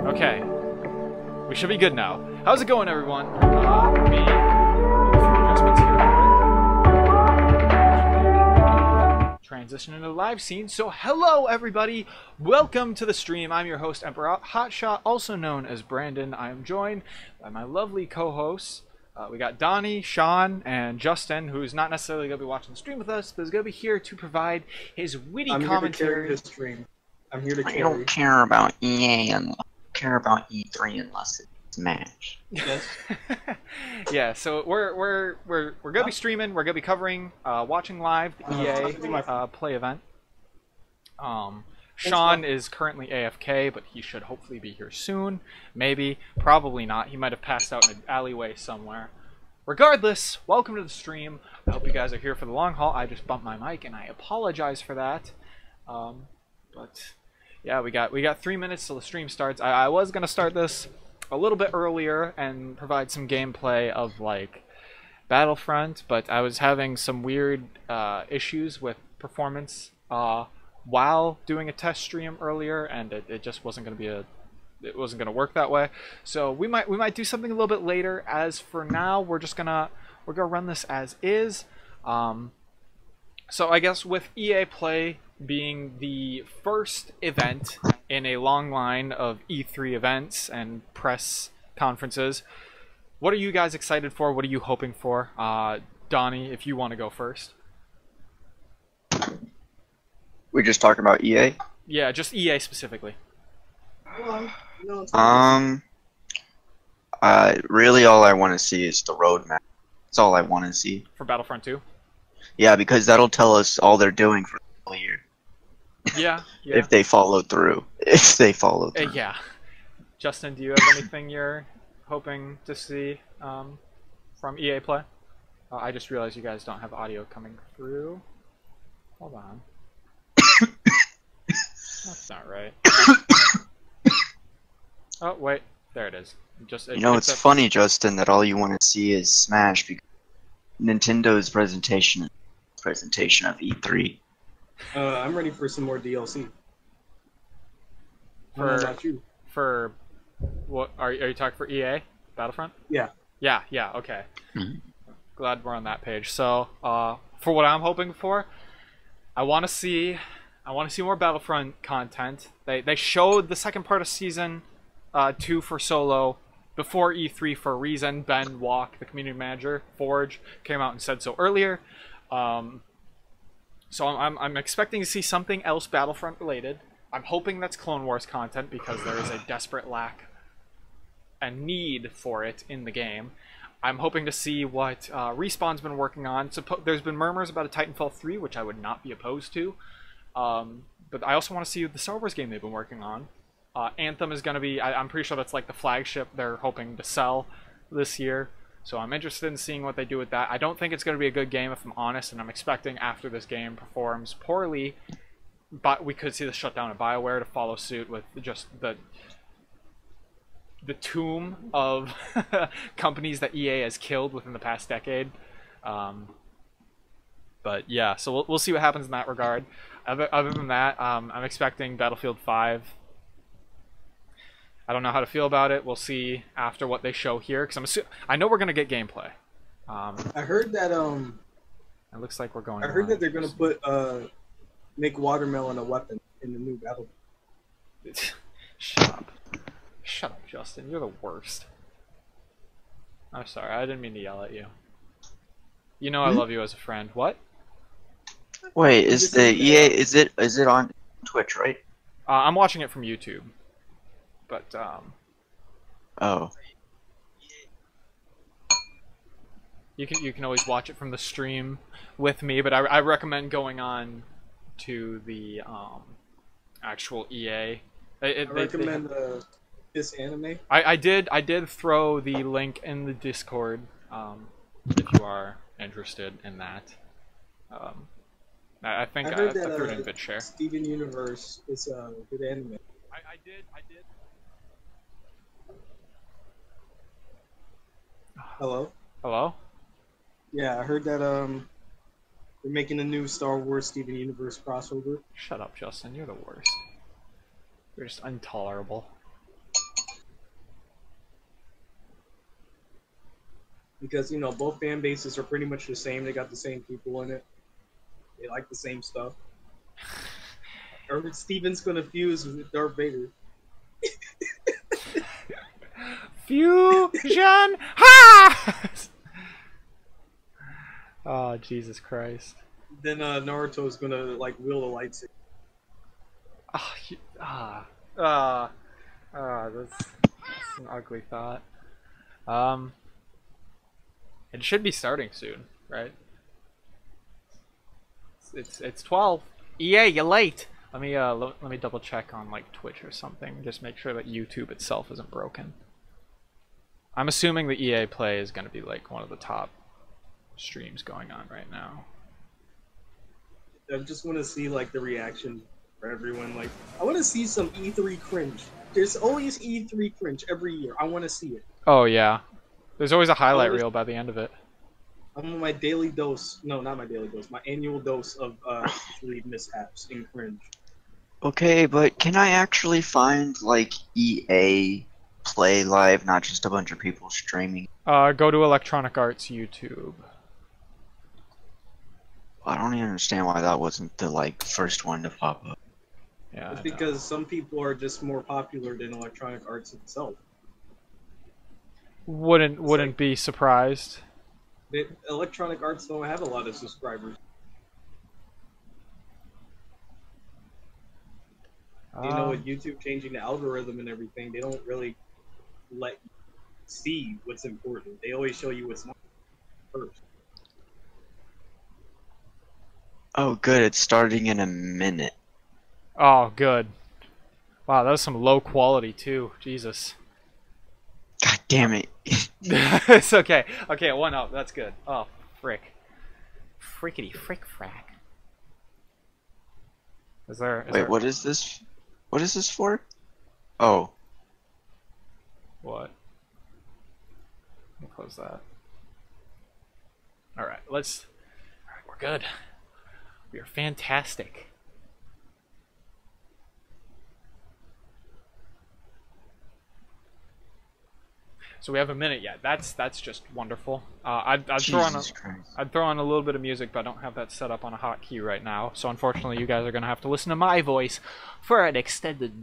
Okay. We should be good now. How's it going, everyone? Transition into the live scene. So, hello, everybody. Welcome to the stream. I'm your host, Emperor Hotshot, also known as Brandon. I am joined by my lovely co-hosts. We got Donnie, Sean, and Justin, who's not necessarily going to be watching the stream with us, but is going to be here to provide his witty commentary. Here to carry the stream. I'm here to carry. I don't care about EA and I care about E3 unless it's Smash. Yes. Yeah, so we're gonna be streaming. We're gonna be covering, watching live the EA play event. Sean is currently AFK, but he should hopefully be here soon. Maybe, probably not. He might have passed out in an alleyway somewhere. Regardless, welcome to the stream. I hope you guys are here for the long haul. I just bumped my mic, and I apologize for that. But yeah, we got 3 minutes till the stream starts. I was gonna start this a little bit earlier and provide some gameplay of like Battlefront, but I was having some weird issues with performance while doing a test stream earlier, and it just wasn't going to be it wasn't going to work that way. So we might do something a little bit later. As for now, we're gonna run this as is. So I guess with EA Play being the first event in a long line of E3 events and press conferences, what are you guys excited for? What are you hoping for? Donnie, if you want to go first. We're just talking about EA? Yeah, just EA specifically. Really all I want to see is the roadmap. That's all I want to see. For Battlefront 2? Yeah, because that'll tell us all they're doing for the whole year. Yeah. If they follow through. If they follow through. Yeah. Justin, do you have anything you're hoping to see from EA Play? I just realized you guys don't have audio coming through. Hold on. That's not right. Oh, wait. There it is. It's funny, Justin, that all you want to see is Smash because Nintendo's presentation of E3. I'm ready for some more DLC. How about you? For what are you talking for EA Battlefront? Yeah. Yeah. Okay. Glad we're on that page. So, for what I'm hoping for, I want to see more Battlefront content. They showed the second part of season 2 for solo before E3 for a reason. Ben Walk, the community manager, Forge, came out and said so earlier. So I'm expecting to see something else Battlefront related. I'm hoping that's Clone Wars content because there is a desperate lack and need for it in the game. I'm hoping to see what Respawn's been working on. There's been murmurs about a Titanfall 3, which I would not be opposed to. But I also want to see the Star Wars game they've been working on. Anthem is going to be, I'm pretty sure that's like the flagship they're hoping to sell this year. So I'm interested in seeing what they do with that. I don't think it's going to be a good game if I'm honest, and I'm expecting after this game performs poorly, but we could see the shutdown of BioWare to follow suit with just the tomb of companies that EA has killed within the past decade. But yeah, so we'll see what happens in that regard. Other than that, I'm expecting Battlefield 5. I don't know how to feel about it. We'll see after what they show here, because I know we're gonna get gameplay. I heard that it looks like we're going. I heard that they're gonna put make watermelon a weapon in the new Battlefield. Shut up, Justin. You're the worst. I'm sorry. I didn't mean to yell at you. You know I love you as a friend. What? Wait, is the EA? Is it on Twitch, right? I'm watching it from YouTube. But oh, you can always watch it from the stream with me, but I recommend going on to the actual EA. I recommend this anime. I did throw the link in the Discord if you are interested in that. I think I threw it in BitShare. Steven Universe is a good anime. I did. Hello? Hello? Yeah, I heard that they're making a new Star Wars Steven Universe crossover. Shut up, Justin. You're the worst. You're just intolerable. because you know both fan bases are pretty much the same. They got the same people in it. They like the same stuff. Or Steven's gonna fuse with Darth Vader. Fusion! Ha! Oh, Jesus Christ. Then Naruto's gonna like wield a lightsaber. That's an ugly thought. It should be starting soon, right? It's 12. EA, you're late. Let me double check on like Twitch or something. Just make sure that YouTube itself isn't broken. I'm assuming the EA Play is going to be like one of the top streams going on right now. I just want to see like the reaction for everyone. Like, I want to see some E3 cringe. There's always E3 cringe every year. I want to see it. Oh yeah, there's always a highlight reel by the end of it. I'm on my daily dose. No, not my daily dose. My annual dose of E3 mishaps and cringe. Okay, but can I actually find like EA Play Live, not just a bunch of people streaming? Go to Electronic Arts YouTube. I don't even understand why that wasn't the like first one to pop up. Yeah, It's because some people are just more popular than Electronic Arts itself. Wouldn't be surprised. Electronic Arts don't have a lot of subscribers. You know, with YouTube changing the algorithm and everything, they don't really let you see what's important. They always show you what's not first. Oh, good. It's starting in a minute. Oh, good. Wow, that was some low quality too. Jesus. God damn it. It's okay. Okay, 1 up. That's good. Oh, frick. Frickety frick frack. Wait, what is this? What is this for? Oh. What? Let me close that. Alright, Alright, we're good. We are fantastic. So we have a minute yet. That's just wonderful. I'd throw on a little bit of music, but I don't have that set up on a hotkey right now. So unfortunately, you guys are gonna have to listen to my voice for an extended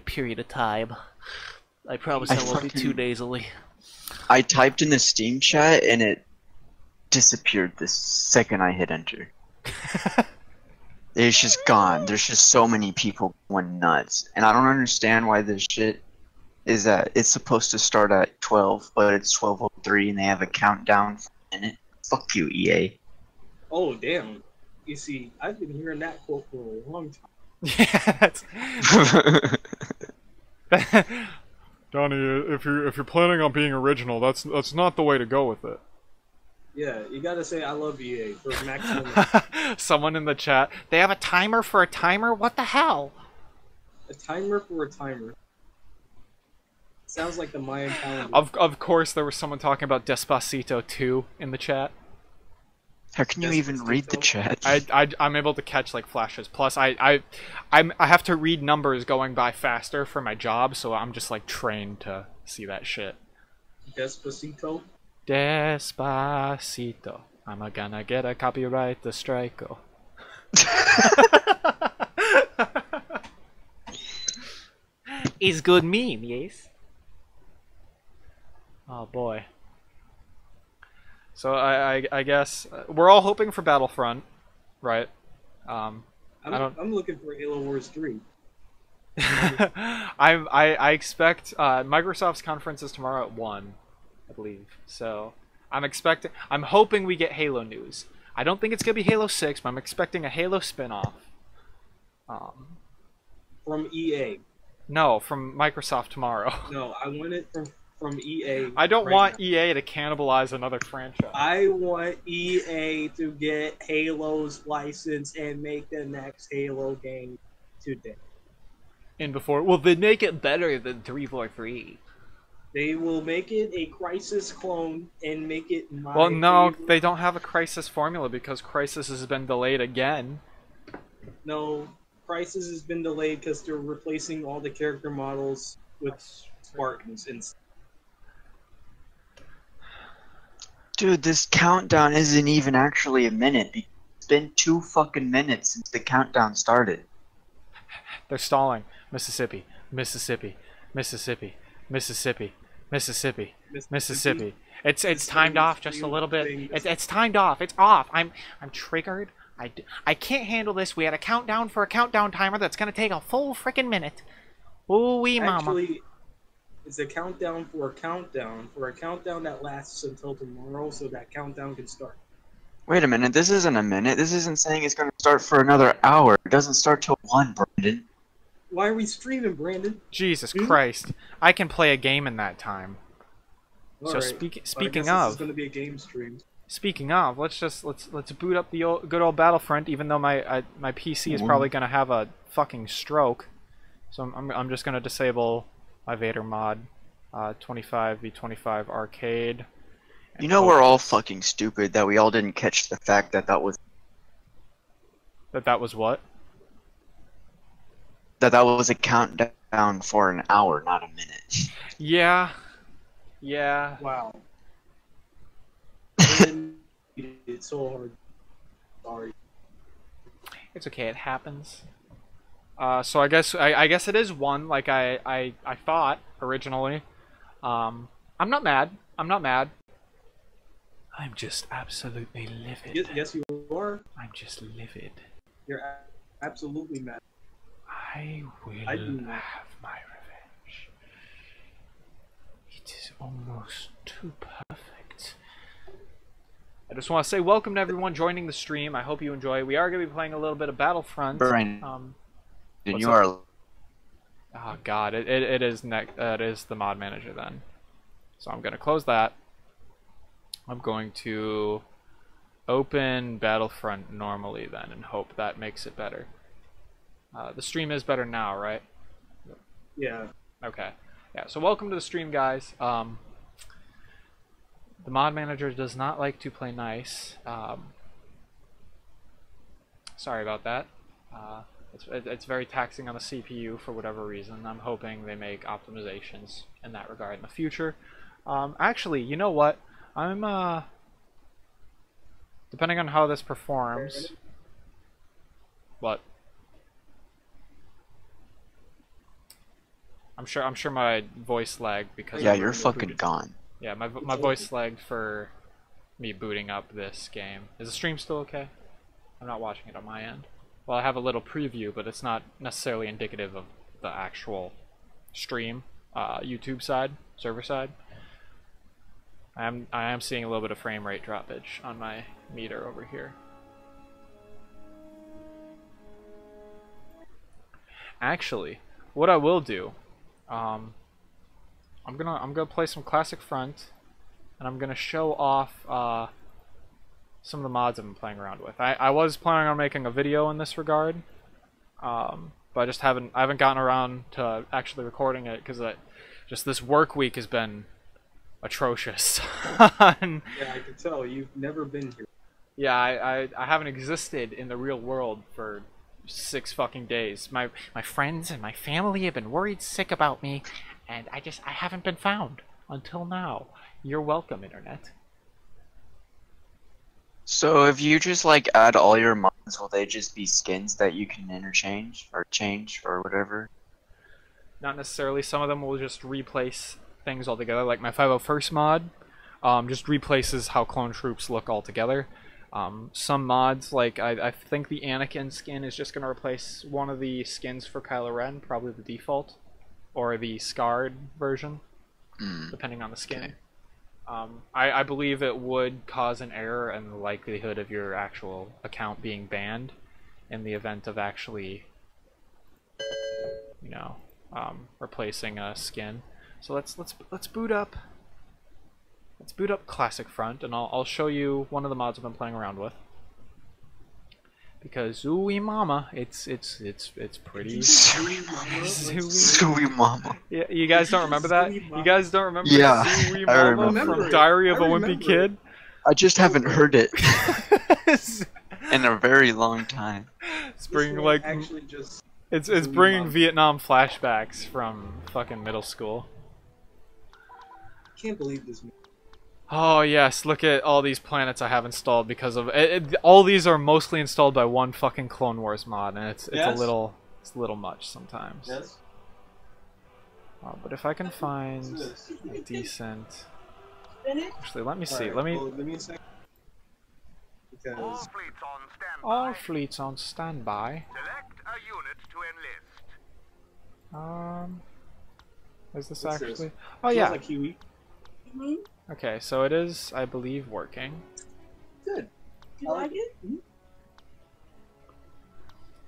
period of time. I promise I won't be too nasally. I typed in the Steam chat and it disappeared the second I hit enter. It's just gone. There's just so many people going nuts, and I don't understand why this shit is that it's supposed to start at 12, but it's 12:03 and they have a countdown for a minute. Fuck you, EA. Oh, damn. You see, I've been hearing that quote for a long time. Yeah, Donnie, if you're planning on being original, that's not the way to go with it. Yeah, you gotta say I love EA for maximum. Someone in the chat, they have a timer for a timer? What the hell? A timer for a timer. Sounds like the Mayan calendar. Of course, there was someone talking about Despacito 2 in the chat. How can you even read the chat? I'm able to catch like flashes. Plus, I have to read numbers going by faster for my job, so I'm just like trained to see that shit. Despacito. Despacito. I'm gonna get a copyright strike. It's good meme, yes. Oh boy. So I guess we're all hoping for Battlefront, right? I'm looking for Halo Wars 3. I expect Microsoft's conference is tomorrow at 1, I believe. So I'm hoping we get Halo news. I don't think it's gonna be Halo 6, but I'm expecting a Halo spin-off. From EA. No, from Microsoft tomorrow. No, I want it from EA. I don't want EA to cannibalize another franchise. I want EA to get Halo's license and make the next Halo game today. Well, they make it better than 343. They will make it a Crysis clone and make it my Well, no, favorite. they don't have a Crysis formula because Crysis has been delayed again. No, Crysis has been delayed because they're replacing all the character models with Spartans. And Dude, this countdown isn't even actually a minute. It's been 2 fucking minutes since the countdown started. They're stalling. Mississippi, Mississippi, Mississippi, Mississippi, Mississippi, Mississippi. It's timed off just a little bit. It's timed off. It's off. I'm triggered. I can't handle this. We had a countdown for a countdown timer that's gonna take a full freaking minute. Ooh wee mama. Actually, it's a countdown for a countdown that lasts until tomorrow, so that countdown can start. Wait a minute, this isn't a minute. This isn't saying it's going to start for another hour. It doesn't start till 1, Brandon. Why are we streaming, Brandon? Jesus Christ. I can play a game in that time. So speaking of, this is going to be a game stream. Speaking of, let's boot up the good old Battlefront. Even though my PC is probably gonna have a fucking stroke, so I'm just gonna disable my Vader mod, 25v25 arcade. You know we're all fucking stupid that we all didn't catch the fact that that was what? That was a countdown for an hour, not a minute. Yeah. Yeah. Wow. It's so hard. Sorry. It's okay. It happens. So I guess it is 1, like I thought originally. I'm not mad. I'm not mad. I'm just absolutely livid. Yes, you are. I'm just livid. You're absolutely mad. I will have my revenge. It is almost too perfect. I just want to say welcome to everyone joining the stream. I hope you enjoy. We are going to be playing a little bit of Battlefront. Brian, you are... Oh god, it is the mod manager then. So I'm going to close that. I'm going to open Battlefront normally then and hope that makes it better. The stream is better now, right? Yeah. Okay. Yeah, so welcome to the stream, guys. The mod manager does not like to play nice. Sorry about that. It's very taxing on the CPU for whatever reason. I'm hoping they make optimizations in that regard in the future. Actually, you know what? I'm depending on how this performs. What? I'm sure my voice lagged because you're fucking gone. Yeah, my voice lagged for me booting up this game. Is the stream still okay? I'm not watching it on my end. Well, I have a little preview, but it's not necessarily indicative of the actual stream, YouTube side, server side. I am seeing a little bit of frame rate droppage on my meter over here. Actually, what I will do, I'm gonna play some Classic Front, and I'm gonna show off some of the mods I've been playing around with. I was planning on making a video in this regard, but I haven't gotten around to actually recording it because just this work week has been atrocious. Yeah, I can tell you've never been here. Yeah, I haven't existed in the real world for 6 fucking days. My friends and my family have been worried sick about me, and I haven't been found until now. You're welcome, internet. So if you just like add all your mods, will they just be skins that you can interchange or change or whatever? Not necessarily. Some of them will just replace things altogether. Like my 501st mod just replaces how clone troops look altogether. Some mods, like I think the Anakin skin is just going to replace one of the skins for Kylo Ren, probably the default, or the scarred version, depending on the skin. Okay. I believe it would cause an error in the likelihood of your actual account being banned in the event of actually, you know, replacing a skin. So let's boot up. Let's boot up Classic Front, and I'll show you one of the mods I've been playing around with. Because ooey mama, it's pretty. Zooey mama. Yeah, you guys don't remember that? You guys don't remember Zooey I Mama remember from Diary of a Wimpy Kid? I just haven't heard it in a very long time. It's bringing like it's bringing Vietnam flashbacks from fucking middle school. Can't believe this. Oh yes, look at all these planets I have installed because of all these are mostly installed by one fucking Clone Wars mod, and it's Yes. a little much sometimes. Yes. But if I can find a decent, actually, let me see. Alright, Let me. well, give me a second. Because All fleets on standby. Select a unit to enlist. Is this What's actually? this? Oh smells yeah. like kiwi. Okay, so it is, I believe, working. Good. You like it?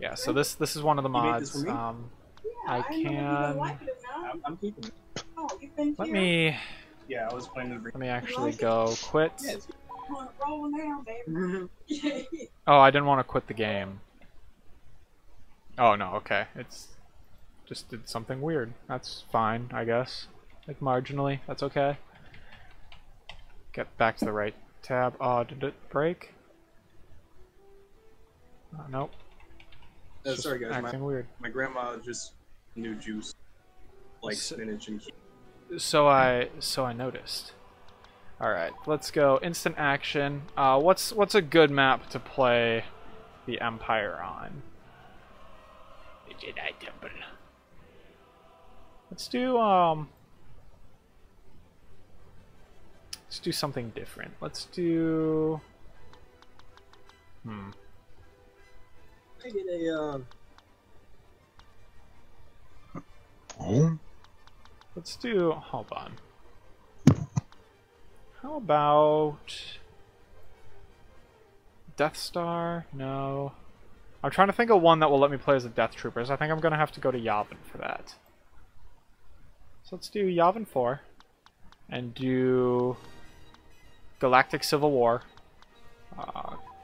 Yeah. So this is one of the You made this mods. for me? Yeah, I didn't know if you can- don't like it or not. I'm keeping it. Oh, you think Let here? me Yeah, I was planning to bring. let me actually go quit. Yeah, it's Roll now, baby. Oh, I didn't want to quit the game. Oh no, okay. It's just did something weird. That's fine, I guess. Like marginally, that's okay. Get back to the right tab. Oh, did it break? Nope. It's sorry just guys, acting weird. my grandma just knew juice, like spinach and. So I noticed. All right, let's go instant action. What's a good map to play the Empire on? The Jedi Temple. Let's do something different. Let's do I get a Oh, let's do hold on. How about Death Star? No. I'm trying to think of one that will let me play as the Death Troopers. I think I'm gonna have to go to Yavin for that. So let's do Yavin 4 and do Galactic Civil War.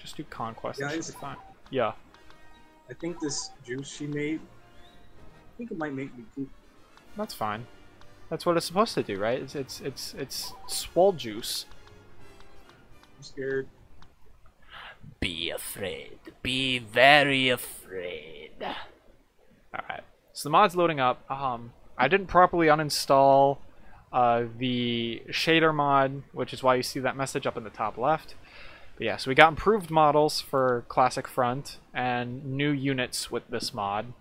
Just do Conquest. That should Guys? be fine. Yeah. I think this juice she made. I think it might make me poop. That's fine. That's what it's supposed to do, right? It's swole juice. I'm scared. Be afraid. Be very afraid. Alright. So the mod's loading up. I didn't properly uninstall the shader mod, which is why you see that message up in the top left. But yeah, so we got improved models for Classic Front and new units with this mod.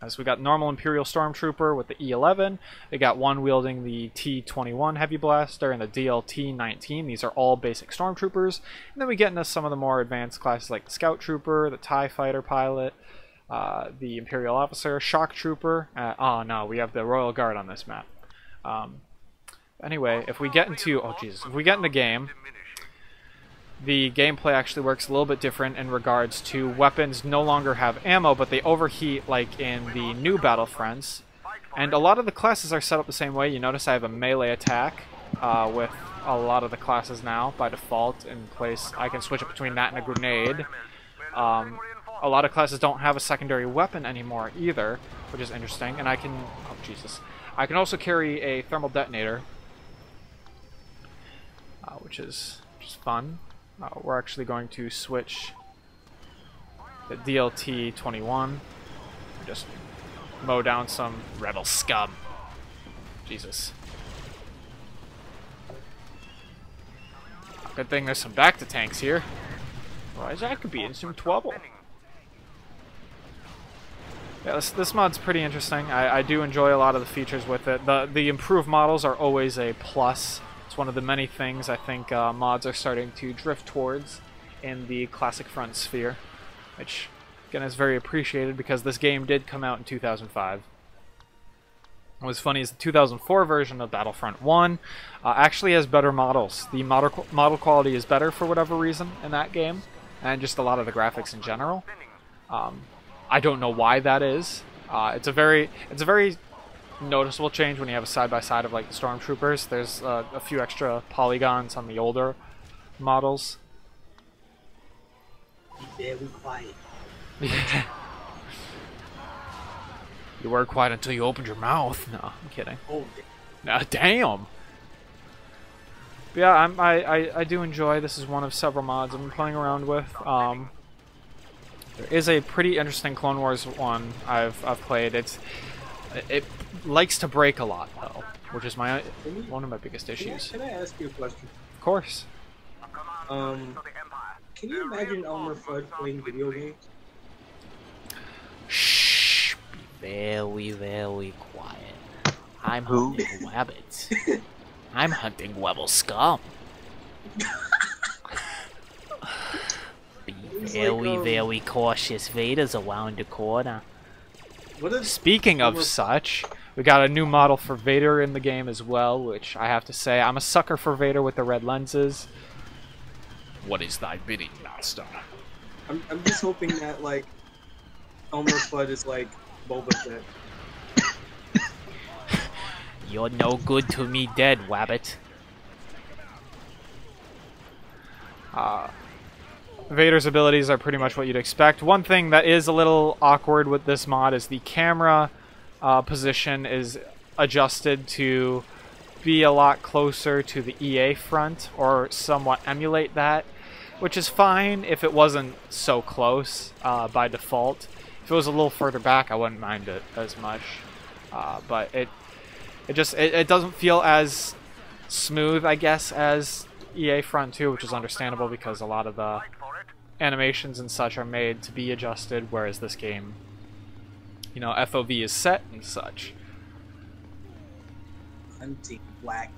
So we got normal Imperial Stormtrooper with the E11. We got one wielding the T21 Heavy Blaster and the DLT-19. These are all basic Stormtroopers. And then we get into some of the more advanced classes like the Scout Trooper, the TIE Fighter Pilot, the Imperial Officer, Shock Trooper. Oh no, we have the Royal Guard on this map. Anyway, if we get into if we get into game, the gameplay actually works a little bit different in regards to weapons no longer have ammo, but they overheat like in the new Battlefronts. And a lot of the classes are set up the same way. You notice I have a melee attack with a lot of the classes now by default in place. I can switch it between that and a grenade. A lot of classes don't have a secondary weapon anymore either, which is interesting. And I can, oh Jesus, I can also carry a thermal detonator, which is just fun. We're actually going to switch the DLT-21. Just mow down some rebel scum. Jesus. Good thing there's some Bacta tanks here. Otherwise I could be in some trouble. Yeah, this mod's pretty interesting. I do enjoy a lot of the features with it. The improved models are always a plus. It's one of the many things I think mods are starting to drift towards in the Classic Front sphere, which, again, is very appreciated because this game did come out in 2005. What's funny is the 2004 version of Battlefront 1 actually has better models. The model quality is better for whatever reason in that game, and just a lot of the graphics in general. I don't know why that is. It's a very noticeable change when you have a side-by-side of like the Stormtroopers. There's a few extra polygons on the older models. Be very quiet. You were quiet until you opened your mouth. No, I'm kidding. Oh, Nah, damn. But yeah, I do enjoy. This is one of several mods I've been playing around with. There is a pretty interesting Clone Wars one I've played. It likes to break a lot, though, which is one of my biggest issues. Can I ask you a question? Of course. Can you imagine Elmer Fudd playing video games? Shh. Be very, very quiet. I'm hunting rabbits. I'm hunting Webble Scum. Be very, very cautious. Vader's around the corner. Speaking of such, we got a new model for Vader in the game as well, which I have to say, I'm a sucker for Vader with the red lenses. What is thy bidding, master? I'm just hoping that, like, Elmer Fudd is like Boba Fett. You're no good to me dead, Wabbit. Vader's abilities are pretty much what you'd expect. One thing that is a little awkward with this mod is the camera position is adjusted to be a lot closer to the EA front, or somewhat emulate that, which is fine if it wasn't so close by default. If it was a little further back, I wouldn't mind it as much, but it doesn't feel as smooth, I guess, as EA Front 2, which is understandable because a lot of the animations and such are made to be adjusted, whereas this game, you know, FOV is set and such. I'm Team Black.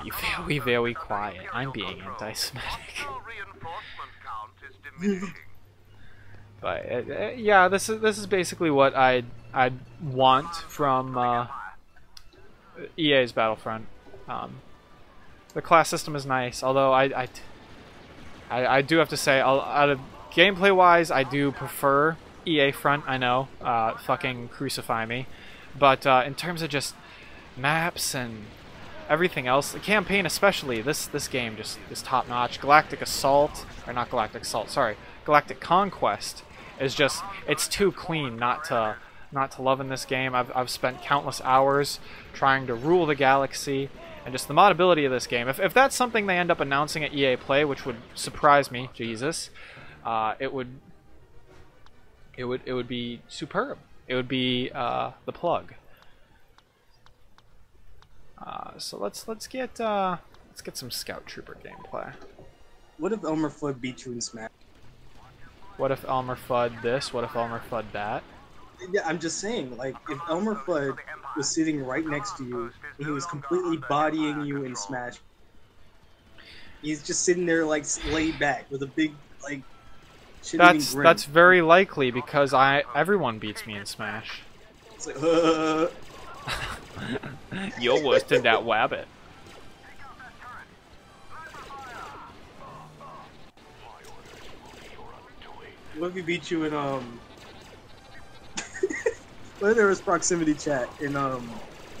Be very, very quiet. I'm being anti-Semitic. But yeah, this is basically what I'd want from EA's Battlefront. The class system is nice, although I do have to say, out of gameplay-wise, I do prefer EA Front. I know, fucking crucify me, but in terms of just maps and everything else, the campaign especially, this game just is top-notch. Galactic Assault, or not Galactic Assault, sorry, Galactic Conquest is just, it's too clean not to love in this game. I've spent countless hours trying to rule the galaxy, and just the modability of this game. If that's something they end up announcing at EA Play, which would surprise me, Jesus, it would be superb. It would be the plug. So let's get some Scout Trooper gameplay. What if Elmer Fudd beat you in Smash? What if Elmer Fudd this? What if Elmer Fudd that? Yeah, I'm just saying, like, if Elmer Fudd was sitting right next to you and he was completely bodying you in Smash, he's just sitting there, like, laid back with a big, like, shit-eating grin. That's very likely because everyone beats me in Smash. It's like, You're worse than that Wabbit. What if he beat you in, what if there was proximity chat in,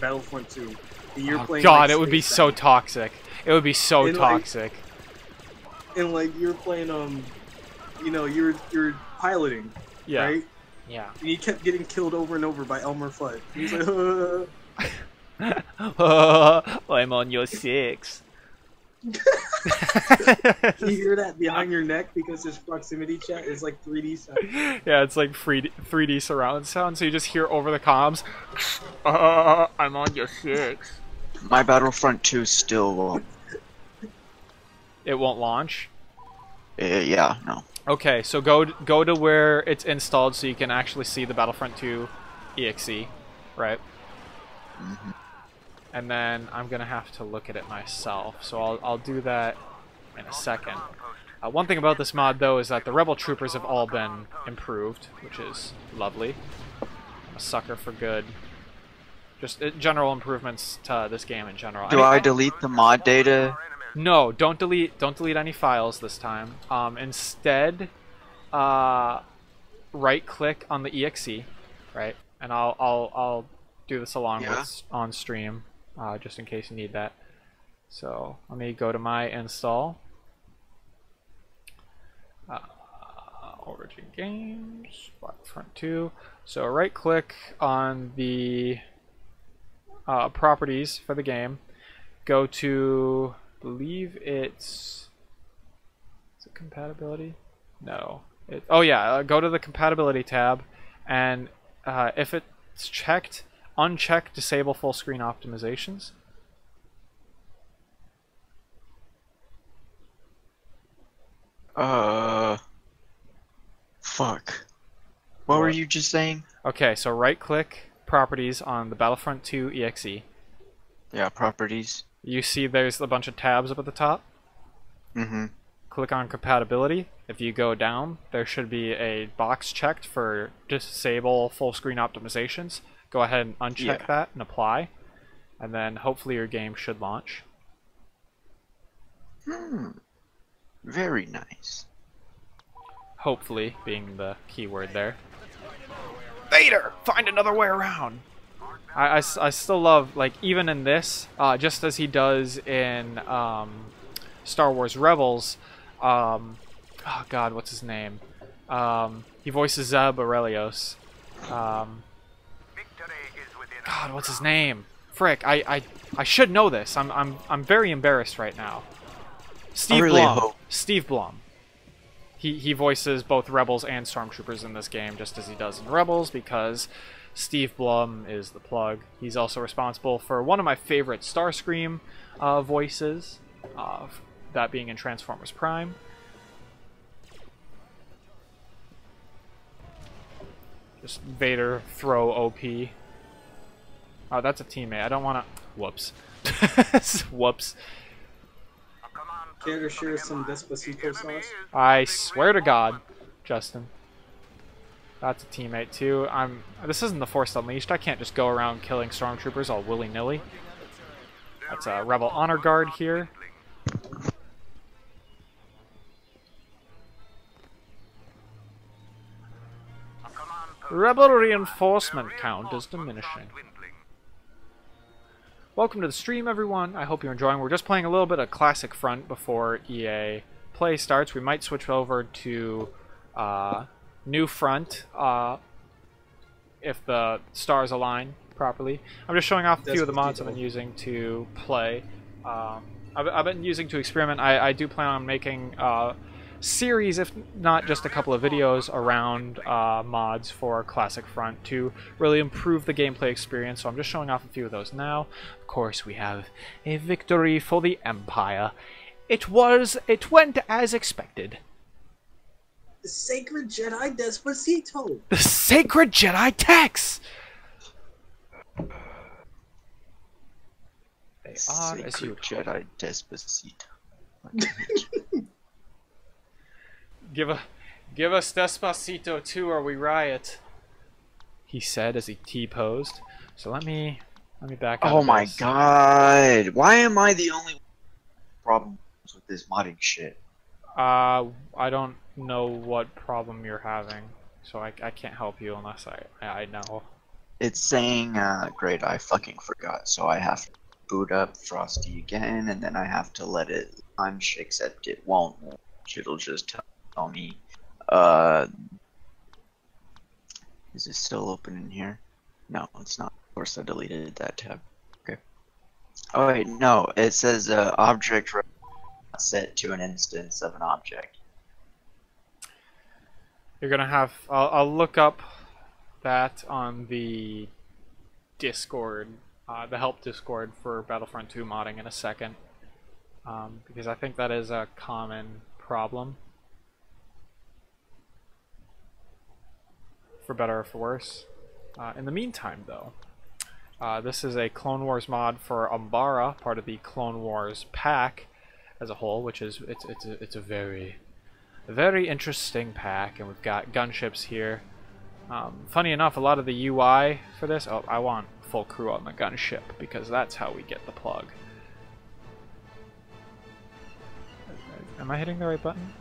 Battlefront 2? And you're playing, God, like, it would be so toxic. It would be so and, toxic. And, like, you're playing, you know, you're piloting, Yeah. right? Yeah. And you kept getting killed over and over by Elmer Fudd. He's like, I'm on your 6. You hear that behind your neck because this proximity chat is like 3D sound. Yeah, it's like 3D surround sound, so you just hear over the comms, I'm on your 6. My Battlefront 2 still won't. It won't launch? Yeah, no. Okay, so go to where it's installed so you can actually see the Battlefront 2 EXE, right? Mm-hmm. And then I'm gonna have to look at it myself, so I'll do that in a second. One thing about this mod, though, is that the Rebel Troopers have all been improved, which is lovely. I'm a sucker for good, just general improvements to this game in general. Do I delete the mod data? No, don't delete any files this time. Instead, right-click on the exe, right? And I'll do this along with on stream, just in case you need that. So let me go to my install. Origin Games, Battlefront 2. So right-click on the properties for the game. Go to, I believe is it compatibility? No. Oh yeah, go to the compatibility tab, and if It's checked. Uncheck disable full screen optimizations. Fuck. What were you just saying? Okay, so right click properties on the Battlefront 2 EXE. Yeah, properties. You see there's a bunch of tabs up at the top. Mm-hmm. Click on compatibility. If you go down, there should be a box checked for disable full screen optimizations. Go ahead and uncheck that and apply. And then hopefully your game should launch. Very nice. Hopefully being the keyword there. Vader! Find another way around! I still love, like, even in this, just as he does in Star Wars Rebels, oh god, what's his name? He voices Zeb Aurelios. God, what's his name? Frick, I should know this. I'm very embarrassed right now. Steve Blum. Steve Blum. He voices both Rebels and Stormtroopers in this game, just as he does in Rebels, because Steve Blum is the plug. He's also responsible for one of my favorite Starscream voices, that being in Transformers Prime. Just Vader throw OP. Oh, that's a teammate. I don't want to... Whoops. Whoops. Care to share some Despacito sauce? I swear to God, Justin. That's a teammate too. This isn't the Force Unleashed. I can't just go around killing stormtroopers all willy-nilly. That's a Rebel Honor Guard here. Rebel reinforcement count is diminishing. Welcome to the stream, everyone. I hope you're enjoying. We're just playing a little bit of Classic Front before EA Play starts. We might switch over to New Front if the stars align properly. I'm just showing off a few of the mods I've been using to play. I've been using to experiment. I do plan on making series, if not just a couple of videos, around mods for Classic Front to really improve the gameplay experience. So I'm just showing off a few of those now. Of course, we have a victory for the Empire. It went as expected. The Sacred Jedi Despacito! The Sacred Jedi Tex! They are as you Jedi Despacito. Give us Despacito 2 or we riot, he said as he T-posed. So let me back out. Oh my god! Why am I the only problem with this modding shit? I don't know what problem you're having, so I can't help you unless I know. It's saying, great, I fucking forgot, so I have to boot up Frosty again, and then I have to let it launch, except it won't launch. It'll just tell me, is it still open in here? No, it's not. Of course I deleted that tab. Okay. Oh wait, no, it says, object set to an instance of an object. You're gonna have... I'll look up that on the Discord, the help Discord for Battlefront 2 modding in a second, because I think that is a common problem, for better or for worse. In the meantime, though, this is a Clone Wars mod for Umbara, part of the Clone Wars pack as a whole, which is it's a very interesting pack, and we've got gunships here. Funny enough, a lot of the UI for this, oh, I want full crew on the gunship because that's how we get the plug. Am I hitting the right button?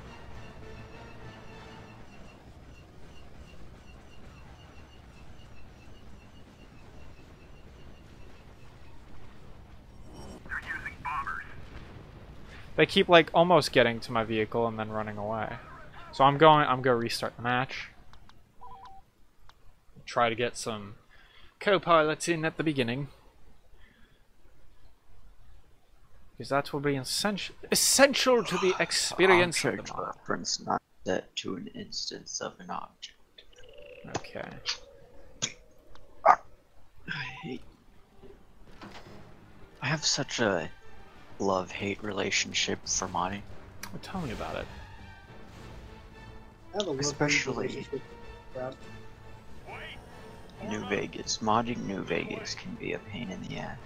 They keep like almost getting to my vehicle and then running away. So I'm gonna restart the match. Try to get some co-pilots in at the beginning, because that will be essential to the experience of the mod. Reference not set to an instance of an object. Okay. hate. I have such a love-hate relationship for modding. Well, tell me about it. I have a love-hate Especially- relationship with crap. New Vegas. Modding New Vegas can be a pain in the ass.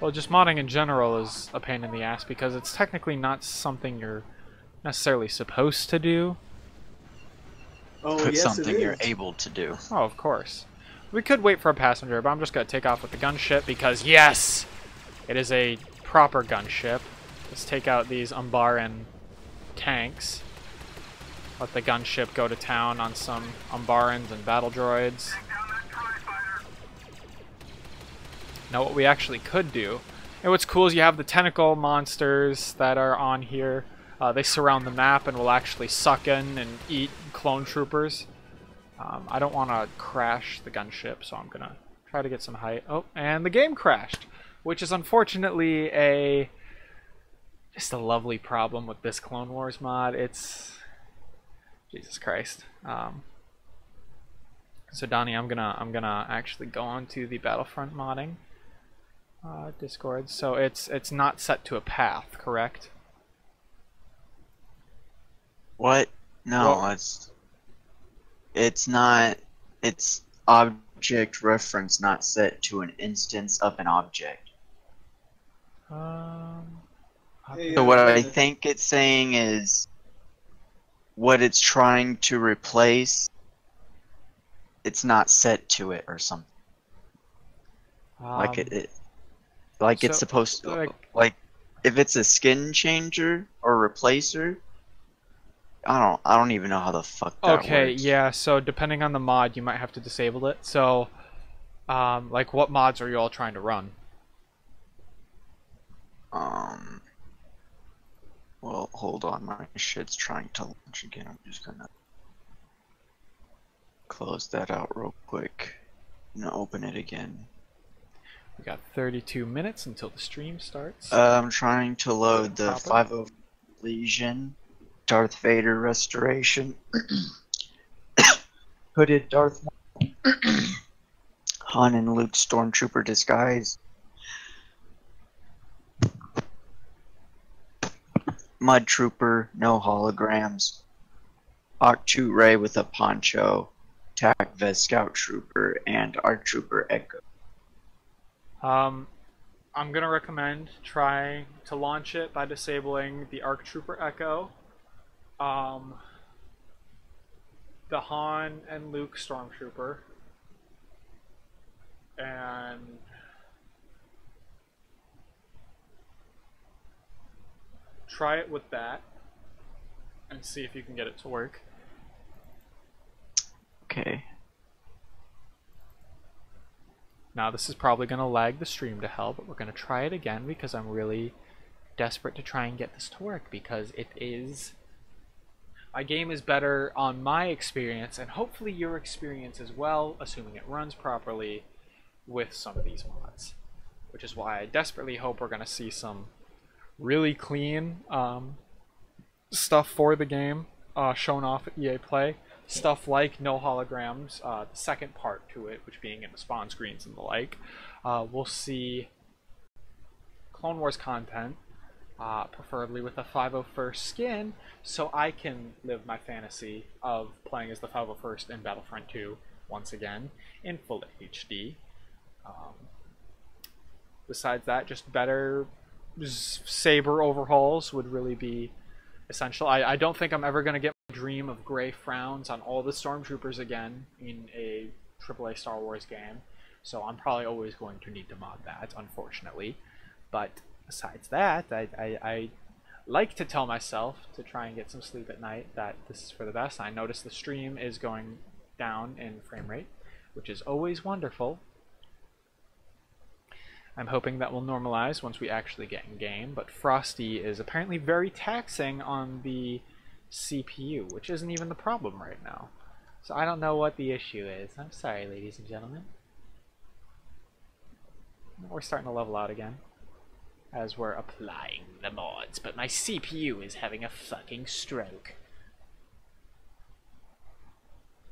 Well, just modding in general is a pain in the ass because it's technically not something you're necessarily supposed to do. Oh, But yes, something it you're is. able to do. Oh, of course. We could wait for a passenger, but I'm just going to take off with the gunship because, yes! It is a proper gunship. Let's take out these Umbaran tanks. Let the gunship go to town on some Umbarans and battle droids. Now what we actually could do, and what's cool is you have the tentacle monsters that are on here. They surround the map and will actually suck in and eat clone troopers. I don't want to crash the gunship, so I'm going to try to get some height. Oh, and the game crashed, which is unfortunately just a lovely problem with this Clone Wars mod. It's... Jesus Christ. So Donnie, I'm gonna actually go on to the Battlefront modding Discord. So it's not set to a path, correct? What? No, Well- it's not. It's object reference, not set to an instance of an object. Hey, So what I think it's saying is what it's trying to replace, it's not set to it or something. Like it's so, supposed to, like- like if it's a skin changer or replacer, I don't even know how the fuck that Okay, works. yeah, so depending on the mod, you might have to disable it. So, like, what mods are you all trying to run? Well, hold on, my shit's trying to launch again. I'm just gonna close that out real quick and open it again. We got 32 minutes until the stream starts. I'm trying to load the Pop it. 50 Legion Darth Vader restoration. Hooded Darth Maul. Han and Luke Stormtrooper disguise. Mud Trooper, no holograms. Octu Ray with a poncho. Tac Vest Scout Trooper and Arc Trooper Echo. I'm gonna recommend trying to launch it by disabling the ARC Trooper Echo, the Han and Luke Stormtrooper, and try it with that and see if you can get it to work. Okay. Now this is probably going to lag the stream to hell, but we're going to try it again because I'm really desperate to try and get this to work because it is... My game is better on my experience and hopefully your experience as well, assuming it runs properly with some of these mods. Which is why I desperately hope we're going to see some really clean stuff for the game shown off at EA Play. Stuff like no holograms, the second part to it, which being in the spawn screens and the like. We'll see Clone Wars content, preferably with a 501st skin, so I can live my fantasy of playing as the 501st in Battlefront 2 once again in full HD. Besides that, just better saber overhauls would really be essential. I don't think I'm ever going to get my dream of gray frowns on all the stormtroopers again in a AAA Star Wars game, so I'm probably always going to need to mod that, unfortunately. But besides that, I like to tell myself to try and get some sleep at night that this is for the best. I notice the stream is going down in frame rate, which is always wonderful. I'm hoping that will normalize once we actually get in game, but Frosty is apparently very taxing on the CPU, which isn't even the problem right now. So I don't know what the issue is. I'm sorry, ladies and gentlemen. We're starting to level out again as we're applying the mods, but my CPU is having a fucking stroke.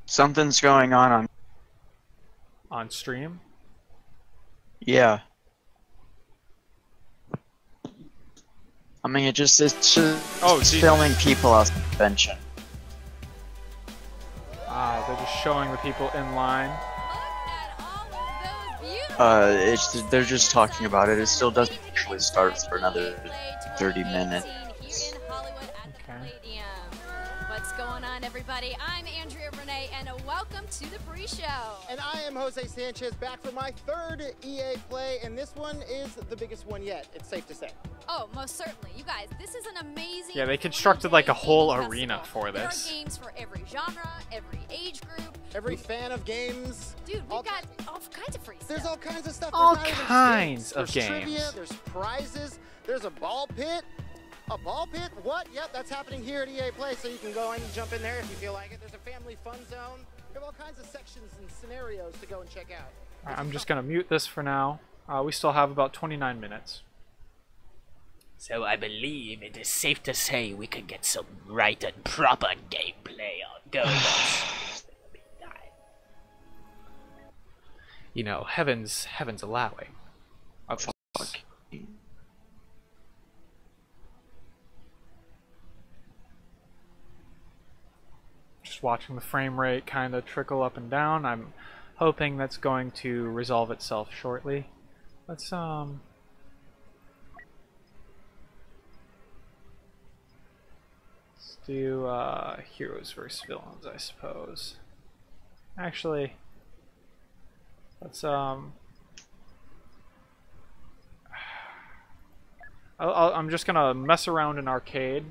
Something's going on On stream? Yeah. I mean, it's just Oh, geez. filming people as convention. Ah, they're just showing the people in line. They're just talking about it. It still doesn't actually start for another 30 minutes. Okay. What's going on, everybody? I'm Andrea Renee, and welcome to the pre-show. And I am Jose Sanchez, back for my third EA play, and this one is the biggest one yet, it's safe to say. Oh, most certainly. You guys, this is an amazing... Yeah, they constructed like a whole gaming arena festival. for this. There are games for every genre, every age group. Every fan of games. Dude, we've got all kinds of free stuff. There's all kinds of stuff. All There's not even kinds of There's games. trivia, there's prizes, there's a ball pit. A ball pit? What? Yep, that's happening here at EA Play, so you can go and jump in there if you feel like it. There's a family fun zone. We have all kinds of sections and scenarios to go and check out. I'm just gonna mute this for now. We still have about 29 minutes. So I believe it is safe to say we could get some right and proper gameplay on going. You know, heaven's allowing. Oh, fuck. Just watching the frame rate kind of trickle up and down. I'm hoping that's going to resolve itself shortly. Let's do heroes versus villains, I suppose. Actually, let's I'm just gonna mess around in arcade,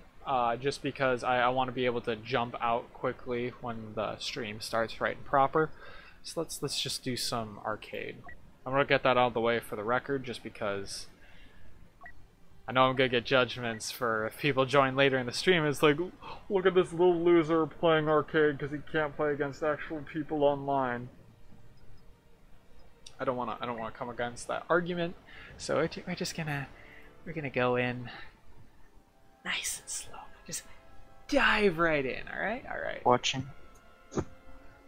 just because I want to be able to jump out quickly when the stream starts right and proper. So let's just do some arcade. I'm gonna get that out of the way for the record, just because I know I'm gonna get judgments for if people join later in the stream. It's like, look at this little loser playing arcade because he can't play against actual people online. I don't wanna come against that argument. So we're gonna go in nice and slow. Just dive right in. All right, all right. Watching.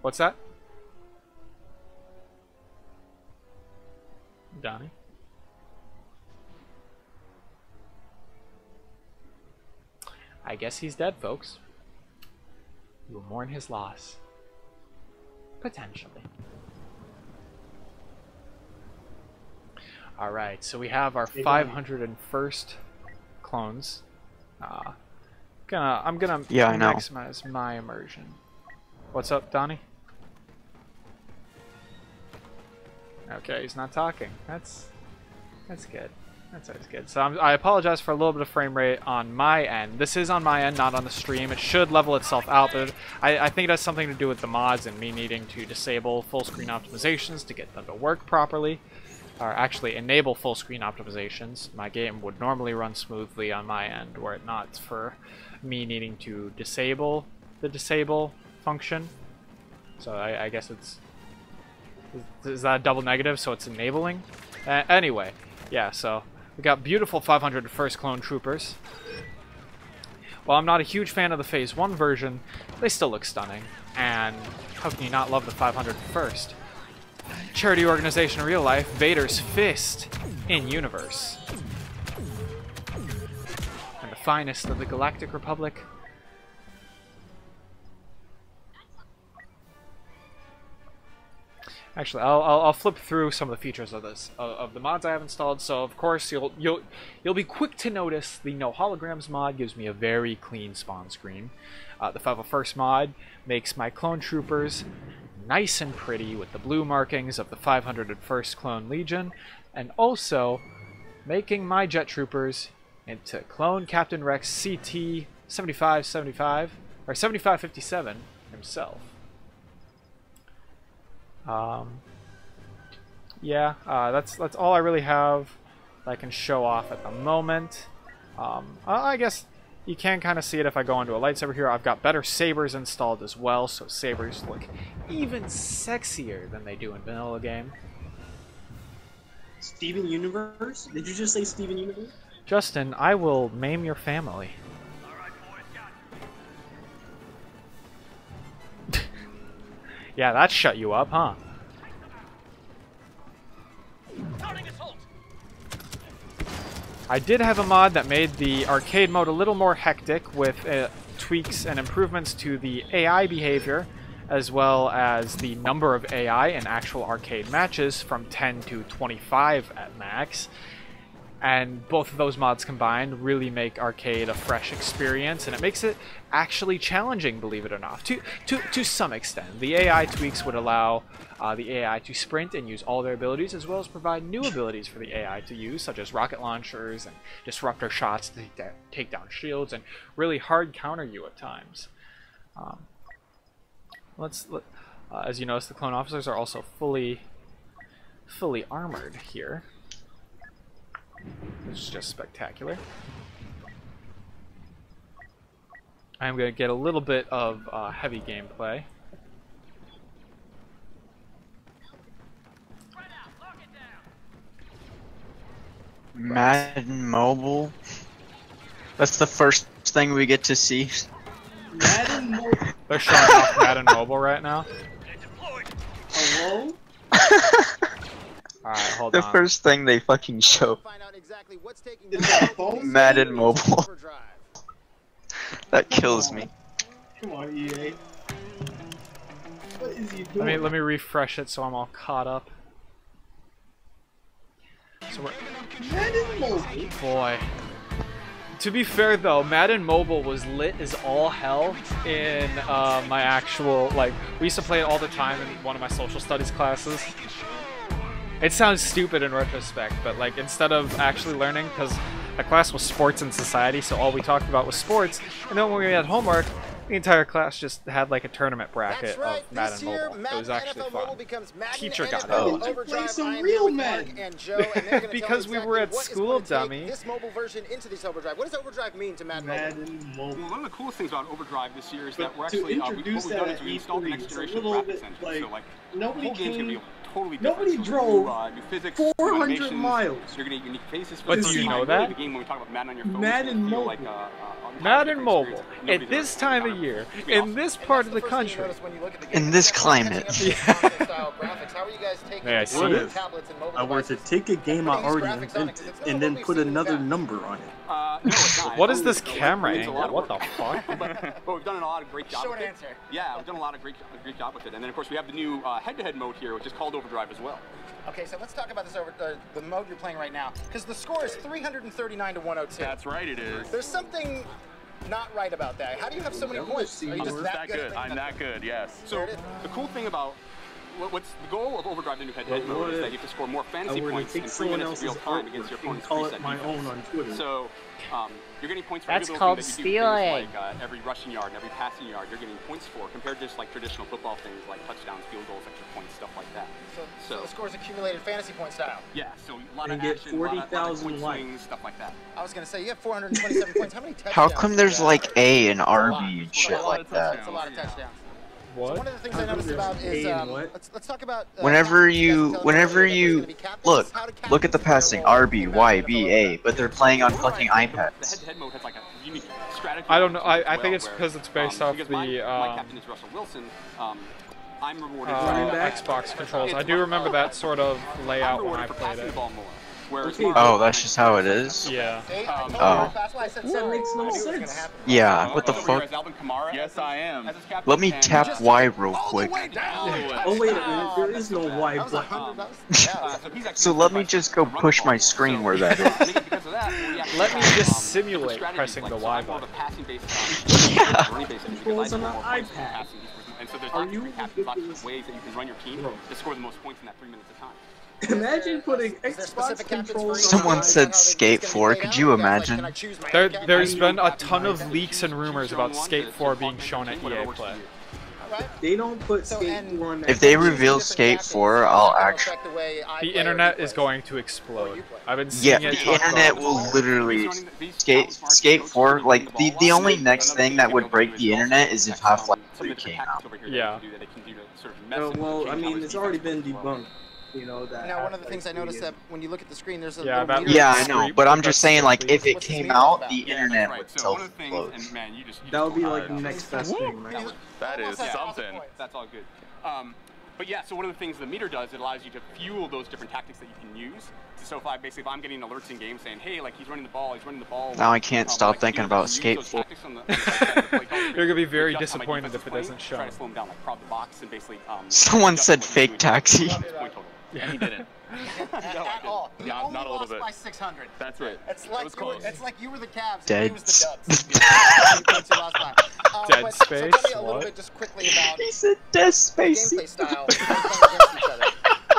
What's that, Donnie? I guess he's dead, folks. We will mourn his loss. Potentially. Alright, so we have our 501st clones. I'm gonna maximize my immersion. What's up, Donnie? Okay, he's not talking. That's good. That's always good. So I apologize for a little bit of frame rate on my end. This is on my end, not on the stream. It should level itself out, but I think it has something to do with the mods and me needing to disable full screen optimizations to get them to work properly. Or actually enable full screen optimizations. My game would normally run smoothly on my end were it not for me needing to disable the disable function. So I guess it's... Is that a double negative? So it's enabling? Anyway, yeah, so we got beautiful 501st clone troopers. While I'm not a huge fan of the Phase 1 version, they still look stunning. And how can you not love the 501st? Charity organization in real life, Vader's fist in universe. And the finest of the Galactic Republic. Actually, I'll flip through some of the features of this of the mods I have installed. So of course you'll be quick to notice the no holograms mod gives me a very clean spawn screen. The 501st mod makes my clone troopers nice and pretty with the blue markings of the 501st Clone Legion, and also making my jet troopers into Clone Captain Rex CT 7575 or 7557 himself. Yeah, that's all I really have that I can show off at the moment. I guess you can kind of see it if I go into a lightsaber here. I've got better sabers installed as well, so sabers look even sexier than they do in vanilla game. Steven Universe? Did you just say Steven Universe? Justin, I will maim your family. Yeah, that shut you up, huh? I did have a mod that made the arcade mode a little more hectic with tweaks and improvements to the AI behavior, as well as the number of AI in actual arcade matches from 10 to 25 at max. And both of those mods combined really make arcade a fresh experience, and it makes it actually challenging, believe it or not, to some extent. The AI tweaks would allow the AI to sprint and use all their abilities, as well as provide new abilities for the AI to use, such as rocket launchers and disruptor shots to take down shields and really hard counter you at times. As you notice, the clone officers are also fully armored here. It's just spectacular. I'm going to get a little bit of heavy gameplay. Madden Mobile. That's the first thing we get to see. Madden Mobile. They're showing off Madden Mobile right now. Hello? Alright, hold The on. first thing they fucking show. Is that a phone? Madden Mobile. That kills me. Come on, EA. What is he doing? Let me refresh it so I'm all caught up. So Madden Mobile? boy. To be fair though, Madden Mobile was lit as all hell in my actual, like, we used to play it all the time in one of my social studies classes. It sounds stupid in retrospect, but like instead of actually learning, because the class was sports and society, so all we talked about was sports, and then when we had homework, the entire class just had like a tournament bracket of Madden Mobile. It was actually fun. Teacher got it. Play some real Madden. Because we were at school, dummy. This mobile version into these Overdrive. What does Overdrive mean to Madden Mobile. Well, one of the coolest things about Overdrive this year is that we're To actually introduce what we've that done at is we installed the next E3, generation it's a of little graphics bit engine. like So like nobody the whole game's came- gonna be totally nobody different. drove new physics, 400 animations, miles. You're gonna get unique faces. For But the do first you time. know that? The game when we talk about Madden on your phone, Madden it's gonna feel Mobile. like a Madden different Mobile, experience. at Nobody's this ever time seen of it. year, It's gonna be in this part of the country. In this climate. May I see What it? if I were to take a game I already invented and then put another number on it? No, it's not. What It's is this only- camera it's a lot angle? of What the work. fuck? But we've done a lot of great job Short with answer. it. Yeah, we've done a lot of great job with it. And then of course we have the new head-to-head mode here, which is called Overdrive as well. Okay, so let's talk about this the mode you're playing right now, because the score is 339 to 102. That's right, it is. There's something not right about that. How do you have so many points? Are you just that good? at I'm that good, yes. So There it is. the cool thing about what's the goal of Overdrive, the new head-to-head But mode, what is that if you have to score more I fantasy were to points take in 3 someone minutes of real else's time against your artwork and opponent's call preset it my defense. own on Twitter? So you're getting points for That's every called little thing that you do, stealing. things like every rushing yard and every passing yard. You're getting points for, compared to just like traditional football things like touchdowns, field goals, extra points, stuff like that. So the score is accumulated fantasy point style. Yeah, so a lot And of get action, a lot of 40,000 point likes. swings, stuff like that. I was gonna say you have 427 points. How many touchdowns? How come there's like A and That's a lot. RB and That's shit a lot like of that? That's a lot of touchdowns. So What? one of the things I How come noticed there's about is A and what? let's talk about Whenever captains. you guys tell us earlier that there's gonna be captains. look How do at the captains passing play a role RB, in Y, Madden B, NFL? A, but they're playing on fucking The iPads. head-to-head mode has like a unique strategy. I don't know. I as think well, it's where, because it's based off because the my captain is Russell Wilson. I'm rewarded Running for back? Xbox controls. I do remember that sort of I'm layout when I rewarded for played passing the it. ball more. Whereas Okay, mine- Oh, that's just how it is? Yeah. See, I told you. Oh. That's why I said That sorry. makes no I knew it was gonna sense. happen. Yeah, what the Over here fuck? is Alvin Kamara. Yes, I am. As his captain, Let me and tap just Y real All quick. the way down. Oh wait a minute, there is no Y That was button. 100. That was, yeah, so he's actually So let me sacrificed just go to run the push ball my more. screen So where that I is. think because of that, we actually Let me have, just different simulate strategies, pressing like, the so Y I'm more of a button. passing based Yeah. running based because Controls I on score an more points iPad. from passing. And so there's Are lots of you different captains, lots of ridiculous? ways that you can run your team Bro. to score the most points in that 3 minutes of time. Imagine putting Is there Xbox specific captains for controls each on Someone an said iPad. Skate 4, could you imagine? There's been a ton of leaks and rumors about Skate 4 being shown at EA Play. They don't put So, Skate and- 4 on that. If they console. reveal Skate 4, I'll actually... The internet is going to explode. I've been Yeah, seeing it. the talked internet about will it. literally... Skate 4, like, the only next thing that would break the internet is if Half-Life 3 came out. Yeah. Well, I mean, it's already been debunked. You know that. Now, one of the things I noticed that when you look at the screen, there's a Yeah, little that- meter. Yeah, I know, but I'm just saying, like, if it What's this came meter out, about? the Yeah, internet right. would So one of the self-implode. things, and man, you just That would be don't like the hire. next best thing, right? That is Almost something. That's all good. But yeah, so one of the things the meter does, it allows you to fuel those different tactics that you can use. So if I'm getting alerts in game saying, hey, like he's running the ball. Now I can't stop thinking about skateboard. You're gonna be very disappointed if it doesn't show. Try to slow him down, like prod the box and basically. Someone said fake taxi. Yeah, he didn't. At all. Yeah, You only not a little lost bit. by 600. That's right. It's like you were the Cavs. Dead. And he was the Dubs. Last time. Dead but, space. So tell me a little What? bit just quickly about He said dead space. gameplay style when playing against each other.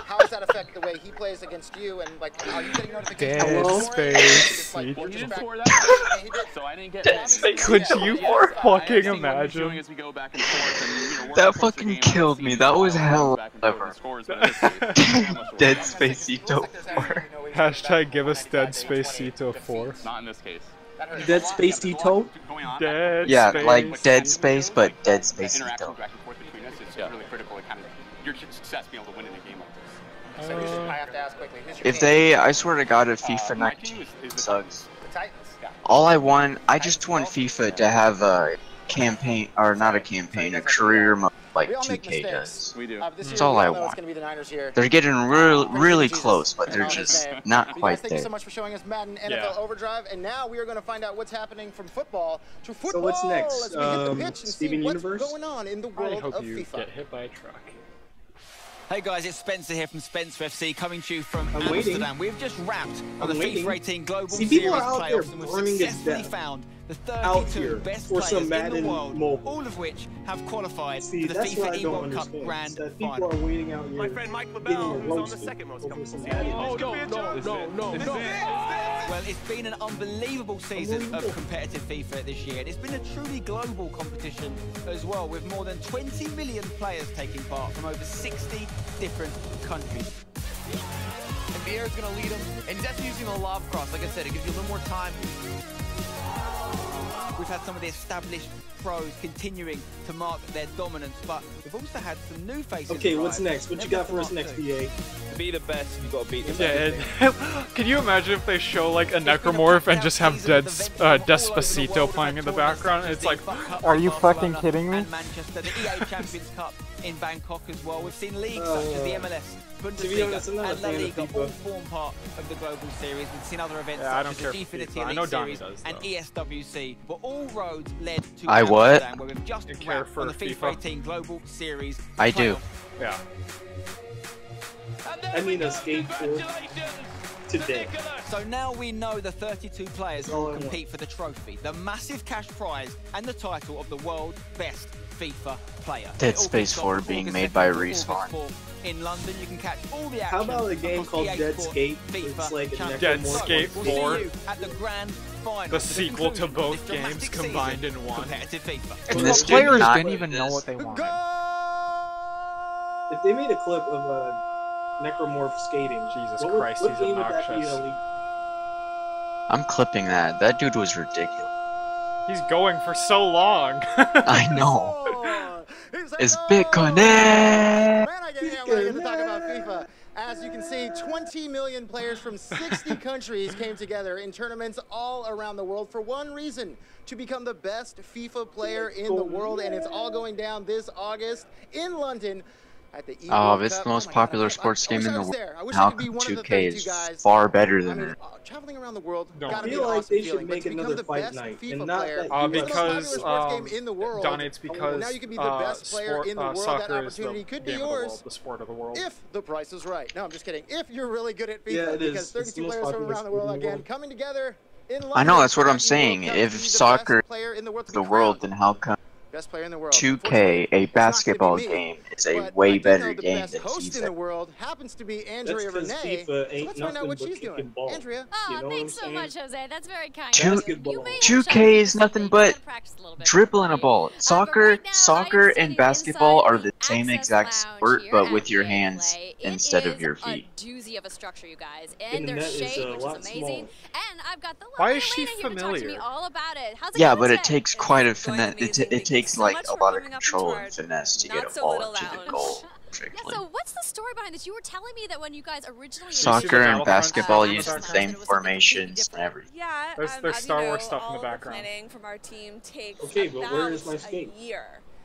How does that affect the way he plays against you? And like, are you getting notifications? Dead Hello? space. Well, he didn't score that. Yeah, he did. So I didn't get Dead space. Could you fucking Doing imagine? as we go back and forth and, you know, work That across the fucking game, killed see me. That was how hell back and forth clever. the scores, but in this case, how much work. Dead Spacito 4. Hashtag give us Dead Spacito 4. Not in this case. Dead Space Tito? Going on, Dead Yeah, space. like Dead Space, but Dead the interaction Spacito. back and forth between us is really critical. It kind of your success being able to win in a game like this. So I have to ask quickly. Who's your If team? they, I swear to God, if FIFA My 19 team is the sucks. The Titans. All I want, I just want FIFA to have a campaign, or not a campaign, a career mode like We all make 2K mistakes. does. We do. This That's year, all we I all know want. It's gonna be the Niners here. They're getting really Jesus close, but and they're all his just name. not But you guys, quite thank you there. so much for showing us Madden NFL Yeah. Overdrive, and now we are going to find out what's happening from football to football. what's next? As we hit the pitch and Steven see what's Universe? going on in the I world hope of you FIFA. get hit by a truck. Hey guys, it's Spencer here from Spencer FC, coming to you from I'm waiting. Amsterdam. We've just wrapped on I'm the waiting. FIFA 18 Global See, Series people are out there playoffs, and we've burning to successfully death found the out 32 here best for players some in Madden the world, Mobile. all of which have qualified See, for the that's what FIFA I don't World Cup understand. Grand Is that people Final. are waiting out here. My friend Mike getting LaBelle, who's on the roasted second most over comfortable some seat. Madden. Oh, no. Well, it's been an unbelievable season Unbelievable. of competitive FIFA this year, and it's been a truly global competition as well, with more than 20 million players taking part from over 60 different countries. And Vieira's going to lead him, and he's actually using a lob cross. Like I said, it gives you a little more time. We've had some of the established pros continuing to mark their dominance, but we've also had some new faces. Okay, what's arrive. next? What you Never got for us the next, mark two. BA? To be the best, you got to beat the Yeah, best. and can you imagine if they show like a necromorph and just have Despacito playing in the background? It's like, are you fucking kidding me? And Manchester, the EA Champions Cup in Bangkok as well. We've seen leagues such as the MLS, to be honest, I'm Bundesliga, not a and La fan of Liga FIFA. all form part of the global series. We've seen other events Yeah, I such don't as care the for Gfinity FIFA. I Elite know Donnie Series does, and though. ESWC, but all roads led to I what? Amsterdam, where we've just You care wrapped for on the FIFA FIFA? 18 Global Series. I do. playoff. Yeah. I mean, a skateboard today. So now we know the 32 players all will I want. compete for the trophy, the massive cash prize, and the title of the world's best FIFA player. Dead It all Space kicks 4 off being August made by 2nd to Respawn. August 4th. In London, you can catch all the action. How about a game across called EA Dead Sports Skate? FIFA It's like a Champions Dead necromorph. Skate We'll see 4. you at the grand final. The sequel to conclusion of both this dramatic games combined season in of one. competitive FIFA. And The this dude players not didn't even know this. what they wanted. If they made a clip of necromorph skating, Jesus what Christ, what he's game would that be obnoxious. elite? I'm clipping that. That dude was ridiculous. He's going for so long. I know. It's Bitcoin. Man, I can't wait to talk about FIFA. As you can see, 20 million players from 60 countries came together in tournaments all around the world for one reason: to become the best FIFA player in the world. And it's all going down this August in London at the Oh, World it's Cup. the most my God, popular sports I wish game in I the was world. there. I wish How I could be come one of the 2K 32 is guys. far better I than mean, it? traveling around the world, Don't. gotta I be feel an like awesome they should feeling, but make to become another the fight best night, FIFA and not player, that Uh, you the most because, popular sports game in the world. Donnie, it's because now you can be the best player in the world. That soccer is the opportunity could be game of the world, yours the sport of the world. if the price is right. No, I'm just kidding. If you're really good at FIFA, Yeah, it is. because It's the 32 most players from popular around the sport world in the again world. coming together in London. I know, that's what I'm at the saying. World Cup to If be the soccer best player in the world, to the be world, crowned then how come best player in the world. 2K, a basketball game, is a But I way do know better the game best than host in the FIFA? world happens to be Andrea That's 'cause Renee. FIFA So ain't let's find out nothing what but she's kicking doing. ball. Andrea. Oh, You know what thanks I'm so saying? much, Jose. That's very kind. Two- of you. Basketball. You may have 2K shown me is this nothing week. but You gotta practice a little bit dribbling a before ball. you- Soccer, but right now, I soccer, am and sitting basketball inside are the same Access exact Lounge sport, here but at with your EA hands Play. instead of It your is feet. a doozy of a structure, you guys, And and the there's net is shade, a which lot is amazing. smaller. And I've got the Why lovely is she Elena here to talk to me familiar? all about it. How's it Yeah, going but it today? takes quite a It's going finesse. amazing. It Thank you takes so like much a for lot of coming up control into and our finesse to not get a so ball little into the lounge. goal. Yeah, Perfectly. so what's the story behind this? You were telling me that when you guys originally Soccer and Battlefront basketball Soccer use the Soccer. same formations and everything. Yeah, There's as Star you Wars know, stuff in the all of background. planning from our team takes Okay, but where is about my skate? a year.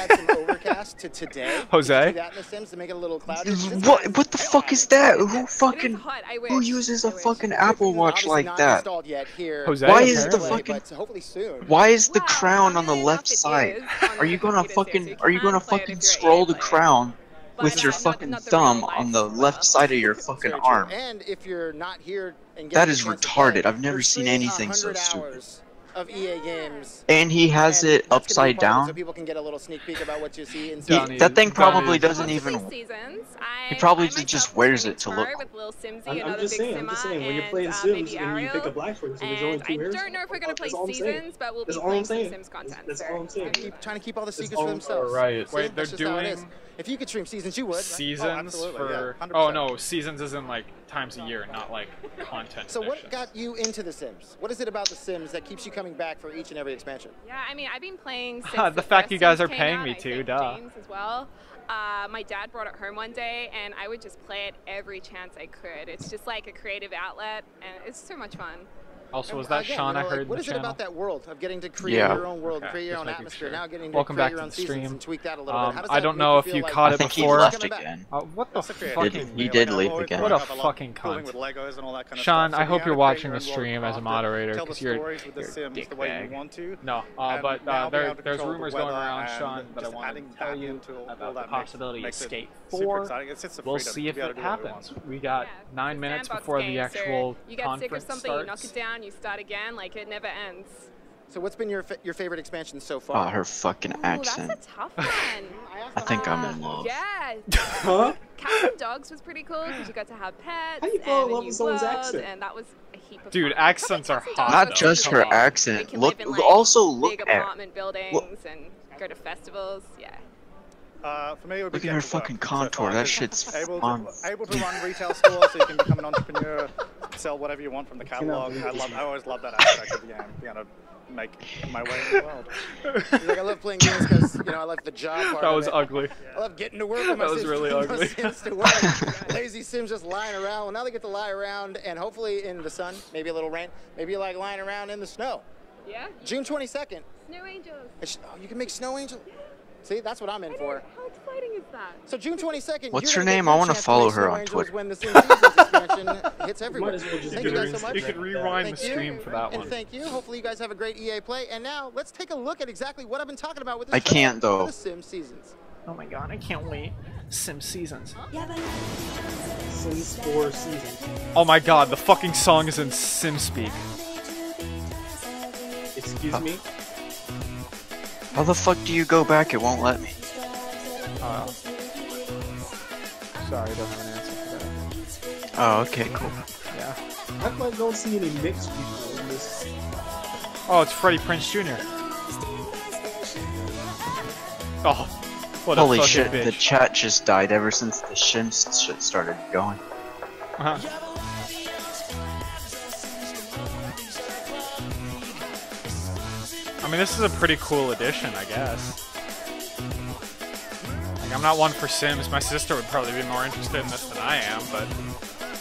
add some overcast to today. Jose? You can do that in The Sims to make it a little cloudy. What the fuck is that? Who It is fucking hot. I wish. who uses I a wish. fucking Apple Watch Obviously like not that? installed yet here. Jose, Why is the apparently. fucking But hopefully soon. why is the Well, crown on the funnily left enough, it side? is on Are you the gonna computers here, so fucking you are you can gonna play it fucking if you're scroll a the player. crown with your fucking thumb on the left side of your fucking Very true. arm. And if you're not here and That getting is a chance to retarded. play, I've never we're seen streaming anything so 100 stupid. hours of EA games. And he has And it that's gonna be upside part of it, down. so people can get a little sneak peek about what you see in That thing probably doesn't Possibly even. seasons. He probably just wears it to look. With Lil Simsy, I'm another just big saying, simmer, when you're and, playing Sims baby and you pick a Ariel. black person, there's And only two I heirs. don't know if we're gonna play That's all I'm saying. seasons, but we'll be That's all playing I'm some saying. Sims content. That's so all I'm saying. Keep trying to keep all the secrets all- for themselves. Right. See? Wait, they're That's just how it is. doing If you could stream seasons, you would. Right? seasons for. yeah, Oh no, seasons is in like times a year, not like content. So what editions. got you into The Sims? What is it about The Sims that keeps you coming back for each and every expansion? Yeah, I mean, I've been playing since The the fact first you guys Sims are came paying out, me I to, think duh. James as well. My dad brought it home one day, and I would just play it every chance I could. It's just like a creative outlet, and it's so much fun. Also, was that Again, Sean you know, I like, heard in what the is it channel? about that world of getting to create Yeah. your own world, Okay, create your just own making atmosphere, sure. now getting to Welcome create back your to own the seasons stream. and tweak that a little bit? How does I that don't make know you if feel you like caught I it think he before. left coming back? again. What the That's the creative fucking? thing, He like, did I've leave always again. grown What up, a I love fucking building cunt. with Legos and all that kind of Sean, stuff. I So hope being you're able to watching create the your own stream world, as a craft it, moderator, tell the 'cause you're stories with the you're a Sims the way dickbag. you want to. No, and but now being able to there's control the rumors going weather around, and Sean, that I just wanted adding to tell that you into all about the that possibility of makes it Skate super 4. exciting. It's just the We'll freedom see to if be able it to do what we happens. want. We got Yeah, 9 it's a minutes sandbox before game, the so actual you get sick of conference something, you knock starts. it down, you start again. Like it never ends. So what's been your favorite expansion so far? Oh, her fucking Ooh, accent. that's a tough one. I think I'm in love. Yeah. Huh? Cats and dogs was pretty cool because you got to have pets. How you fall in and a love new with someone's world, accent? And that was a heap of Dude, fun. accents are hot. Not though. just Come her on. We accent. can Look, live in, like, also look big at. apartment buildings and go to festivals. Yeah. For me, it would be Look at her get to work fucking so contour. far, That 'cause shit's able fun. to run retail stores, so you can become an entrepreneur, sell whatever you want from the catalog. I always love that aspect of the game, being able to make my way in the world. He's like, I love playing games because I like the job part. That of was it. ugly. I love getting to work with my That was Sims, really putting my ugly. Sims to work. Lazy Sims just lying around. Well, now they get to lie around and hopefully in the sun, maybe a little rain, maybe like lying around in the snow. Yeah. June 22nd. Snow angels. Oh, you can make snow angels. See, that's what I'm in for. How exciting is that? So June 22nd. What's you're her gonna get name? your I wanna chance to follow make her Snow on Angels Twitter. When the Sims Seasons expansion hits everywhere. Might as well just Thank do you guys so it. much. You could rewind Thank the you. stream for that And one. thank you. Hopefully you guys have a great EA play. And now let's take a look at exactly what I've been talking about with this I can't, trailer for though. The Sims Seasons. Oh my god, I can't wait. Sim Seasons. Sims 4 season. Oh my god, the fucking song is in SimSpeak. Excuse me? How the fuck do you go back? It won't let me. Oh. Sorry, I don't have an answer for that. Oh, okay, cool. Yeah. How come I don't see any mixed people in this? Oh, it's Freddie Prinze Jr. Oh, what Holy a fucking shit, bitch. the chat just died ever since the Shims shit started going. Uh-huh. I mean, this is a pretty cool addition, I guess. Like, I'm not one for Sims. My sister would probably be more interested in this than I am, but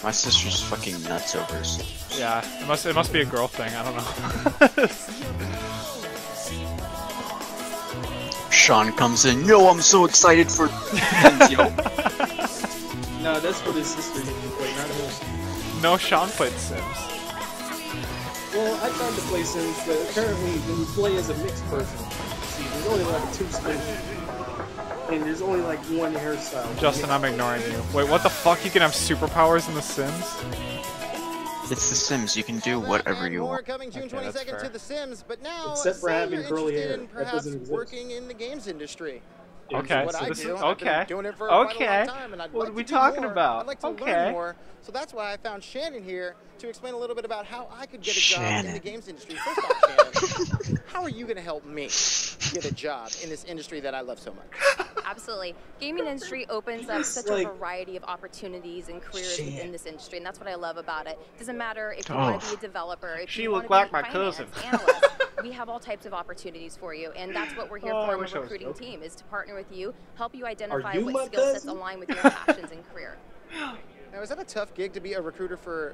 My sister's fucking nuts over Sims. yeah, it must be a girl thing. I don't know. Sean comes in, yo, I'm so excited for yo. No, that's what his sister used to play, not him. No, Sean played Sims. Well, I tried to play Sims, but apparently when you play as a mixed person, see, there's only like 2 skins. And there's only like 1 hairstyle. Justin, I'm ignoring you. Wait, what the fuck? You can have superpowers in The Sims? It's The Sims, you can do whatever you More want. coming June Okay, that's 22nd to fair. The Sims, but now Except for say having you're curly interested hair. in That perhaps doesn't exist. working in the games industry. Okay, What so I this do. is I've been okay. doing it for quite a Okay. long time, and I'd What like are we to do talking more. about? I'd like to Okay. learn more, so that's why I found Shannon here to explain a little bit about how I could get a job in the Shannon. games industry. First off, Shannon, how are you going to help me get a job in this industry that I love so much? Absolutely. Gaming industry opens up such like- a variety of opportunities and careers Shit. within this industry, and that's what I love about it. Doesn't matter if you Oh. want to be a developer, if She you looked want to like be my a finance cousin. analyst. We have all types of opportunities for you, and that's what we're here Oh, I for in wish I the was recruiting joking. team, is to partner with you, help you identify you my what skill sets cousin? align with your passions and career. Now, is that a tough gig to be a recruiter for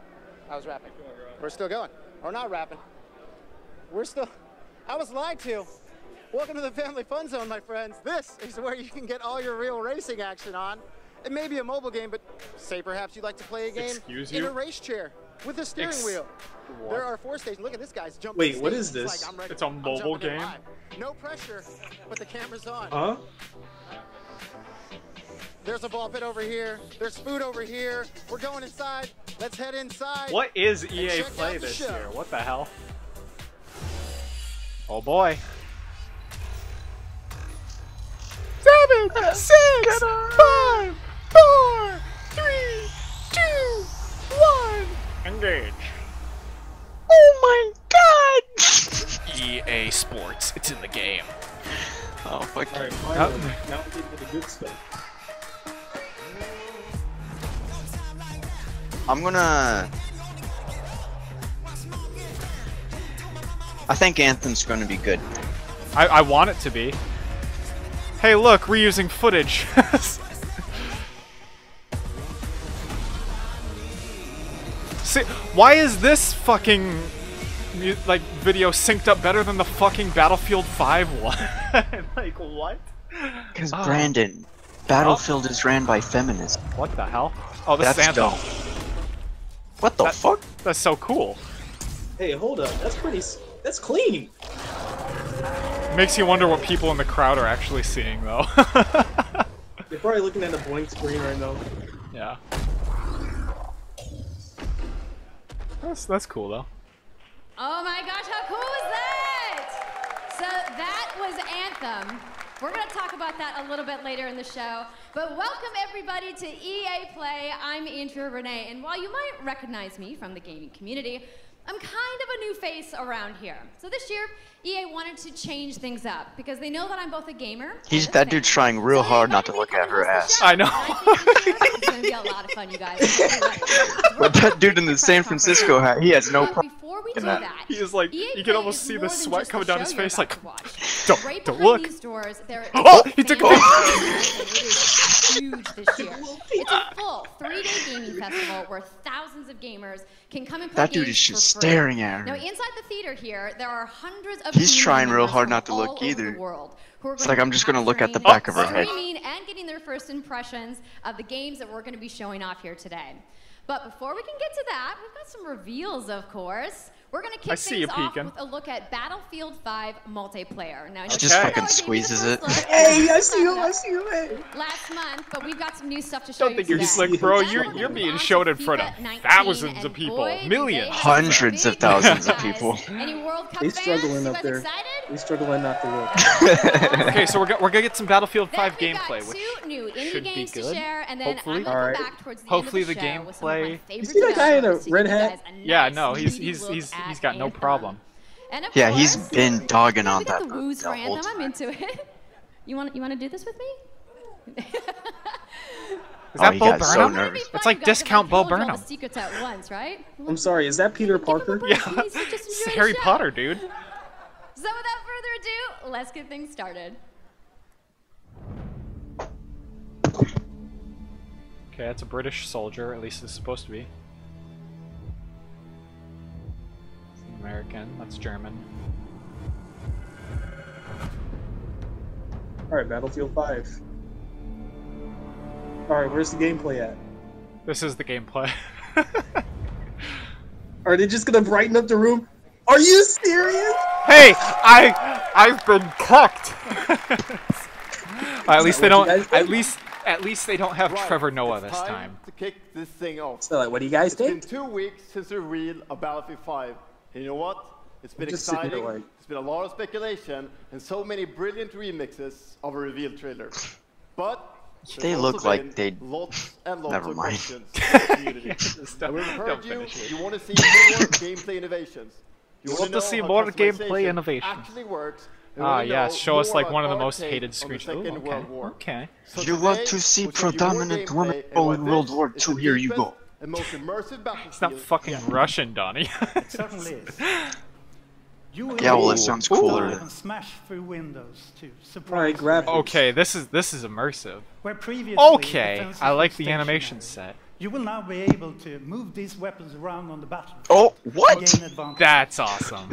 I was rapping. We're still going. Or not rapping. We're still... I was lied to. Welcome to the Family Fun Zone, my friends. This is where you can get all your real racing action on. It may be a mobile game, but say perhaps you'd like to play a game in a race chair with a steering wheel. What? There are 4 stations. Look at this guy's jumping. Wait, what is this? Like, it's a mobile game? No pressure, but the camera's on. Huh? There's a ball pit over here. There's food over here. We're going inside. Let's head inside. What is EA Play this year? What the hell? Oh boy. 7, 6, 5, 4, 3, 2, 1. Engage. Oh my god! EA Sports. It's in the game. Oh, fuck you. Alright, finally. Now we get to the good stuff. I'm gonna... I think Anthem's gonna be good. I want it to be. Hey look, reusing footage. See, why is this fucking like video synced up better than the fucking Battlefield 5 one? Like what? Because Brandon, Battlefield is ran by feminists. What the hell? Oh, this That's is Anthem. dumb. What the fuck? That's so cool. Hey, hold up. That's pretty... That's clean. Makes you wonder what people in the crowd are actually seeing, though. They're probably looking at a blank screen right now. Yeah. That's cool, though. Oh my gosh, how cool is that? So that was Anthem. We're going to talk about that a little bit later in the show. But welcome everybody to EA Play. I'm Andrea Renee, and while you might recognize me from the gaming community, I'm kind of a new face around here. So this year, EA wanted to change things up because they know that I'm both a gamer. That dude's trying real hard not to look at her ass. I know. It's going to be a lot of fun, you guys. But that dude in the San Francisco hat, he has no problem. Before we do in that. that, He is like, EA you can Play almost is see more the than sweat just coming the down his show you're face. Like, about to watch. don't Behind look. these doors, there is Oh, he took a fan picture. It is huge this year. It's a full 3-day gaming festival where thousands of gamers can come and play That dude games is just for free. staring at her. Now, inside the theater here, there are hundreds of He's community trying real members hard from not to all look over either. the world who are It's going like, to I'm be just gonna look at the capturing back of her head. streaming and getting their first impressions of the games that we're going to be showing off here today. But before we can get to that, we've got some reveals, of course. We're going to kick things off with a look at Battlefield 5 multiplayer. Now, He just fucking squeezes it. Hey, I see him, hey. Last month, but we've got some new stuff to show you Don't think you're today. slick, bro. You're being shown in front of thousands of people, millions. Hundreds of thousands of people. Any World Cup He's struggling up there. He's struggling not to look. Okay, so we're gonna get some Battlefield 5 gameplay, which two new indie should be games to good. share, and then Hopefully. I'm gonna come back towards the Hopefully end of the, the show with some of my gameplay. favorite You see that guy in a developers to red give you hat? guys a Yeah, nice, no, meaty he's look got at no Anthem. problem. And of Yeah, course, he's been dogging on we got that the woos the for whole Anthem. I'm time. into it. You want to do this with me? Is Oh, that he Bo got so Burnham? nervous. It's like discount Bo Burnham. The secrets at once, right? I'm sorry, is that Peter Parker? Yeah, it's Harry Potter, dude. So without further ado, let's get things started. Okay, that's a British soldier, at least it's supposed to be. It's an American, that's German. Alright, Battlefield 5. Alright, where's the gameplay at? This is the gameplay. Are they just gonna brighten up the room? Are you serious? Hey, I've been cucked. At least they don't. At least they don't have Trevor Noah this time. To kick this thing off. So, what do you guys think? It's been 2 weeks since the reveal of Battlefield 5. And you know what? It's been Just sitting exciting. here like- It's been a lot of speculation and so many brilliant remixes of a reveal trailer. But They there's look also like been they'd- lots and lots Never of mind. questions from the community. Just And we've don't heard finish it. you want to see more gameplay innovations. You wanna want to know see how more customization gameplay innovations. Actually works. and Ah, wanna yeah, know show us more like about one of the our most take hated on the screenshots. Second Ooh, World War. Okay. So You want today, to see we'll show you more predominant women gameplay and role why in World this War is II? the Here you deepest go. and most immersive battlefield. It's not fucking Russian, Donnie. It certainly is. You Yeah, well, it will sounds go cooler. and smash through windows to surprise. Alright, grab it. Okay, this is immersive. Where previously Okay, defensive I like the stationary, animation set. You will now be able to move these weapons around on the battlefield. Oh, what? to gain advantage. That's awesome.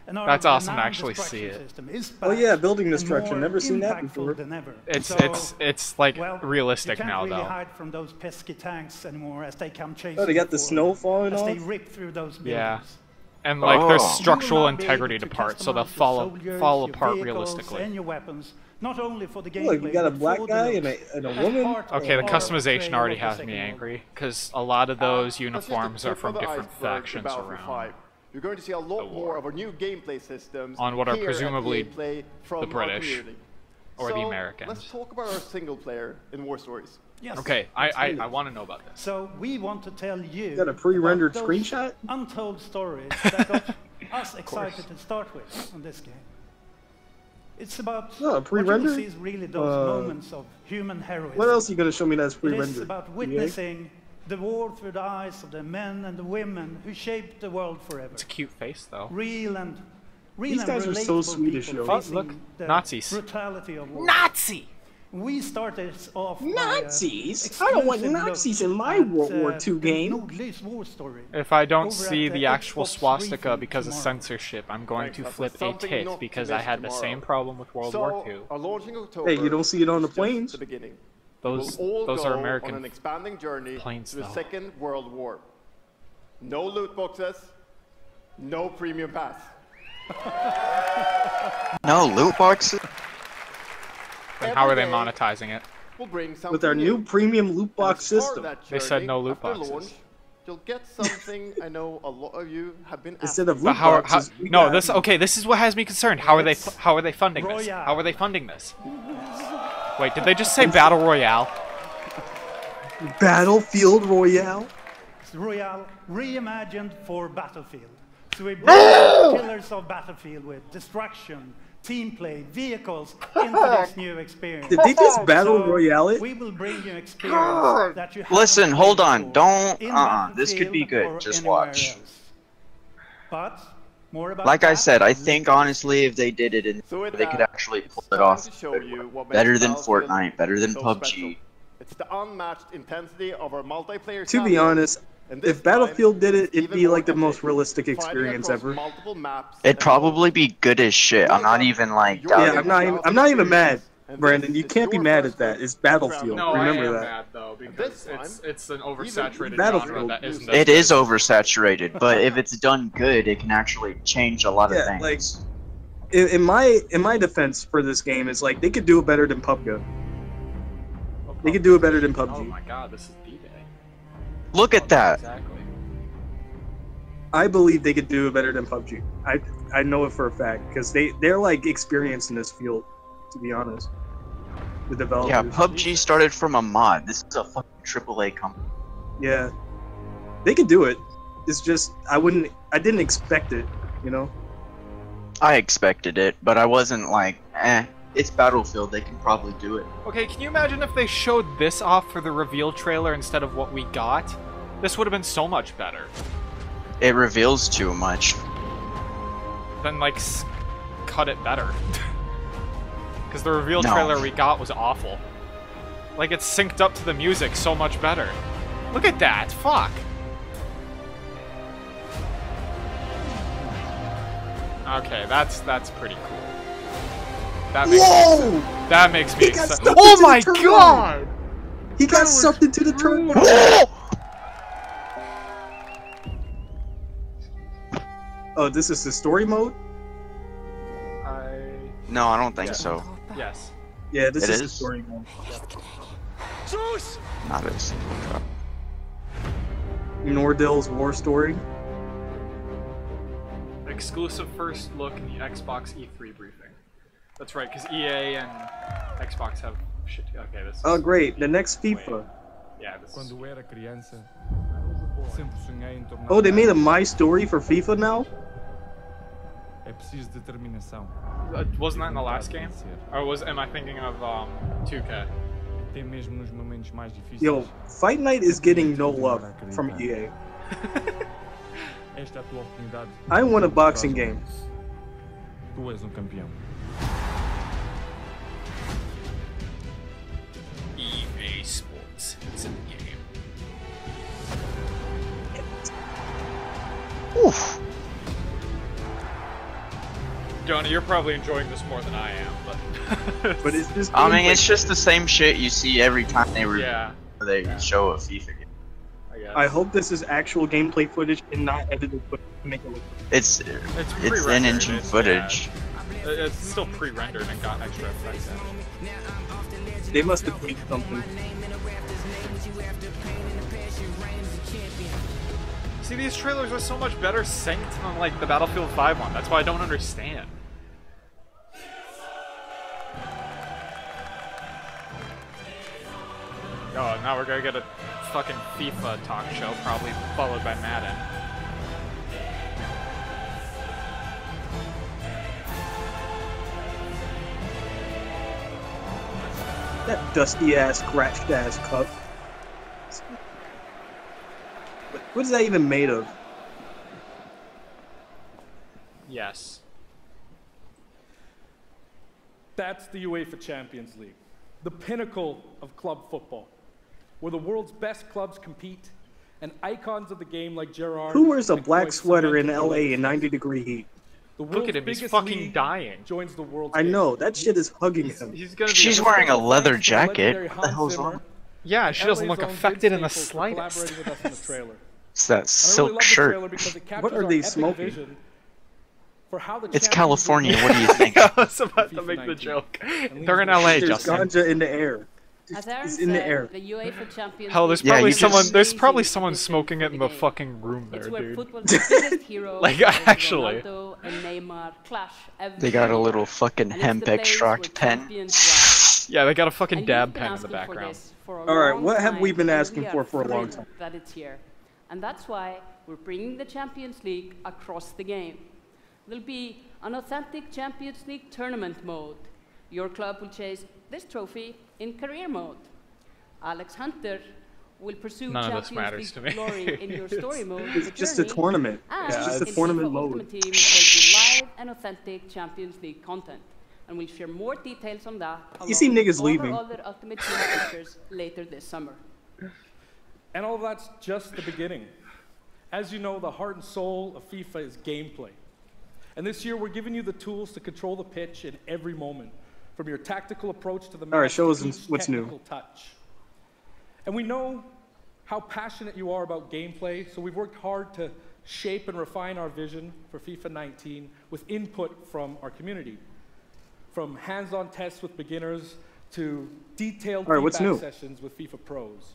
And our That's awesome to renowned actually see destruction it. system is Oh yeah, back building and destruction. more Never seen that impactful before. than ever. It's like well, realistic you can't now really though. hide from those pesky tanks anymore as they come chasing. Oh, they got the forward, snow falling as off? they rip through those buildings. Yeah. And like there's Oh. structural You will now be integrity able to parts, so they'll customize fall your soldiers, fall your apart vehicles, realistically. and your weapons, not only for the gameplay, Look, you got a but black for the guy looks. and a As woman? part of Okay, the our customization portrayal already of the has Second me World angry because a lot of those That's just the uniforms are tip from of the different iceberg to factions Battlefield around 5. You're going to see a lot more of our new gameplay systems on what are here at presumably EA Play from the our British community. or So, the Americans. Let's talk about our single player in War Stories. Yes. Okay, I want to know about this. So we want to tell you Got a pre-rendered about those screenshot? untold stories that got us excited to start with on this game. It's about No, what pre-rendered? you see is really those moments of human heroism. What else are you gonna show me that's It pre-rendered? is about EA? witnessing the war through the eyes of the men and the women who shaped the world forever. It's a cute face though. Real and These guys are so relatable Swedish, people yo. facing Look, the Nazis. brutality of war. Nazi! We started off Nazis? I don't want Nazis in my World War II game. Nordly's war story. If I don't over see at the the actual Xbox swastika briefing because of tomorrow. censorship, I'm going to Thanks, flip that's a something tit not to because miss I had the tomorrow. same problem with World War II. Our launching October Hey, you don't see it on the is just planes? the beginning. Those We'll all those go are on American an expanding journey planes, to the though. Second World War. No loot boxes, no premium pass. No loot boxes? Then how are they Every day, monetizing it? We'll bring something With our new premium loot box And as part of system. that They said journey, no loot after boxes. Launch, you'll get something I know a lot of you have been Instead asking of But loot how boxes, we no, got this okay, this is what has me concerned. How are they funding this? Royale. How are they funding this? Wait, did they just say Battle Royale? Battlefield Royale. It's Royale reimagined for Battlefield. So we bring the pillars of Battlefield with destruction, team play, vehicles into this new experience. Did they just battle So royale it? we will bring you experience that you haven't Listen, played hold on. before Don't. in This could be Battlefield or good. Just anywhere watch. else. But more about Like I that said, I later. think honestly, if they did it, So with they could that, actually pull it's it time off to show you what makes better than Battlefield Fortnite, better than so PUBG. special. It's the unmatched intensity of our multiplayer. To be challenge. honest, And this if Battlefield did it, it's it'd even be more like the most epic. realistic Fighting experience across ever. multiple maps It'd and probably be good as shit. I'm not even like Yeah, doubting. I'm not even mad, Brandon. You can't be mad at that. It's Battlefield. No, Remember I am that. mad though because it's an oversaturated Battlefield. genre that isn't. It is oversaturated, but if it's done good, it can actually change a lot of Yeah, like things. in my defense for this game is like they could do it better than PUBG. They could do it better than Oh PUBG. my God, this is D-Day. Look at that. Exactly. I believe they could do it better than PUBG. I know it for a fact because they're like experienced in this field. To be honest, the developers. Yeah, PUBG started from a mod. This is a fucking AAA company. Yeah, they could do it. It's just I didn't expect it. You know. I expected it, but I wasn't like, it's Battlefield. They can probably do it. Okay, can you imagine if they showed this off for the reveal trailer instead of what we got? This would have been so much better. It reveals too much. Then like cut it better. Because the reveal No. trailer we got was awful. Like it's synced up to the music so much better. Look at that! Fuck! Okay, that's pretty cool. That makes Whoa! me, that makes me He got excited. sucked Oh into my the turbine! God! He got sucked into the turbo. Oh, this is the story mode? No, I don't think so. Yes. Yeah, this It is the is? story mode. Not a single drop. Nordell's war story. Exclusive first look in the Xbox E3 briefing. That's right, because EA and Xbox have shit. Okay, this. Oh, great. The next FIFA. Yeah, this is. Quando era criança, sempre sonhei em tornar. Oh, they made a My Story for FIFA now? É preciso determinação. Wasn't that in the last game? Or am I thinking of 2K? Até mesmo nos momentos mais difíceis. Yo, Fight Night is getting no love from EA. Esta é a tua oportunidade. I want a boxing game. Tu és campeão. EA Sports. It's in the game. Johnny, you're probably enjoying this more than I am, but. But it's just. I mean, it's just the same shit you see every time they show a FIFA game. I hope this is actual gameplay footage and not edited footage to make it look. It's in-engine footage. Yeah. It's still pre-rendered and got extra effects in it. They must have tweaked something. See, these trailers are so much better synced than like the Battlefield 5 one. That's why I don't understand. Oh, now we're gonna get a fucking FIFA talk show, probably followed by Madden. That dusty ass, scratched ass cup. What is that even made of? Yes. That's the UEFA Champions League, the pinnacle of club football, where the world's best clubs compete, and icons of the game like Gerrard. Who wears a black sweater in LA in 90-degree heat? Look at him, he's fucking dying. Joins the world's I know, that shit is hugging him. He's gonna be She's wearing a leather jacket. What the hell's wrong? Yeah, she doesn't look affected in the slightest. It's that silk shirt. What are they smoking? It's California, what do you think? I was about to make the joke. They're in LA, There's Justin. ganja in the air. As Aaron It's in the said, air. the UEFA Champions Hell, there's League probably is someone. an There's probably amazing someone edition smoking it of in the the game. fucking room there, It's where dude. football's biggest heroes Like, like actually. Ronaldo and Neymar clash every They got a year. little fucking And it's the hemp place extract where pen. champions rise. Yeah, they got a fucking And dab you've been pen in the asking for background. this for a Alright, long what have we time, been and asking we for are a long thrilled time? that it's here. And that's why we're bringing the Champions League across the game. There'll be an authentic Champions League tournament mode. Your club will chase this trophy in career mode. Alex Hunter will pursue None of this Champions matters to League me. glory in your story mode. It's The just a Journey, tournament. and It's just a in tournament FIFA mode. Ultimate Team, there'll be live and authentic Champions League content. And we'll share more details on that. You see along with niggas all our leaving. other Ultimate Team features later this summer. And all that's just the beginning. As you know, the heart and soul of FIFA is gameplay. And this year, we're giving you the tools to control the pitch in every moment, from your tactical approach to the All right, show us to each what's new. technical touch. And we know how passionate you are about gameplay, so we've worked hard to shape and refine our vision for FIFA 19 with input from our community. From hands-on tests with beginners to detailed All right, what's feedback new? sessions with FIFA pros.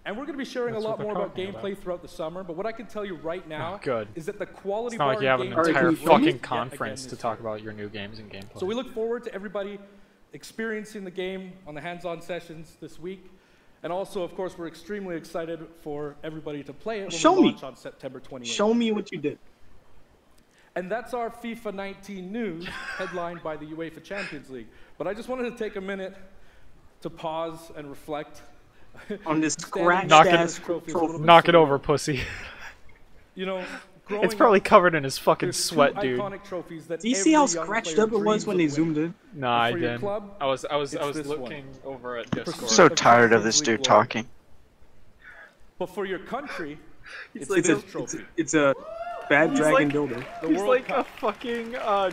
And we're going to be sharing That's a what lot they're more about talking gameplay about. throughout the summer, but what I can tell you right now good. is that the quality It's not bar like you have an in gameplay entire is raised fucking yet again conference to this talk year. about your new games and gameplay. So we look forward to everybody experiencing the game on the hands-on sessions this week. And also, of course, we're extremely excited for everybody to play it when Show we me. launch on September 28th. Show me what you did. And that's our FIFA 19 news, headlined by the UEFA Champions League. But I just wanted to take a minute to pause and reflect On this Standing scratched Knock ass trophy is a trophy. little bit Knock it surreal. over, pussy. You know, growing It's probably up, covered in his fucking there's sweat, two dude. iconic trophies that Do you see how every young scratched player up it was dreams when of they winning. zoomed in? No, I For your didn't. club, I was it's this looking one. over at The Discord. pursuit So of tired of Champions this League dude glory. talking. But for your country, it's like this a- trophy. It's a bad He's dragon like- dildo. The He's World like Cup. a fucking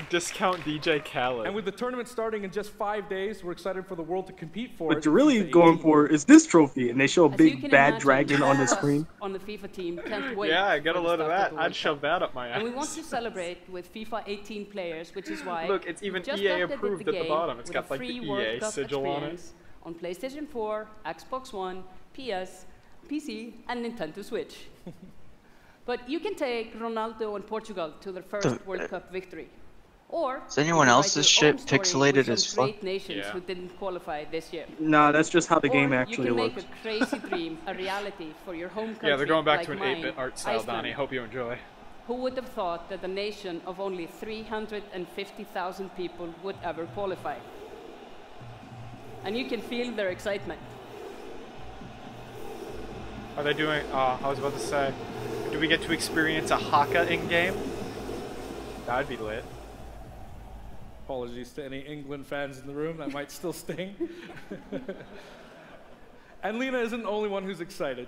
discount DJ Khaled. And with the tournament starting in just 5 days, we're excited for the world to compete for it. What you're really in going FIFA for is this trophy, and they show a As you big can bad imagine, dragon on the all of us screen. on the FIFA team can't wait. Yeah, I got a for the load of start that. the I'd World shove Cup. that up my ass. And we want to celebrate with FIFA 18 players, which is why Look, it's even we just EA updated approved the at the game bottom. It's with got, a like, the free EA World Cup sigil on it. experience on PlayStation 4, Xbox One, PS, PC, and Nintendo Switch. But you can take Ronaldo and Portugal to their first World Cup victory. Or Is anyone you can else's write your own shit story pixelated with as some fuck? great nations Yeah. who didn't qualify this year. Nah, that's just how the game Or actually you can looks. make a crazy dream a reality for your home country. Yeah, they're going back like to an mine, 8-bit art style, Iceland. Donnie. Hope you enjoy. Who would have thought that a nation of only 350,000 people would ever qualify? And you can feel their excitement. Are they doing? I was about to say, do we get to experience a haka in game? That'd be lit. Apologies to any England fans in the room, that might still sting. And Lena isn't the only one who's excited.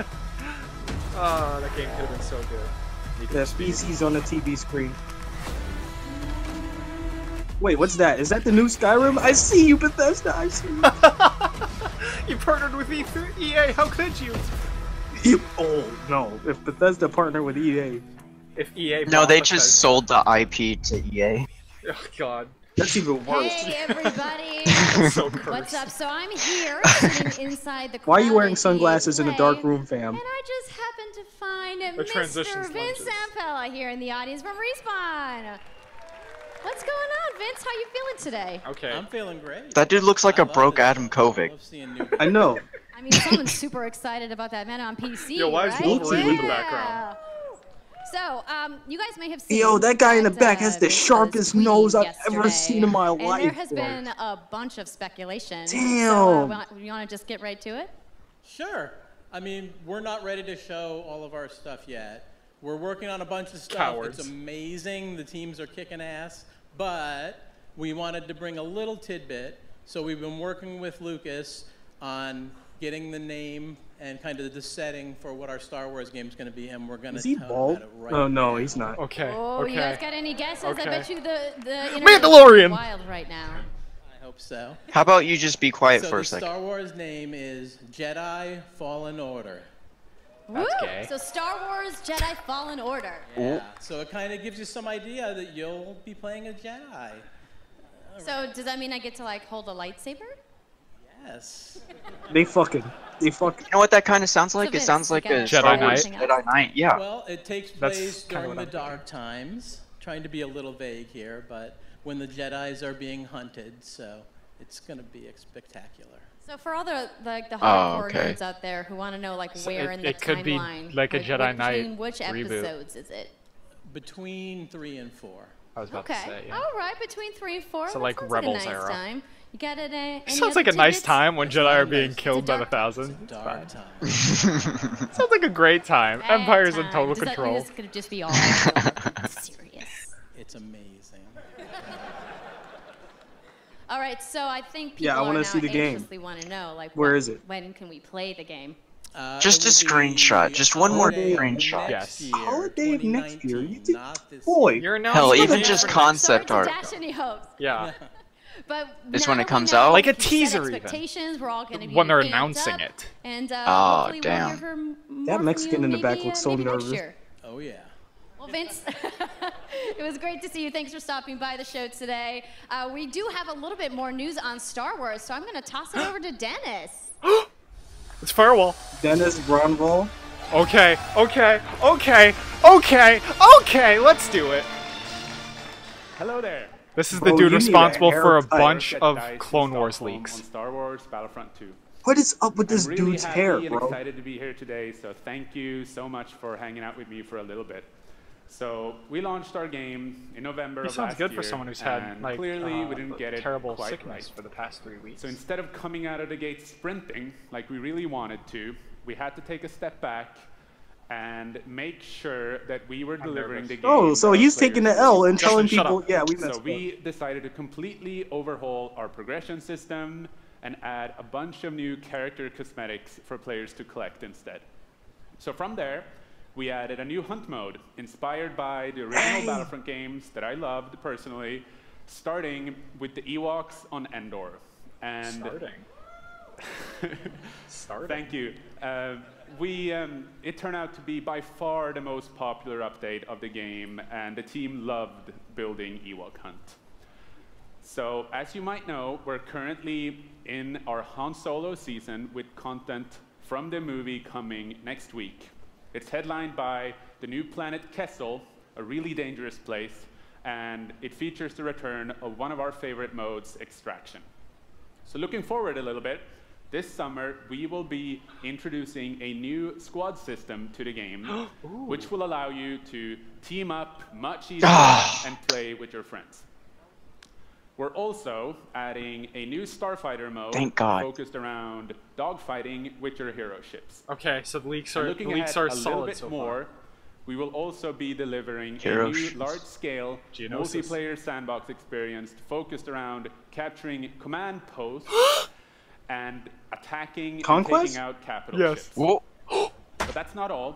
Oh, that game could have been so good. The species on the TV screen. Wait, what's that? Is that the new Skyrim? I see you, Bethesda. I see you. You partnered with EA. How could you? Oh no! If Bethesda partnered with EA, if EA. No, they just sold the IP to EA. Oh God. That's even worse. Hey everybody! So What's up? So I'm here sitting inside the Why are you wearing crowded sunglasses in a dark EA room, fam? And I just happened to find The transitions Mr. Vince lunges. Zampella here in the audience from Respawn. What's going on, Vince? How you feeling today? Okay. I'm feeling great. That dude looks like a broke Adam Kovic. I know. I mean, someone's super excited about that man on PC, Yo, why is right? Wolverine in the Yeah. background? So, you guys may have seen. Yo, that guy in the back has the Vince's sharpest tweet nose I've ever yesterday, seen in my and life. there has boy. been a bunch of speculation. Damn. So, you want to just get right to it? Sure. I mean, we're not ready to show all of our stuff yet. We're working on a bunch of stuff. Cowards. It's amazing. The teams are kicking ass. But we wanted to bring a little tidbit. So we've been working with Lucas on getting the name and kind of the setting for what our Star Wars game is going to be, and we're going to Is he tell bald? about it right Oh no, now. he's not. Okay. Oh, okay. you guys got any guesses? Okay. I bet you the internet Mandalorian! is wild right now. I hope so. How about you just be quiet So for a the second? Star Wars name is Jedi Fallen Order. Woo! gay. So Star Wars Jedi Fallen Order. Yeah. So it kind of gives you some idea that you'll be playing a Jedi. So does that mean I get to like hold a lightsaber? Yes. They fucking. You know what that kind of sounds like? Vince, It sounds like you a got Star Jedi Wars Knight? Jedi Knight. Yeah. Well, it takes That's place kinda during what the I'm dark times. Trying to be a little vague here, but when the Jedis are being hunted, so it's going to be spectacular. So for all the Oh, hardcore okay. nerds out there who want to know like So where in the it could be timeline, like a Jedi Knight between which reboot. episodes is it? Between 3 and 4. I was about Okay. to say. Yeah. All right, between 3 and 4. So, that like, sounds Rebels like a nice era. time. You got it? Any Sounds other like a nice tidbits? time when Jedi are being It's a killed by the dark- thousand. It's Dark fine. time. Sounds like a great time. Bad Empire's in time. total Does that mean control. this could just be all serious? It's amazing. All right, so I think people Yeah, I want wanna to see the game. anxiously want to know like Where is it? when can we play the game? Just a screenshot. Just one more holiday of screenshot. next Yes. year, Holiday of next year. You 2019, think, not this boy. You're Hell, announcing even it. just Sorry concept to art. dash any hopes. Yeah. But It's now when it that we comes know out? Like a we've set teaser even. expectations, we're all going to be When they're amped announcing up, it. And Oh, hopefully damn. we'll hear from more That from Mexican you in the back maybe, looks so maybe next nervous. year. Oh, yeah. Well, Vince, it was great to see you. Thanks for stopping by the show today. We do have a little bit more news on Star Wars, so I'm going to toss it over to Dennis. It's Firewall. Dennis Bronvall. Okay, okay, okay, okay, okay, let's do it. Hello there. This is Bro, the you dude need responsible a for a haircut. bunch Get of dice in Clone Wars Stockholm leaks. On Star Wars Battlefront 2. What is up with this I'm really dude's happy hair, and bro? excited to be here today, so thank you so much for hanging out with me for a little bit. So we launched our game in November He of sounds last good year, for someone who's had and like clearly we didn't get it terrible quite sickness right. for the past 3 weeks. So instead of coming out of the gate sprinting like we really wanted to, we had to take a step back and make sure that we were delivering the game. Oh, so that our he's taking the players L wanted. and telling Justin, shut people, up. yeah, we messed So up. we decided to completely overhaul our progression system and add a bunch of new character cosmetics for players to collect instead. So from there, we added a new hunt mode inspired by the original Battlefront games that I loved personally, starting with the Ewoks on Endor. And Starting. Thank you. It turned out to be by far the most popular update of the game, and the team loved building Ewok Hunt. So, as you might know, we're currently in our Han Solo season with content from the movie coming next week. It's headlined by the new planet Kessel, a really dangerous place, and it features the return of one of our favorite modes, Extraction. So looking forward a little bit, this summer we will be introducing a new squad system to the game, which will allow you to team up much easier and play with your friends. We're also adding a new Starfighter mode Thank God. focused around dogfighting with your hero ships. Okay, so the leaks And are looking a ahead a little solid bit so more, far. we will also be delivering Hero a new ships. large-scale Geonosis. multiplayer sandbox experience focused around capturing command posts and attacking Conquest? and taking out capital Yes. ships. Whoa. But that's not all.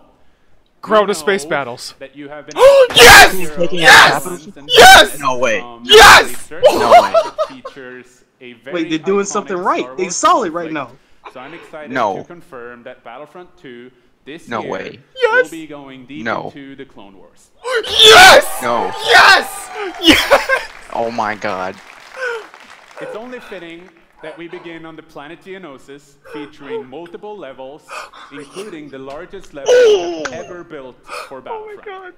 Ground to space battles. That you have been Yes! Yes! Yes! No way. Yes! No way. Features a very Wait, they're doing something right. Star They're Wars solid right conflict. now. So I'm excited No. to confirm that Battlefront 2 this No year way. will be going deep into the Clone Wars. Yes! No. Yes! Yes! Oh my god. It's only fitting that we begin on the planet Geonosis, featuring multiple levels, including the largest level ever built for Battlefront. Oh my god.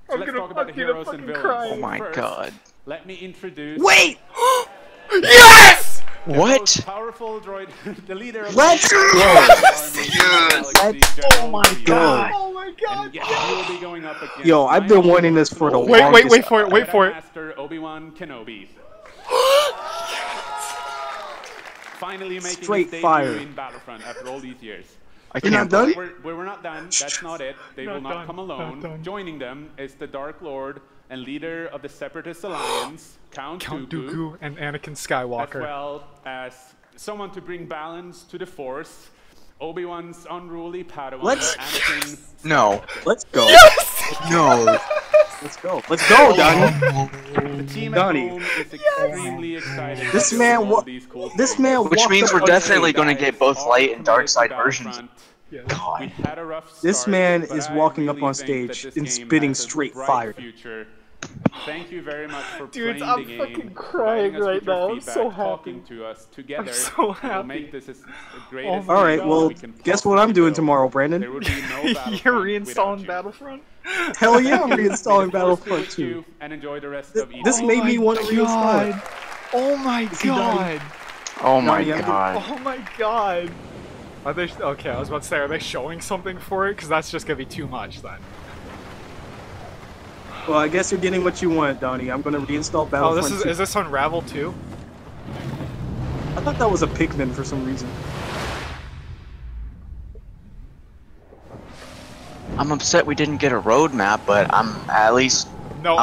So let's talk about the heroes and villains. Oh my First, god. let me introduce. Wait! Yes! The What? most powerful droid, the leader of Let's the go! Oh my god. Oh my god. And yes, you will be going up against Yo, I've been wanting this for the Wait longest. for it, wait for it. Master Obi-Wan Kenobi. Finally making Straight his debut fire. in Battlefront after all these years. I You're can't not done? We're not done. That's not it. They will not come alone. done. Joining them is the Dark Lord and leader of the Separatist Alliance, Count Dooku, and Anakin as Skywalker. well as someone to bring balance to the Force, Obi-Wan's unruly Padawan, Let's- Anakin. No. Let's go. No. Let's go. Let's go, Donnie. The team Donnie. at home is extremely excited. This to man show all wa- these cool This things. man Which walked means up we're on definitely stage. going to get both All light and dark committed to side versions. Battlefront. We God. had a rough This start, man but is I walking really up on think stage that this and game spitting has a straight bright fire. Future. Thank you very much for Dude, playing I'm the game, fucking providing crying us with right your now. I'm feedback, so happy. talking to us together. I'm so and happy. We'll make this as the Oh greatest my All right, game well, we can guess what I'm possibly doing build. tomorrow, There Brandon? would be no Battlefront You're without reinstalling you. Battlefront? Hell yeah, I'm reinstalling May the Force be Battlefront with 2. you, and enjoy the rest of This E3. made me want to reinstall it. Oh my Is he done? god. Oh my Donnie, I'm god. Oh my god. Are they okay? I was about to say, are they showing something for it? Because that's just gonna be too much then. Well, I guess you're getting what you want, Donnie. I'm gonna reinstall Oh, Battlefront this is 2. is this Unravel too? I thought that was a Pikmin for some reason. I'm upset we didn't get a roadmap, but I'm at least. No,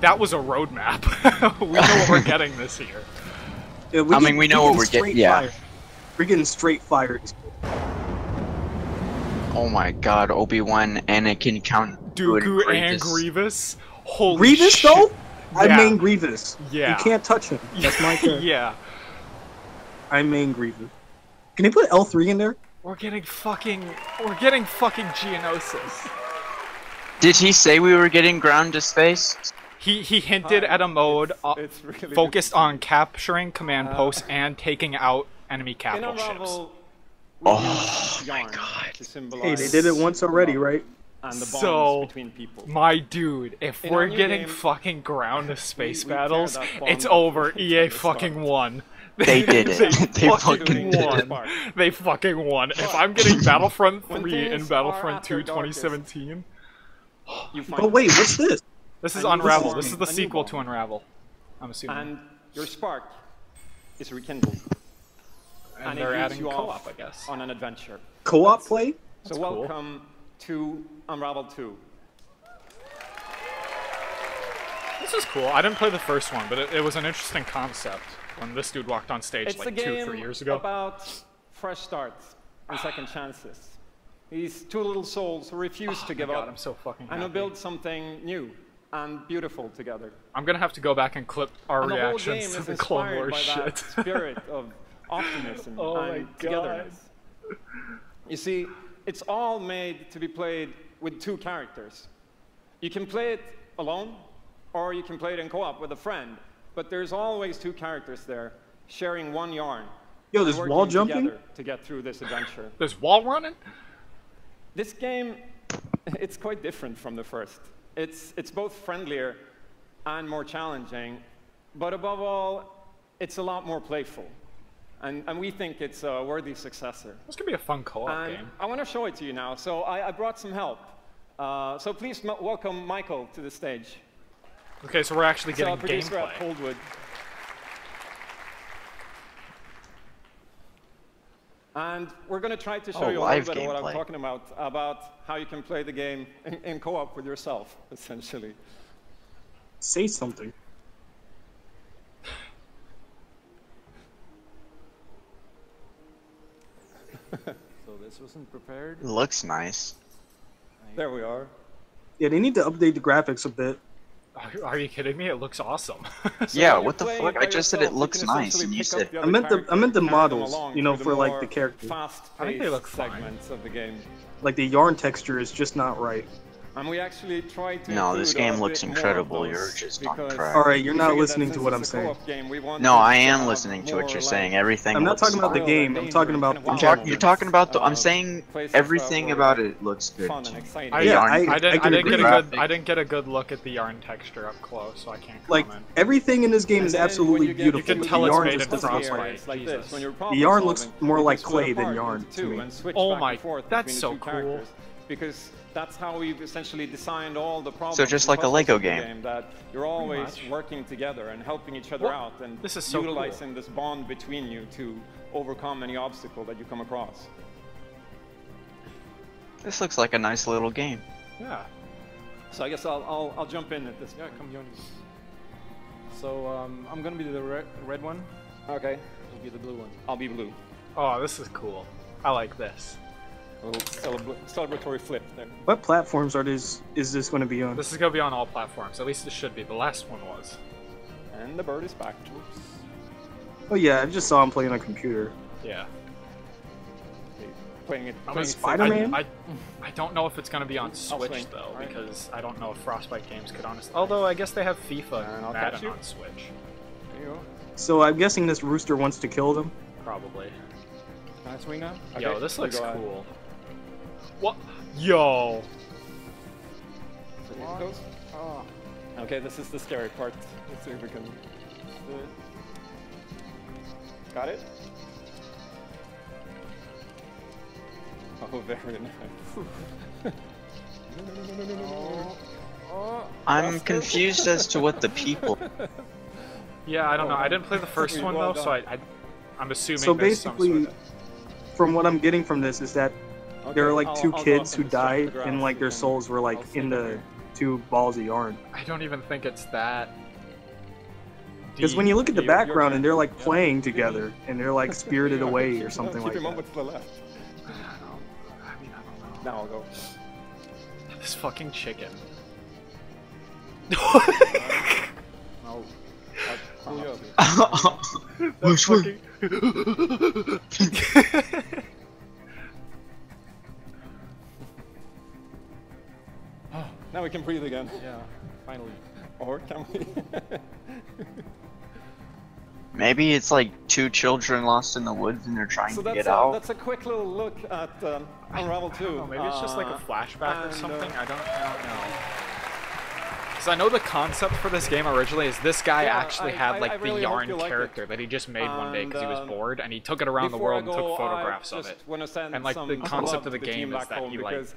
that was a roadmap. We know what we're getting this year. Yeah, I mean, we know what we're getting. Yeah. We're getting straight fired. Oh my god, Obi-Wan, Anakin, Count Dooku Dooku, and Grievous. Holy Grievous, shit. though? I Yeah. main Grievous. Yeah. You can't touch him. That's my character. Yeah. I main Grievous. Can they put L3 in there? We're getting fucking Geonosis. Did he say we were getting ground to space? He hinted at a mode It's really focused on capturing command posts and taking out enemy In capital ships. Unravel, Oh my god. To symbolize Hey, they did it once already, right? and the bonds So, between people. my dude, if In we're our new getting game, fucking ground to space we tear battles, that bond it's up over. from EA the fucking start. won. They did it. They fucking did it. won. They fucking won. If I'm getting Battlefront When 3 and things Battlefront are at 2 their darkest, 2017, You find But wait, what's this? this is And Unravel. this This is is the a new sequel bond. to Unravel. I'm assuming. and your spark is rekindled. And it they're leads adding you co-op, off I guess. on an adventure. Co-op play? So That's cool. welcome to Unravel 2. This is cool. I didn't play the first one, but it was an interesting concept when this dude walked on stage It's a like game 2-3 years ago. about fresh starts and second chances. These two little souls who refuse to give Oh God, up I'm so fucking and who happy. build something new and beautiful together. I'm gonna have to go back and clip our And the whole reactions game to is the Clone inspired Wars by that shit. spirit of optimism Oh my and togetherness. You see, it's all made to be played with two characters. You can play it alone, or you can play it in co-op with a friend. But there's always two characters there, sharing one yarn. Yo, and there's working wall jumping? together to get through this adventure. There's wall running? This game, it's quite different from the first. It's both friendlier and more challenging, but above all, it's a lot more playful. And we think it's a worthy successor. This could be a fun co-op And game. I want to show it to you now. So I brought some help. So please welcome Michael to the stage. Okay, so we're actually getting producer gameplay. at Coldwood. And we're going to try to show you a little bit of what I'm talking about how you can play the game in co-op with yourself, essentially. Say something. So this wasn't prepared? Looks nice. There we are. Yeah, they need to update the graphics a bit. Are you kidding me? It looks awesome. Yeah, what the fuck? I just said it looks nice, and you said I meant the models, you know, for like the characters. I think they look fine. Segments of the game. Like the yarn texture is just not right. And we actually try to no, this game include a looks bit more incredible. of You're those just on because track. Alright, you're we not figured listening that to what I'm since it's a saying. co-op game, we wanted No, I to am have listening to what more you're like saying. Everything I'm not looks talking about the fine. game, I'm talking about the You're talking about the. I'm saying everything about it looks good. I didn't get a good look at the yarn texture up close, so I can't comment. Like everything in this game is absolutely beautiful. You can but tell the it's yarn made just in doesn't look frostbite. right. Jesus. The yarn looks more like clay than yarn to me. Oh my, that's so cool. Because that's how we've essentially designed all the problems. So just and like a Lego puzzles in the game. that you're always working together and helping each other What? out and This is so utilizing this bond between you to overcome any obstacle that you come across. This looks like a nice little game. Yeah. So I guess I'll jump in at this. Yeah, come join us. So I'm gonna be the red one. Okay. You'll be the blue one. I'll be blue. Oh, this is cool. I like this. A little celebratory flip there. What platforms is this going to be on? This is going to be on all platforms. At least it should be. The last one was. And the bird is back. Oops. Oh yeah, I just saw him playing on a computer. Yeah. Playing it. I'm a Spider-Man? I don't know if it's going to be on Switch though, because I don't know if Frostbite games could honestly. Although I guess they have FIFA and Madden on Switch. There you go. So I'm guessing this rooster wants to kill them. Probably. Can I swing now? Yo, Okay, this we looks go ahead. cool. What? Yo. So here it goes. Oh. Okay, this is the scary part. Let's see if we can do it. Got it? Oh, very nice. I'm confused as to what the people. Yeah, I don't know. I didn't play the first one though, so I'm assuming. So there's some basically, sort from what I'm getting from this is that there are like I'll two go kids up who and stretch died the grass and like their souls were like in the two balls of yarn. I don't even think it's that. Because when you look at the background and they're like playing together and they're like spirited away or something Keep like him that. over to the left. Now I'll go. This fucking chicken. I'll pull you up. Which one? Now we can breathe again. Yeah, finally. Or can we? Maybe it's like two children lost in the woods and they're trying So to that's get out. that's a quick little look at Unravel 2. Oh, maybe it's just like a flashback or and, something. I don't know. Because I know the concept for this game originally is this guy Yeah, actually had like I the really hope yarn you like character that he just made one day because he was And, bored, and he took it around the before I world and go, took photographs I of just it. wanna send And like the some concept love of the to the team game is back that home he like because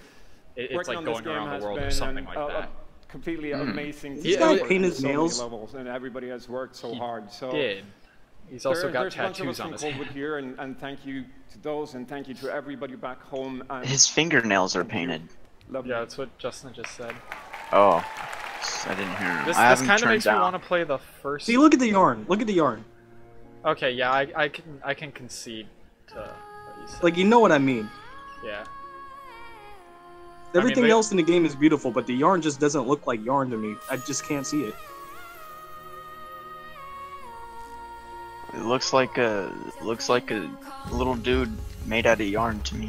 it's working like on this going game around the has world or been something like a that. Completely amazing. Does this guy paint his so many nails? levels, and everybody has worked so hard. So did. He's also got there's a bunch of tattoos us on from his Coldwood hand. here, and thank you to those, and thank you to everybody back home. And His fingernails are painted. Yeah, that's what Justin just said. Oh, I didn't hear him. This I haven't kind of turned makes me down. want to play the first. See, look at the yarn. Look at the yarn. Okay, yeah, I can concede to what you said. Like, you know what I mean. Yeah. Everything else in the game is beautiful, but the yarn just doesn't look like yarn to me. I just can't see it. It looks like a little dude made out of yarn to me.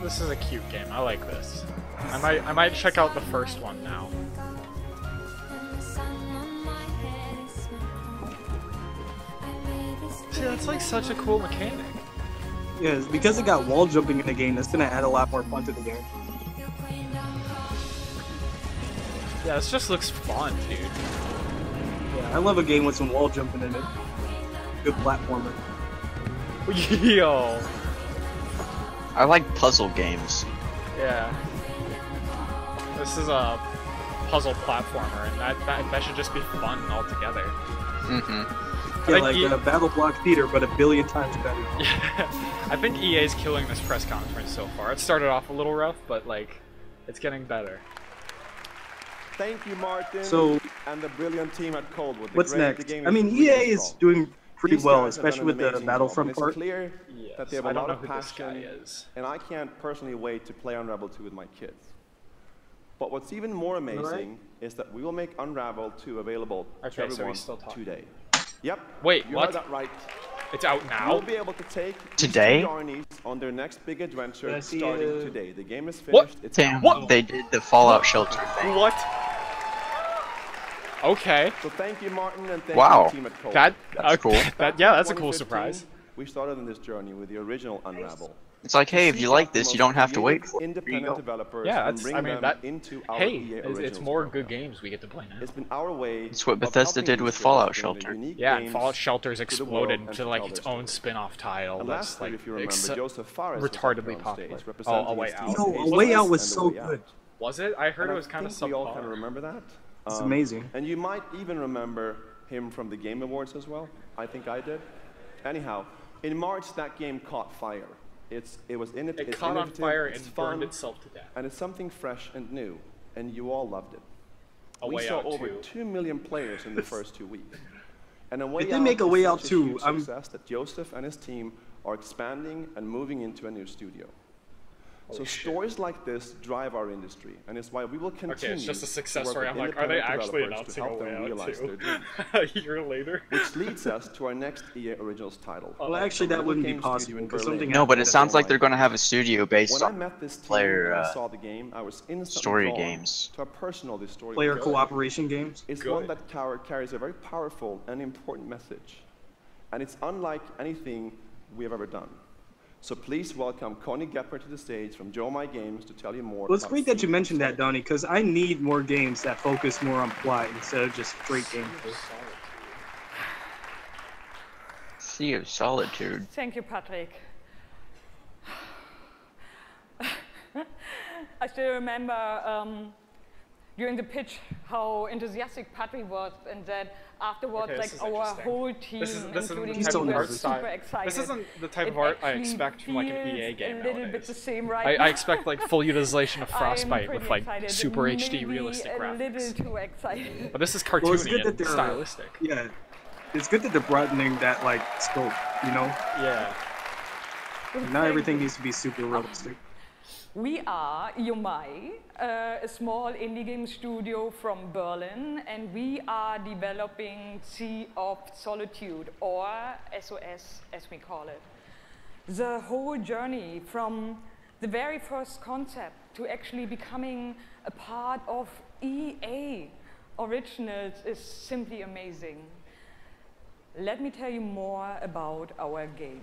This is a cute game. I like this. I might check out the first one now. See, that's like such a cool mechanic. Yeah, it's because it got wall jumping in the game, that's gonna add a lot more fun to the game. Yeah, this just looks fun, dude. Yeah, I love a game with some wall jumping in it. Good platformer. Yo. I like puzzle games. Yeah. This is a puzzle platformer, and that should just be fun altogether. Mm-hmm. Yeah, like Battle Block Theater, but a billion times better. Yeah. I think EA's killing this press conference so far. It started off a little rough, but like, it's getting better. Thank you, Martin, So, and the brilliant team at Coldwood. what's next? I mean, EA is doing pretty well, especially with the Battlefront part. It's clear that they have I a don't lot know of who this guy passion, is. and I can't personally wait to play Unravel 2 with my kids. But what's even more amazing is that we will make Unravel 2 available to Okay, so everyone he's still talking. today. Yep. Wait, you what? heard that right. It's out now? You'll be able to take Today? these two Arnies on their next big adventure Yes, he starting is. today. The game is What? finished. It's Damn, out. they did the Fallout Shelter thing. What? Okay. So thank you, Martin, and thank Wow. you, team at Coldwood. That's cool. That's a cool 2015, surprise. We started on this journey with the original Unravel. It's like, hey, if you like this, you don't have to wait for it. Here you Independent go. developers Yeah, and that's, bring I mean, them that. into our Hey, EA it's Originals more program. good games we get to play now. It's been our way. It's what of Bethesda helping did these with kids Fallout bring Shelter. their unique Yeah, and games Fallout Shelter's to the exploded world and to like tell its their own story. spin-off title And that's lastly, like if you remember, Joseph Fares was retardedly back on stage popular. representing Oh, A Way his Out. team. Yo, A Way Out was And A so Way Out. good. Was it? I heard And it was kind of think we all kind of subpar. remember that. It's amazing. And you might even remember him from the Game Awards as well. I think I did. Anyhow, in March that game caught fire. It was in it. It it's caught on innovative, fire it's and fun, burned itself to death. and it's something fresh and new, and you all loved it. A We Way saw Out over 2. 2 million players in the first 2 weeks. And A Way If they Out make A is Way such Out a 2, huge I'm- success that Joseph and his team are expanding and moving into a new studio. So stories like this drive our industry, and it's why we will continue. Okay, it's just a to success work story. with I'm like, are they independent actually developers to announcing A help Way them Out realize 2? their dreams. A year later? Which leads us to our next EA Originals title. Well, actually, that Little wouldn't be Game possible Studio in because Berlin. something No, but it happened sounds that like they're going to have a studio based When I on met this team player and I saw the game, I was instantly story drawn games. to a personal this story. player was. cooperation games. It's one that carries a very powerful and important message. And it's unlike anything we have ever done. So please welcome Connie Gepper to the stage from Joe My Games to tell you more. Well, it's about great that you Sea mentioned that, Donnie, because I need more games that focus more on plot instead of just straight gameplay. Sea of Solitude. Thank you, Patrick. I still remember during the pitch how enthusiastic Patrick was, and that afterwards, Okay, like this is our interesting. whole team, This including isn't the type me, of art was style. super excited. This isn't the type It of art I actually expect from like an EA feels game a little nowadays. bit the same right I now. expect like full utilization of I'm Frostbite with pretty like excited, super HD maybe realistic a graphics. little too excited. But this is Well, it's cartoony good that and they're stylistic. Yeah, it's good that they're broadening that like scope. You know. Yeah. Not everything needs to be super realistic. We are Yomai, a small indie game studio from Berlin, and we are developing Sea of Solitude, or SOS as we call it. The whole journey from the very first concept to actually becoming a part of EA Originals is simply amazing. Let me tell you more about our game.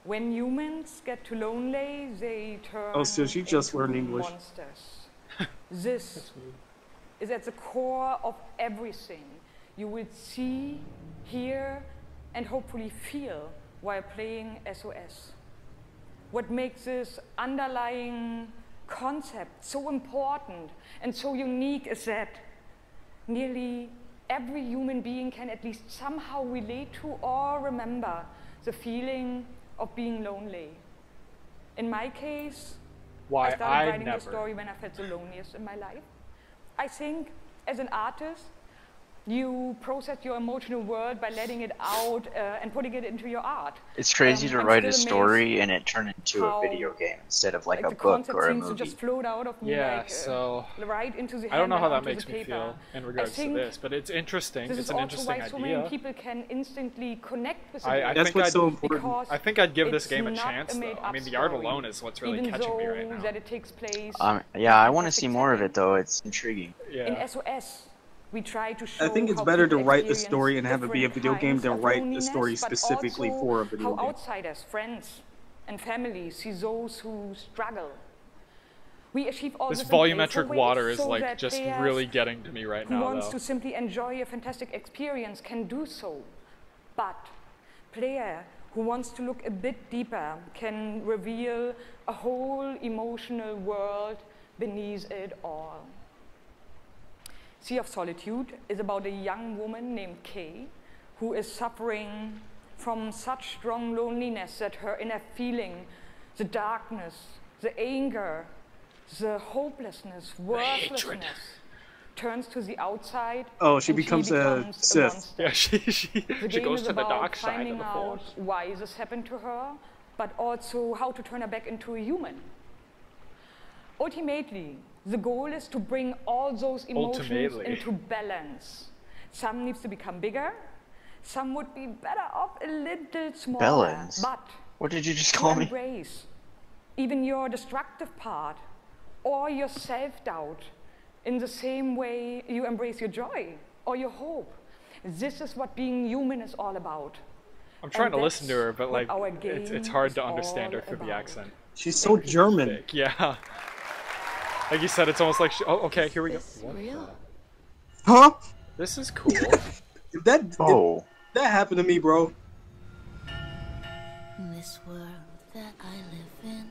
When humans get too lonely, they turn Oh, so she just into learned English. monsters. This is at the core of everything you will see, hear, and hopefully feel while playing SOS. What makes this underlying concept so important and so unique is that nearly every human being can at least somehow relate to or remember the feeling of being lonely. In my case, Why, I started I writing never. the story when I felt the loneliest in my life. I think as an artist, you process your emotional world by letting it out and putting it into your art. It's crazy to I'm write a still story amazed and it turn into a how, video game instead of like a the book concept or a seems to movie. just float out of me, Yeah, like, so right into the I don't know hand how and that onto makes the me paper. feel in I regards to think this, but it's interesting. This It's is an also interesting why so idea. many people can instantly connect with the I game. think I'd, Because I think I'd give this it's game a not chance, though. made-up I mean, the art story, alone is what's really even catching me right though now. that it takes place Yeah, I want to see more of it though. It's intriguing. in SOS. We try to show I think it's how better to people write a experience story and have it be a video game different than kinds write of a loneliness, story but specifically also for a video how game. outsiders, friends, and family see those who struggle. We achieve all This this in playful volumetric ways water is so like that just players really getting to me right who now, wants though. to simply enjoy a fantastic experience can do so. But player who wants to look a bit deeper can reveal a whole emotional world beneath it all. Sea of Solitude is about a young woman named Kay who is suffering from such strong loneliness that her inner feeling, the darkness, the anger, the hopelessness, worthlessness turns to the outside. Oh, she and becomes a Sith. monster. Yeah, she The she game goes is to the about dark side of finding the out Force. why this happened to her, but also how to turn her back into a human. Ultimately, the goal is to bring all those emotions into balance. Some needs to become bigger, some would be better off a little smaller. Balance? But What did you just call me? embrace even your destructive part or your self-doubt in the same way you embrace your joy or your hope. This is what being human is all about. I'm trying And to listen to that's her, but what like our it's game hard is to understand her all through the about. accent. She's so German. Yeah. Like you said, it's almost like oh, okay, here we go. Huh? This is cool. If that happened to me, bro. This world that I live in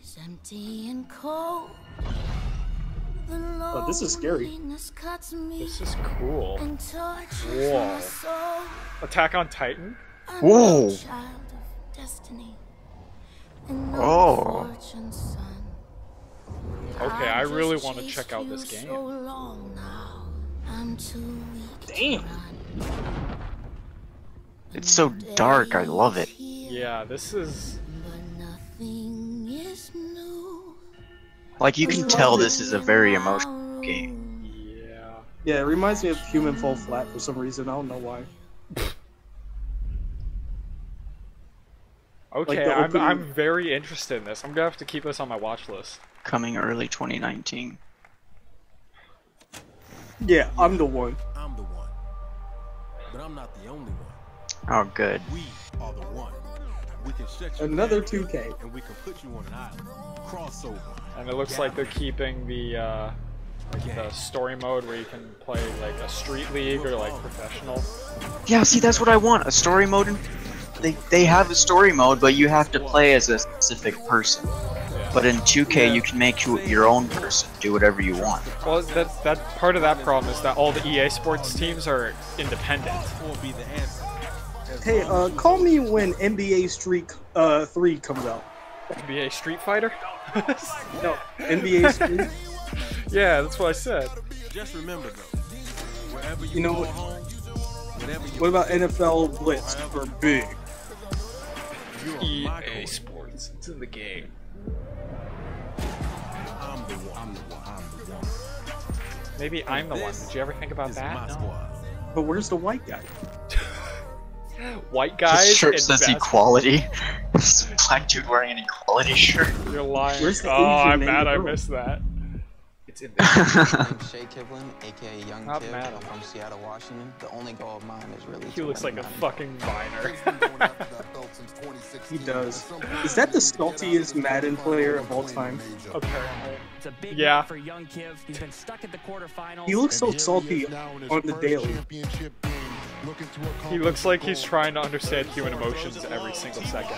is empty and cold. Oh, this is scary. This is cool. Whoa. Whoa. Attack on Titan? Whoa. Child of destiny. Oh. Okay, I really want to check out this game. Damn. It's so dark, I love it. Yeah, this is... Like, you can tell this is a very emotional game. Yeah. Yeah, it reminds me of Human Fall Flat for some reason. I don't know why. Okay, Like I'm very interested in this. I'm gonna have to keep this on my watch list. Coming early 2019. Yeah, I'm the one. I'm the one. But I'm not the only one. Oh, good. We are the one. We can shut you Another down, 2K. and we can put you on an island. Crossover. And it looks like they're keeping the story mode where you can play like a street league or like professional. Yeah, see, that's what I want. A story mode. They have a story mode, but you have to play as a specific person. But in 2K, you can make your own person, do whatever you want. Well, that part of that problem is that all the EA Sports teams are independent. Hey, call me when NBA Street 3 comes out. NBA Street Fighter? No, NBA Street. Yeah, that's what I said. Just remember though, wherever You know what? What about NFL Blitz for big? EA Sports, it's in the game. Maybe I'm the one. Did you ever think about that? No. But where's the white guy? White guys. This shirt in says bas- equality. This black dude wearing an equality shirt. You're lying. Where's the Oh, Asian I'm name mad I girl? missed that. It's in there. I'm Shay Kivlin, aka Young Not Kid. mad. I'm from Seattle, Washington. The only goal of mine is really He looks like a fucking viner. He does. Is that the saltiest Madden player of all time? Apparently. It's a big Yeah. win for young Kiv. He's been stuck at the quarterfinals. He looks so salty on the daily. He looks like he's trying to understand human emotions every single second.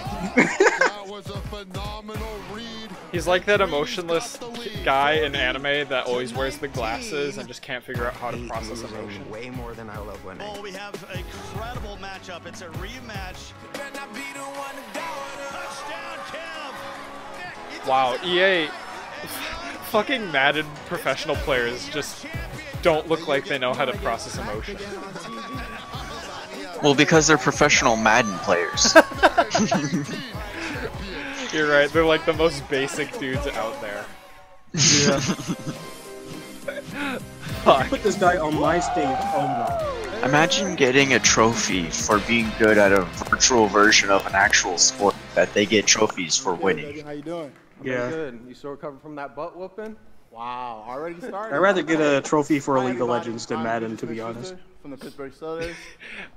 He's like that emotionless guy in anime that always wears the glasses and just can't figure out how to process emotion. Way more than I love winning. Oh, we have an incredible matchup. It's a rematch. Wow, EA, fucking Madden professional players just don't look like they know how to process emotion. Well, because they're professional Madden players. You're right, they're like the most basic dudes out there. Yeah. Put this guy on my stage. Oh no. Imagine getting a trophy for being good at a virtual version of an actual sport that they get trophies for winning. How you doing? Yeah. Good. You still recovering from that butt whooping? Wow, already started? I'd rather get a trophy for League of Legends than Madden, to be honest. From the Pittsburgh Steelers.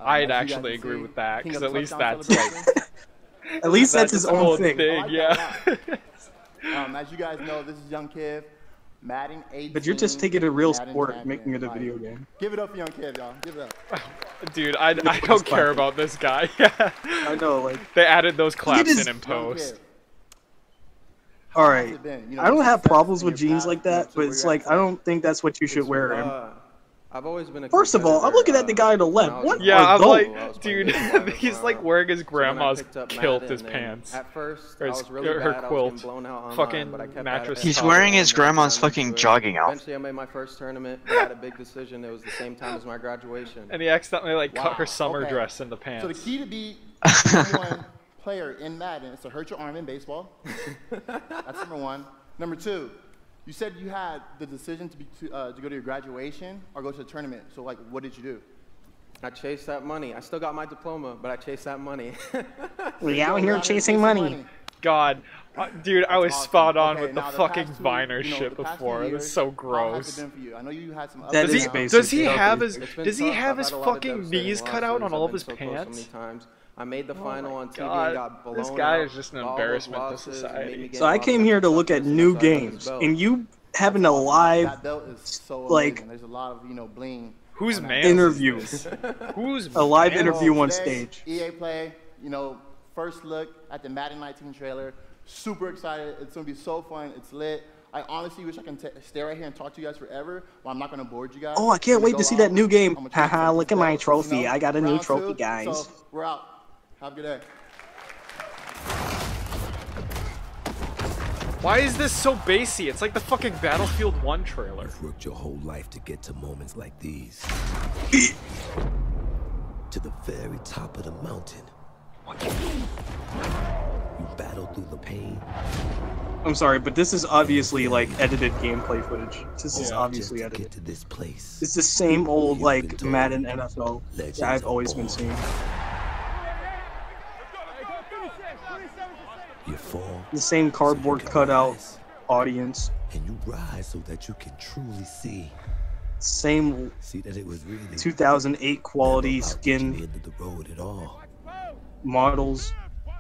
I'd actually agree with that, because at least that's like... At least that's his own thing. Yeah. As you guys know, this is Young Kiv, Madden 18. But you're just taking a real Madden sport, champion. making it a video game. Give it up for Young Kiv, y'all. Give it up. Dude, I don't care about this guy. I know, like... They added those claps his- in post. Alright, I don't have problems with jeans like that, but it's like, I don't think that's what you should wear. I've always been a First of all, I'm looking at the guy on the left. What Yeah, are I'm those? like, dude, he's like wearing his grandma's kilt as pants. At first, Or I his, was really her bad. quilt. I was getting blown out online, Fucking but I kept mattress. at it. He's wearing his grandma's fucking jogging outfit. Eventually, I made my first tournament. But I had a big decision. It was the same time as my graduation. And he accidentally like cut her Wow, summer okay. dress into pants. So the key to be number one player in Madden is to hurt your arm in baseball. That's number one. Number two, you said you had the decision to go to your graduation or go to a tournament. So like, what did you do? I chased that money. I still got my diploma, but I chased that money. We out here chasing money. God, dude, I was spot on Okay, with the now fucking past two, Viner you know, shit the past before. few It was years, so how has gross. it been for you? I know you had some ups That and is downs. basic. Does he have his It's been Does he tough. have I've his had a lot of fucking devastating knees cut out on losses. all I've of his been so close so pants? many times. I made the Oh final my on TV God. and got blown This guy out. is just an All those embarrassment to losses society. made me gain So a I lot of came here to mental look at toughness, new and that's why I got this games, belt. and you having a live That belt is so like amazing. There's a lot of bling. Whose on that man? belt. interview, Who's a live man? interview on Today, stage. EA Play, first look at the Madden 19 trailer. Super excited. It's gonna be so fun. It's lit. I honestly wish I can stay right here and talk to you guys forever, but I'm not gonna bore you guys. Oh, I can't I'm wait gonna to go see that out. new game. I'm gonna try to Haha, take look this at my belt, trophy. I got a new round trophy, two. guys. So we're out. Have a good day. Why is this so bassy? It's like the fucking Battlefield 1 trailer. You've worked your whole life to get to moments like these. To the very top of the mountain. You battle through the pain. I'm sorry, but this is obviously like edited gameplay footage. This is obviously To edited. get to this place. It's the same old like Madden NFL that I've always been seeing. You fall. The same cardboard cutout audience. And you rise so that you can truly see. Same See that it was really 2008 quality never about skin the end of the road at all. models.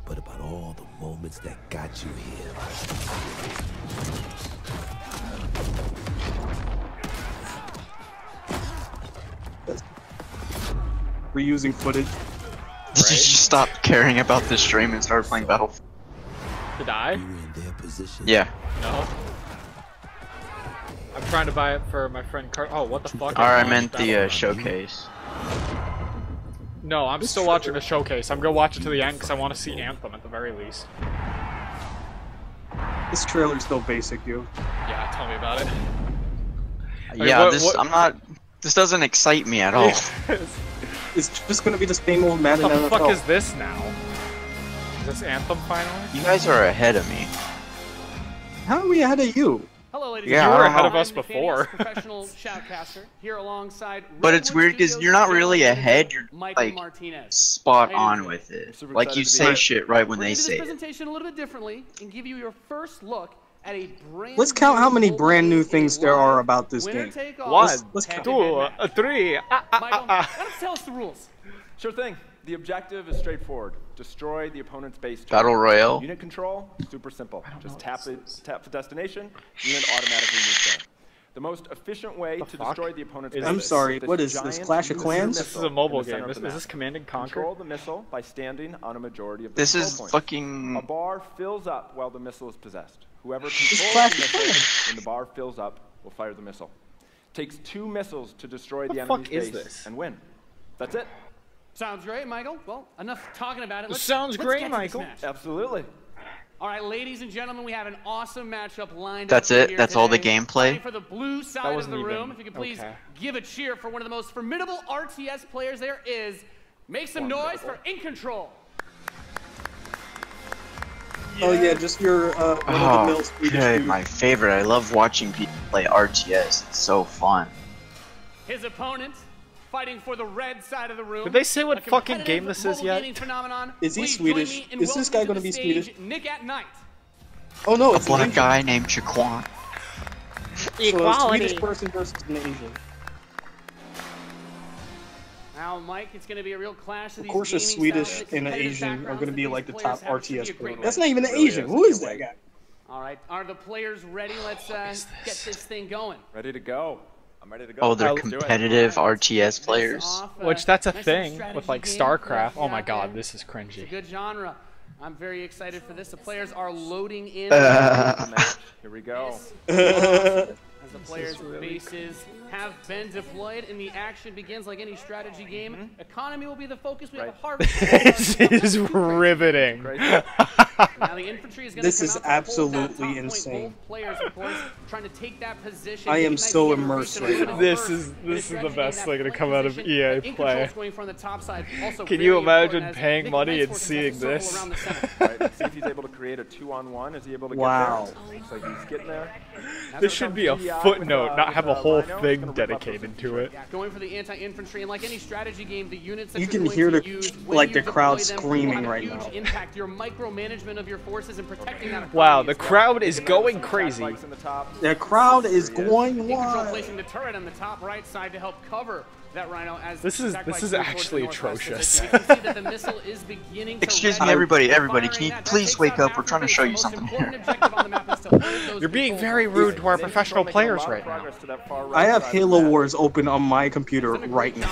But about all the moments that got you here. Reusing footage. Did you just stop caring about the stream and start playing Battlefield? Did I? Yeah. No. I'm trying to buy it for my friend Car- Oh, what the fuck? Or I meant the showcase. No, I'm still watching the showcase. I'm gonna watch it to the end because I want to see Anthem at the very least. This trailer's still basic, dude. Yeah, tell me about it. Yeah, I'm not. This doesn't excite me at all. It's just gonna be the same old Madden What the NFL. fuck is this now? Is this Anthem finally? You guys are ahead of me. How are we ahead of you? Hello, ladies Yeah, you and were gentlemen. ahead of I'm us before. Nathan's professional shoutcaster here alongside But it's weird because you're not really ahead. You're Michael like Martinez. spot How you on doing? with it. Super Like excited you to be say here. shit right when We're they gonna do say this it. presentation a little bit differently and give you your first look at a brand Let's count how many new brand new mobile things game there are live about this winner game. take all. One, Let's count. 2, 3. Michael, why don't you tell us the rules? Sure thing. The objective is straightforward. Destroy the opponent's base. Battle Royale. Unit control, super simple. Just tap the destination, unit automatically moves there. The most efficient way to destroy the opponent's base. I'm sorry, this what is this, giant Clash of laser Clans? missile This is a mobile in the game. center of Is the this map. Command and Conquer? Control the missile by standing on a majority of the This control is points. fucking. A bar fills up while the missile is possessed. Whoever Clash controls of the missile Clans. when the bar fills up will fire the missile. Takes 2 missiles to destroy the The enemy's fuck is base this? and win. That's it. Sounds great, Michael. Well, enough talking about it. Sounds let's great, get to this Michael. match. Absolutely. All right, ladies and gentlemen, we have an awesome matchup lined That's up it? here That's all the today. gameplay? Fighting for the blue side of wasn't the room. even- If you could please okay. give a cheer for one of the most formidable RTS players there is. Make some noise for In Control. Oh yeah, just your run-of-the-mill Oh, Swedish good. dude. My favorite. I love watching people play RTS. It's so fun. His opponent fighting for the red side of the room. Did they say what A fucking competitive game this is mobile yet? gaming phenomenon. Is he Please Swedish? join me in Is this welcoming guy to gonna the be stage Swedish? Nick at Night. Oh no, A it's black an Asian. guy named Chiquan. So a Swedish person versus an Asian. Now, Mike, it's going to be a real clash Of course, a Swedish and an Asian are going to be like the top RTS players. That's not even an Really Asian. is. Who is that guy? All right, are the players ready? Let's get this thing going. Ready to go. I'm ready to go. Oh, they're Let's do it. competitive RTS players. Off, Which that's a nice thing strategy with like game StarCraft. for Oh my out god, there. this is It's a cringy. good genre. I'm very excited for this. The players are loading in. Here we go. As the players' bases have been deployed and the action begins like any strategy game. Economy will be the focus. We have a harvest. This is riveting. Now the infantry is going This to is absolutely insane. Both players, of course, trying to take that position. I am so immersed right now. This is the best thing to come out of EA Play. From the top side. Also Can you imagine paying money and seeing this? Right, see if he's able to create a 2-on-1. Is he able to get there? Looks like he's getting there. This should be a footnote, not have a whole thing dedicated to it. Yeah, going for the anti-infantry, and like any strategy game, the units that You you're can going hear to the use like when the you crowd deploy them screaming will have a right huge now. impact. Your micromanagement of your forces and protecting that. Wow, the crowd is going crazy. The crowd is going Control wild. placing the turret on the top right side to help cover that Rhino as This is sacrifice moves towards actually the northwest atrocious. position. You can see that the missile is beginning to Excuse me, ready. everybody, can you please wake up? We're trying to show you something here. You're being very rude to our professional players right now. I have Halo Wars open on my computer right now.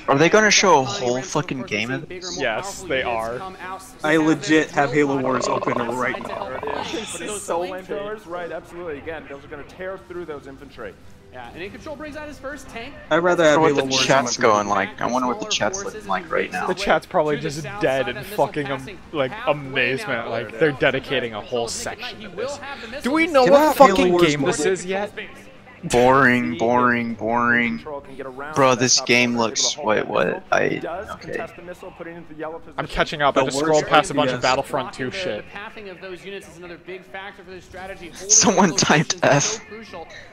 Are they gonna show a whole fucking game of this? Yes, they are. I legit have Halo Wars open right now. So flamethrowers, right? Absolutely. Again, those are going to tear through those infantry. Yeah, and In Control brings out his first tank. I'd rather have I wonder Halo what the Wars chat's on my going like. I wonder what the chat's looking like right now. The chat's probably just dead in fucking like amazement. Like they're dedicating a whole section to this. Do we know what fucking game this is yet? Boring, boring, boring. Bro, this game looks. Wait, what? Okay. I'm catching up. I just scrolled past a bunch of Battlefront 2 shit. The pathing of those units is another big factor for this strategy. Someone typed F.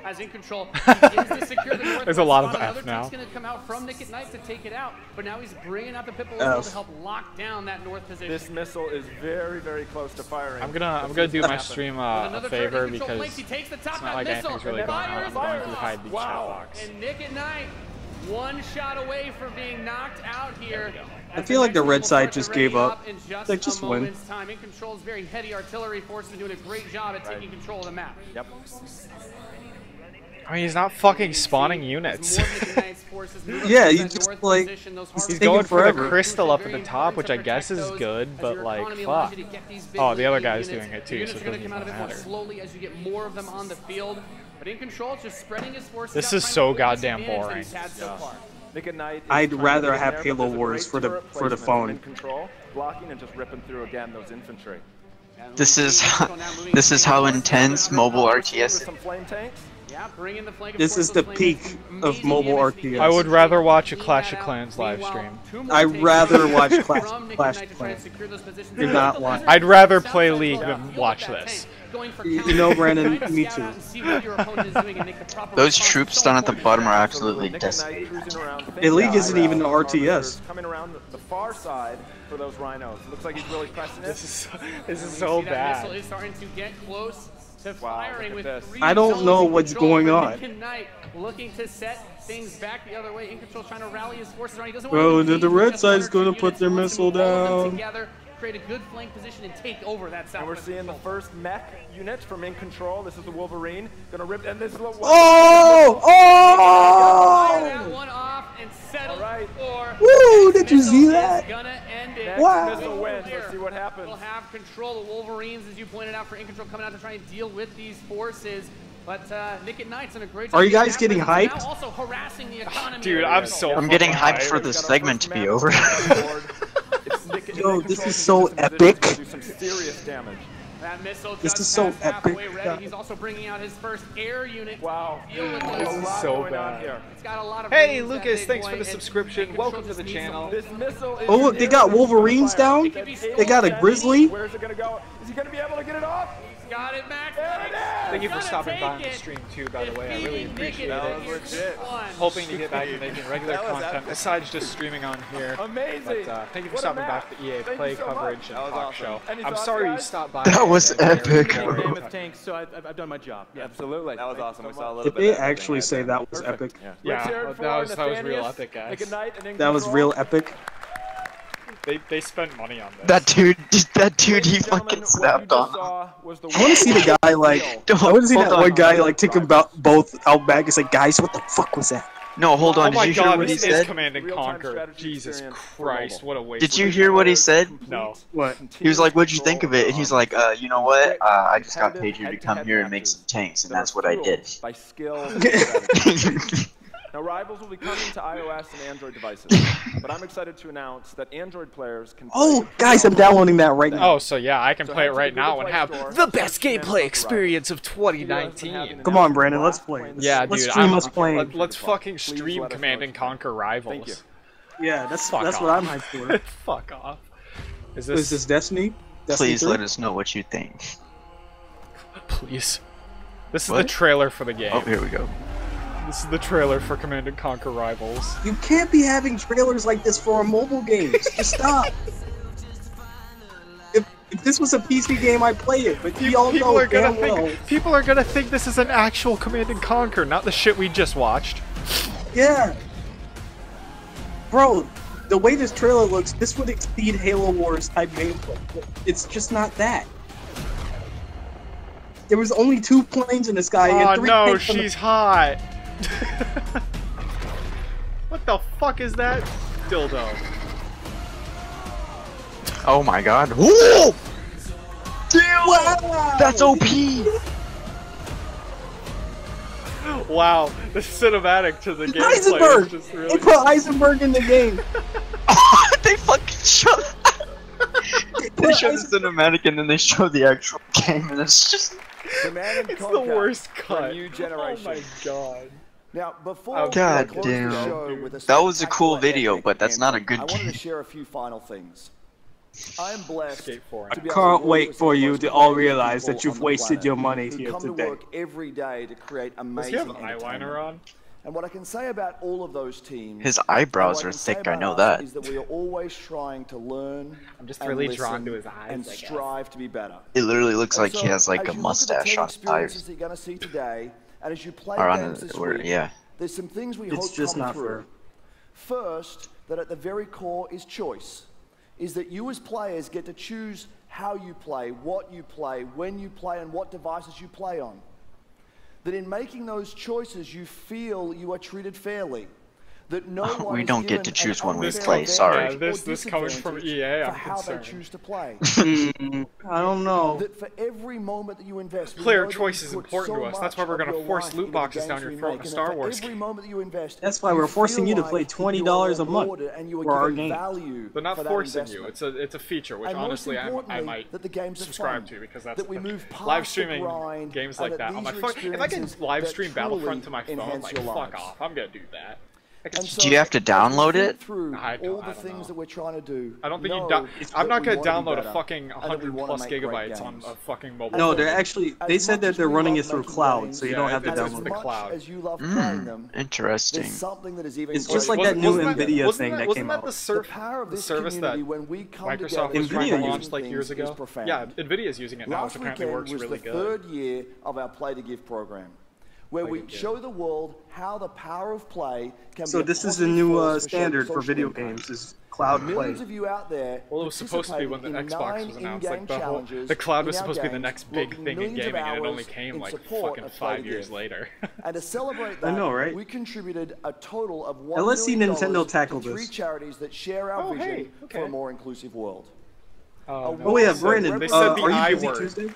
As In Control begins to secure the northwest There's a lot of spot. F Another now. tank's going to come out from Nick at Night to take it out, but now he's bringing out the Pipple as well to help lock down that north position. This missile is very, very close to firing. I'm gonna do my stream a favor because it's not like anything's really going on. I'm going behind the chat box. And Nick at Night, one shot away from being knocked out here. I feel like the red side just gave up. They just win. Time. In Control's very heady artillery forces are doing a great job at taking control of the map. Yep. I mean, he's not fucking spawning units. Yeah, you just like he's going for the crystal up at the top, which I guess is good, but like fuck. Oh, the other guy's doing it too, so it doesn't even matter. Slowly as you get more of them on the field. But In Control, just spreading his forces. This is so goddamn boring. I'd rather have Halo Wars for the phone. Control, blocking and just ripping through again those infantry. This is how intense mobile RTS is. This is the peak of mobile RTS. I would rather watch a Clash of Clans live stream. I'd rather watch Clash of Clans. Do not watch. I'd rather play League than watch this. You know, Brandon, me too. Those troops down at the bottom are absolutely decimated. The League isn't even an RTS. Coming around the far side for those rhinos. Looks like he's really pressing it. This is so bad. Missile is starting to get close to firing with three I don't know what's going on. Looking to set things back the other way. In Control trying to rally his forces around. He doesn't Bro, want to the red side's going to put their missile down. together, create a good flank position and take over that south. And we're seeing the first mech unit from In Control. This is the Wolverine. Gonna rip, and this is the Oh! That one off and settle for. Woo! Did you see that? Gonna end it. Wow. Missile wins. Let's see what happens. We'll have control. The Wolverines, as you pointed out, for In Control coming out to try and deal with these forces. But Nick at Night's done a great job. Are you guys getting hyped? Now also harassing the economy. Dude, I'm getting hyped for this segment to be over. Yo, this is so epic. Do some serious damage. That missile This is so epic. He's also bringing out his first air unit. Wow. This is so bad. It's got a lot of Hey, Lucas, thanks for the subscription. Welcome to the channel. This missile is Oh, look, they got Wolverines down. They got a Grizzly. Where's it gonna go? Is he gonna be able to get it off? Got it, Max. Thank you for stopping by on the stream too, by the way. I really appreciate it. Hoping to get back to making regular content besides just streaming on here. Amazing. But thank you for stopping by for the EA Play coverage and talk show. I'm sorry you stopped by. That was epic. Tanks, so I've done my job. Yeah, absolutely. That was awesome. We saw a little Did bit. they actually say that was epic? Yeah, that was real epic, guys. That was real epic. They spent money on this. That dude, he fucking snapped on. I want to see the guy like. I want to see that one guy like take him both out back and say, "Guys, what the fuck was that?" No, hold on. Oh my Did you God, hear what he this is said? Command and Conquer. Jesus Christ, what a waste. Did you hear what he said? No. What? He was like, "What'd you think of it?" And he's like, "You know what? I just got paid here to come here and make some tanks, and that's what I did." By skill and strategy. Now, Rivals will be coming to iOS and Android devices, but I'm excited to announce that Android players can. Oh, guys, I'm downloading that right now. Oh, so yeah, I can play it right now and have the best gameplay experience of 2019. Come on, Brandon, let's play. Yeah, let's dude, stream us playing. Let's fucking stream Command and Conquer Rivals. Yeah, that's what off. I'm hyped for. Fuck off. Is this Destiny? Please let us know what you think. Please. This is the trailer for the game. Oh, here we go. This is the trailer for Command and Conquer Rivals. You can't be having trailers like this for a mobile game. Just stop. If this was a PC game, I'd play it. But people are gonna think this is an actual Command and Conquer, not the shit we just watched. Yeah. Bro, the way this trailer looks, this would exceed Halo Wars type gameplay. It's just not that. There was only 2 planes in the sky and 3 no, she's hot. What the fuck is that dildo? Oh my God! Whoa! Damn! Wow. That's OP. Wow, the cinematic to the game. Heisenberg! Just really... They put Heisenberg in the game. They fucking showed. They show the cinematic and then they show the actual game, and it's just. It's the worst cut. New generation. Oh my God. Now, before God damn. That was a cool video, but that's not a good I game. wanted to share a few final things. I am blessed. I can't wait for you to all realize that you've wasted your money here come today. to work every day to create amazing Does he have eyeliner on? And what I can say about all of those teams, His eyebrows are thick, I know that. is that we are always trying to learn. I'm just and really listen drawn to his eyes, and strive to be better. It literally looks And like he so, has like as a you look at the mustache 10 on his experiences eyes. that you're going to see today, and as you play Or on games his, this or, week, yeah. there's some things we It's hope just come not through. fair. First, that at the very core is choice. Is that you as players get to choose how you play, what you play, when you play, and what devices you play on. That in making those choices, you feel you are treated fairly. That no one We is don't get given to choose an when we unfair play, advantage sorry. Yeah, this or coming from EA, for I'm how they concerned. choose to play. I don't know. That for every moment that you invest, we Player know that choice you is put important so to us. That's why much we're of gonna your force life loot into the boxes games down your we throat make, in a and Star that for Wars every game. moment that you invest, That's why you we're forcing feel you to play like $20 you're a month rewarded and you are for our given game. value They're not for that forcing you. investment. It's a feature, which And most honestly I importantly, might that the games are subscribe fun, to because that's that we the move past live the streaming grind, games and like that that on my these phone. are If I can experiences live that stream truly Battlefront to my phone, enhance like your fuck lives. off, I'm gonna do that. And so, Do you have to download as we think it? through I all don't the things know. that we're trying to do. I don't think you. know I'm that not we gonna wanna be download a better, fucking and that we 100 wanna plus make great gigabytes on games. a fucking mobile. No, phone. they're actually. They said that they're running it through cloud, so you don't have to it's download the it. cloud. As you love playing them, Interesting. there's something that is even It's just like greater. that new Wasn't Nvidia wasn't thing that wasn't came that out. the power of the this service that community when we come Microsoft together was trying to Nvidia launch uses like years things ago? is profound. Yeah, Nvidia's using it now, Last which apparently weekend works was really the good. third year of our Play to Give program, where we show the world how the power of play can So be a this is the positive new force for standard for social video impact. games: is cloud play. Millions of you out there Well, it was supposed to be when the participated Xbox in was announced. 9 Like in-game challenges the cloud was in our supposed to be the games, next big logging thing in millions of gaming, and it only hours came in like support fucking of Play 5 to years Give. later. And to celebrate that, I know, right? we contributed a total of $1 Now let's see million Nintendo tackle to 3 this. charities that share our Oh, vision hey, okay. for a more inclusive world. Oh yeah, Brandon. They said the are I you busy word. Tuesday?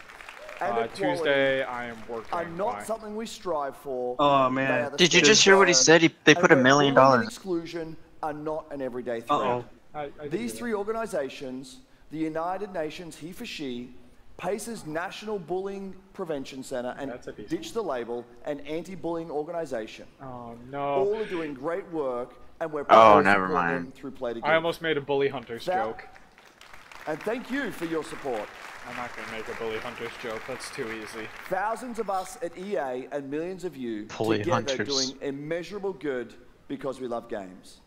And equality Tuesday, I am working. are not Why? something we strive for. Oh, They man. are the Did you stepping just hear what he stone, said? They put $1 and million. where bullying and exclusion are not an everyday threat. Uh-oh. I did These hear 3 organizations, the United Nations He for She, PACE's National Bullying Prevention Center, and That's a decent Ditch the Label, an anti-bullying organization. Oh no! All are doing great work, and we're Oh, proud to never support mind. them through Play to Give. I almost made a Bully Hunters That- joke. And thank you for your support. I'm not gonna make a Bully Hunters joke. That's too easy. Thousands of us at EA and millions of you Bully together hunters. doing immeasurable good because we love games.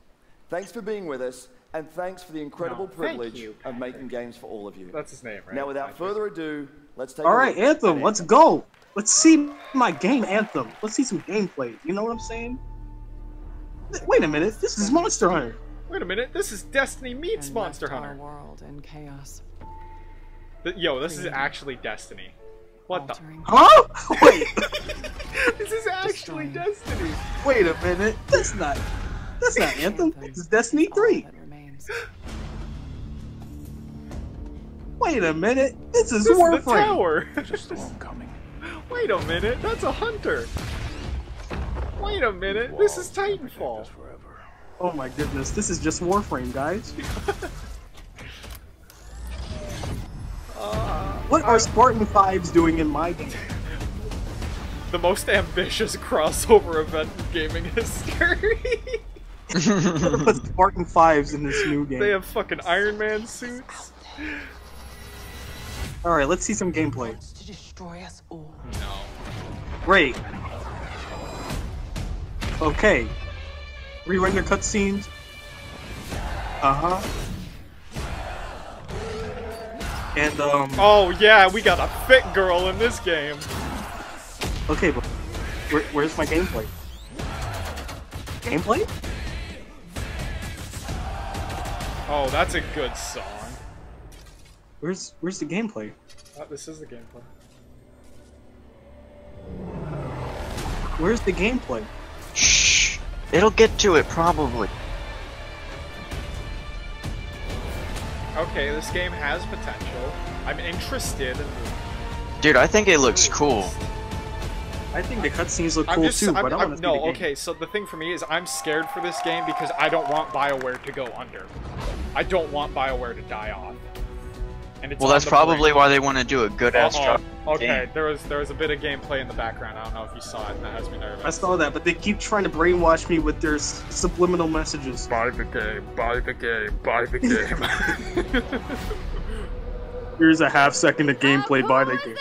Thanks for being with us, and thanks for the incredible thank privilege you, of making games for all of you. That's his name, right? Now, without further ado, let's take All a right, look Anthem. at Let's go. Let's see my game, Anthem. Let's see some gameplay. You know what I'm saying? Wait a minute. This is Monster Hunter. Wait a minute. This is Destiny meets Monster Hunter. Our world in chaos. Yo, this is actually Destiny. What the? Huh? Wait. This is actually Destiny. Wait a minute. That's not Anthem. It's Destiny 3. Wait a minute. This is This Warframe. is the tower. There's a storm coming. Wait a minute. That's a hunter. Wait a minute. This is Titanfall. Oh my goodness. This is just Warframe, guys. What are Spartan 5s doing in my game? The most ambitious crossover event in gaming history. Put Spartan 5s in this new game. They have fucking Iron Man suits. Alright, let's see some gameplay. To destroy us all. No. Great. Okay. Re-render cutscenes. Uh-huh. And, Oh, yeah, we got a fit girl in this game. Okay, but where's my gameplay? Gameplay? Oh, that's a good song. Where's the gameplay? Oh, this is the gameplay. Where's the gameplay? Shh. It'll get to it, probably. Okay, this game has potential. I'm interested. Dude, I think it looks cool. I think the cutscenes look cool too, but I want to see the game. Okay, so the thing for me is I'm scared for this game because I don't want BioWare to go under. I don't want BioWare to die off. And it's Well, that's probably why they want to do a good-ass job. Okay, there was a bit of gameplay in the background. I don't know if you saw it, and that has me nervous. I saw that, but they keep trying to brainwash me with their subliminal messages. Buy the game, buy the game, buy the game. Here's a half second of gameplay, buy the game.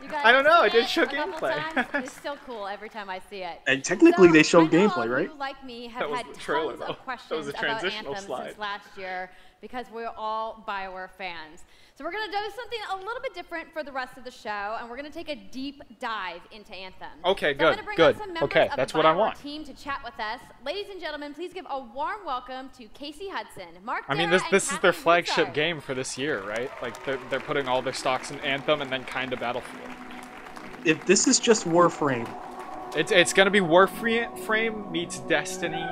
You guys I don't know, see it did it show a couple gameplay. times? It's still cool every time I see it. And technically they show I know gameplay, all of right? you, like me, have That was had the trailer, tons though. of That questions was a about transitional Anthem slide. since last year because we're all BioWare fans. So we're going to do something a little bit different for the rest of the show, and we're going to take a deep dive into Anthem. Okay, so I'm good, gonna bring good. On some members Okay, of that's the what I BioWare want. team to chat with us. Ladies and gentlemen, please give a warm welcome to Casey Hudson, Mark I mean, Dara, this and is their Catherine flagship Broussard. game for this year, right? Like they're putting all their stocks in Anthem and then kind of Battlefield. If this is just Warframe, It's gonna be Warframe meets Destiny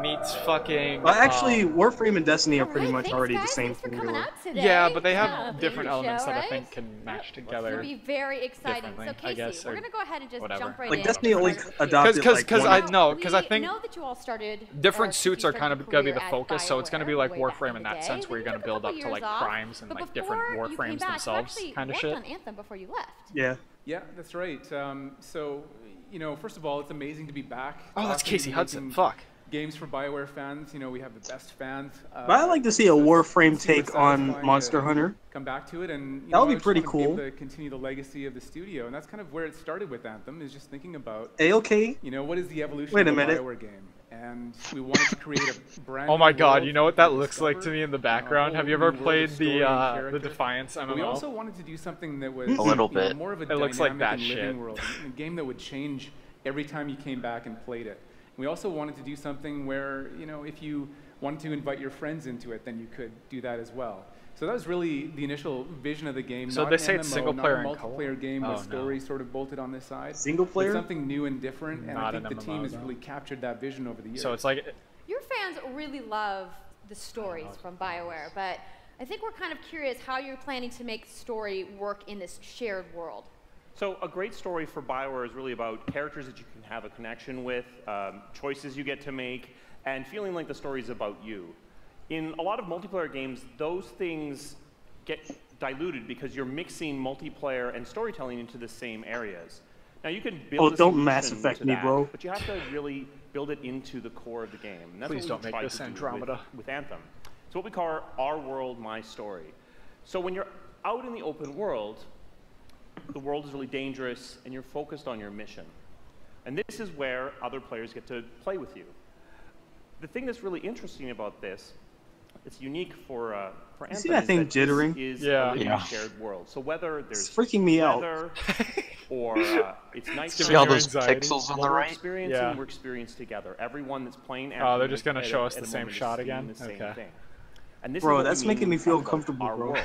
meets fucking. well, actually, Warframe and Destiny are pretty much already the same thing. Really. Yeah, but they have Yeah, different baby elements show, that I right? think can match It's together. going to be very exciting. differently, So, I Casey, guess, we're or going to go ahead and just whatever. jump right Like in. Destiny only Because adopted like one. I think know that you all started different or suits you are started kind your of gonna be career the at focus, so it's gonna be BioWare like way back Warframe in in the that day. sense, where you're Then gonna you took a build up couple to like years off, crimes and but like different before you came Warframes back, you themselves, actually kind of worked shit. on Anthem before you left. Yeah. Yeah, that's right. So, you know, first of all, it's amazing to be back. Oh, that's Awesome Casey making Hudson. Fuck. Games for BioWare fans. You know, we have the best fans. But I'd like to see a Warframe take on Monster Hunter. Come back to it, and you That would know, be I just pretty wanna be able cool. to continue the legacy of the studio, and that's kind of where it started with Anthem. Is just thinking about, A-okay. you know, what is the evolution Wait a of a minute. BioWare game, and we wanted to create a brand. Oh my new god, world you know what that to looks like to discover, me in the a background? Have you whole ever new world played of story and the character. Defiance MMO? But we also wanted to do something that was A little you know, bit. more of a It dynamic looks like that and living shit. world, a game that would change every time you came back and played it. We also wanted to do something where, you know, if you wanted to invite your friends into it, then you could do that as well. So that was really the initial vision of the game. So not they an say it's MMO, single not player a and multiplayer co-op? game Oh, with story sort of bolted on this side. Single But player? something new and different, and Not I think an the team MMO, has though. really captured that vision over the years. So it's like Your fans really love the stories from BioWare, but I think we're kind of curious how you're planning to make story work in this shared world. So a great story for BioWare is really about characters that you can have a connection with, choices you get to make, and feeling like the story is about you. In a lot of multiplayer games, those things get diluted because you're mixing multiplayer and storytelling into the same areas. Now you can build Oh, a don't Mass solution Effect to me, that, bro. but you have to really build it into the core of the game. And that's Please what don't we make tried this to do Andromeda. with Anthem. It's what we call our world, my story. So when you're out in the open world, the world is really dangerous and you're focused on your mission. And this is where other players get to play with you. The thing that's really interesting about this, it's unique for Anthem, see that is thing that jittering? this is Yeah. a living Yeah. shared world. So whether there's It's freaking me out. weather or it's night, See all those pixels on the right? Yeah. We're experienced together. Everyone that's playing Oh, they're Anthem just gonna at show a- us at the a same moment is shot seeing again? the same Okay. thing. And this Bro, is what that's we mean making me when we feel talk about comfortable, our bro. world.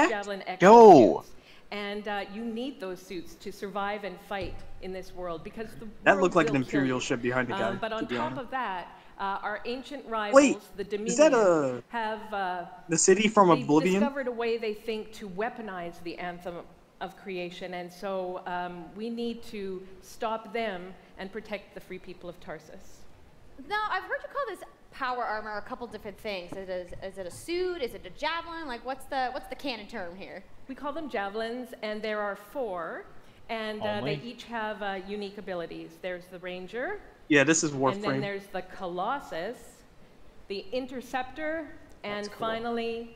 that? Javelin X Yo! suits. And you need those suits to survive and fight in this world because the That world looked like will an kill Imperial you. ship behind the guy. But on to be top honest. of that, our ancient rivals, Wait, the is that Dominion, have the city from they've Oblivion? discovered a way they think to weaponize the anthem of creation, and so we need to stop them and protect the free people of Tarsus. Now, I've heard you call this power armor a couple different things. Is it a suit? Is it a javelin? Like, what's the canon term here? We call them javelins, and there are 4, and they each have unique abilities. There's the Ranger. Yeah, this is And then Warframe. there's the Colossus, the Interceptor, and That's cool. finally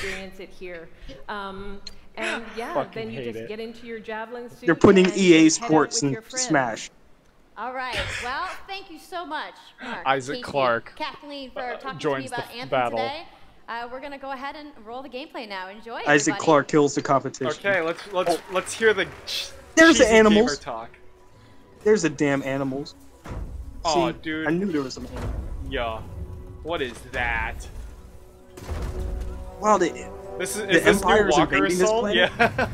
experience it here. And yeah, Fucking then you hate just it. get into your javelin suit. They're putting and EA head out Sports with in your friends. Smash. All right. Well, thank you so much, Mark. Isaac Casey, Clark, Kathleen, for talking to me joins about the Anthem battle. today. We're gonna go ahead and roll the gameplay now. Enjoy. Isaac everybody. Clark kills the competition. Okay, let's hear the There's cheesy the animals. gamer talk. There's the damn animals. Oh, See, dude. I knew there was some animals. Yo, what is that? Wow, Is the this new Empire's Walker invading this Assault? planet? Yeah.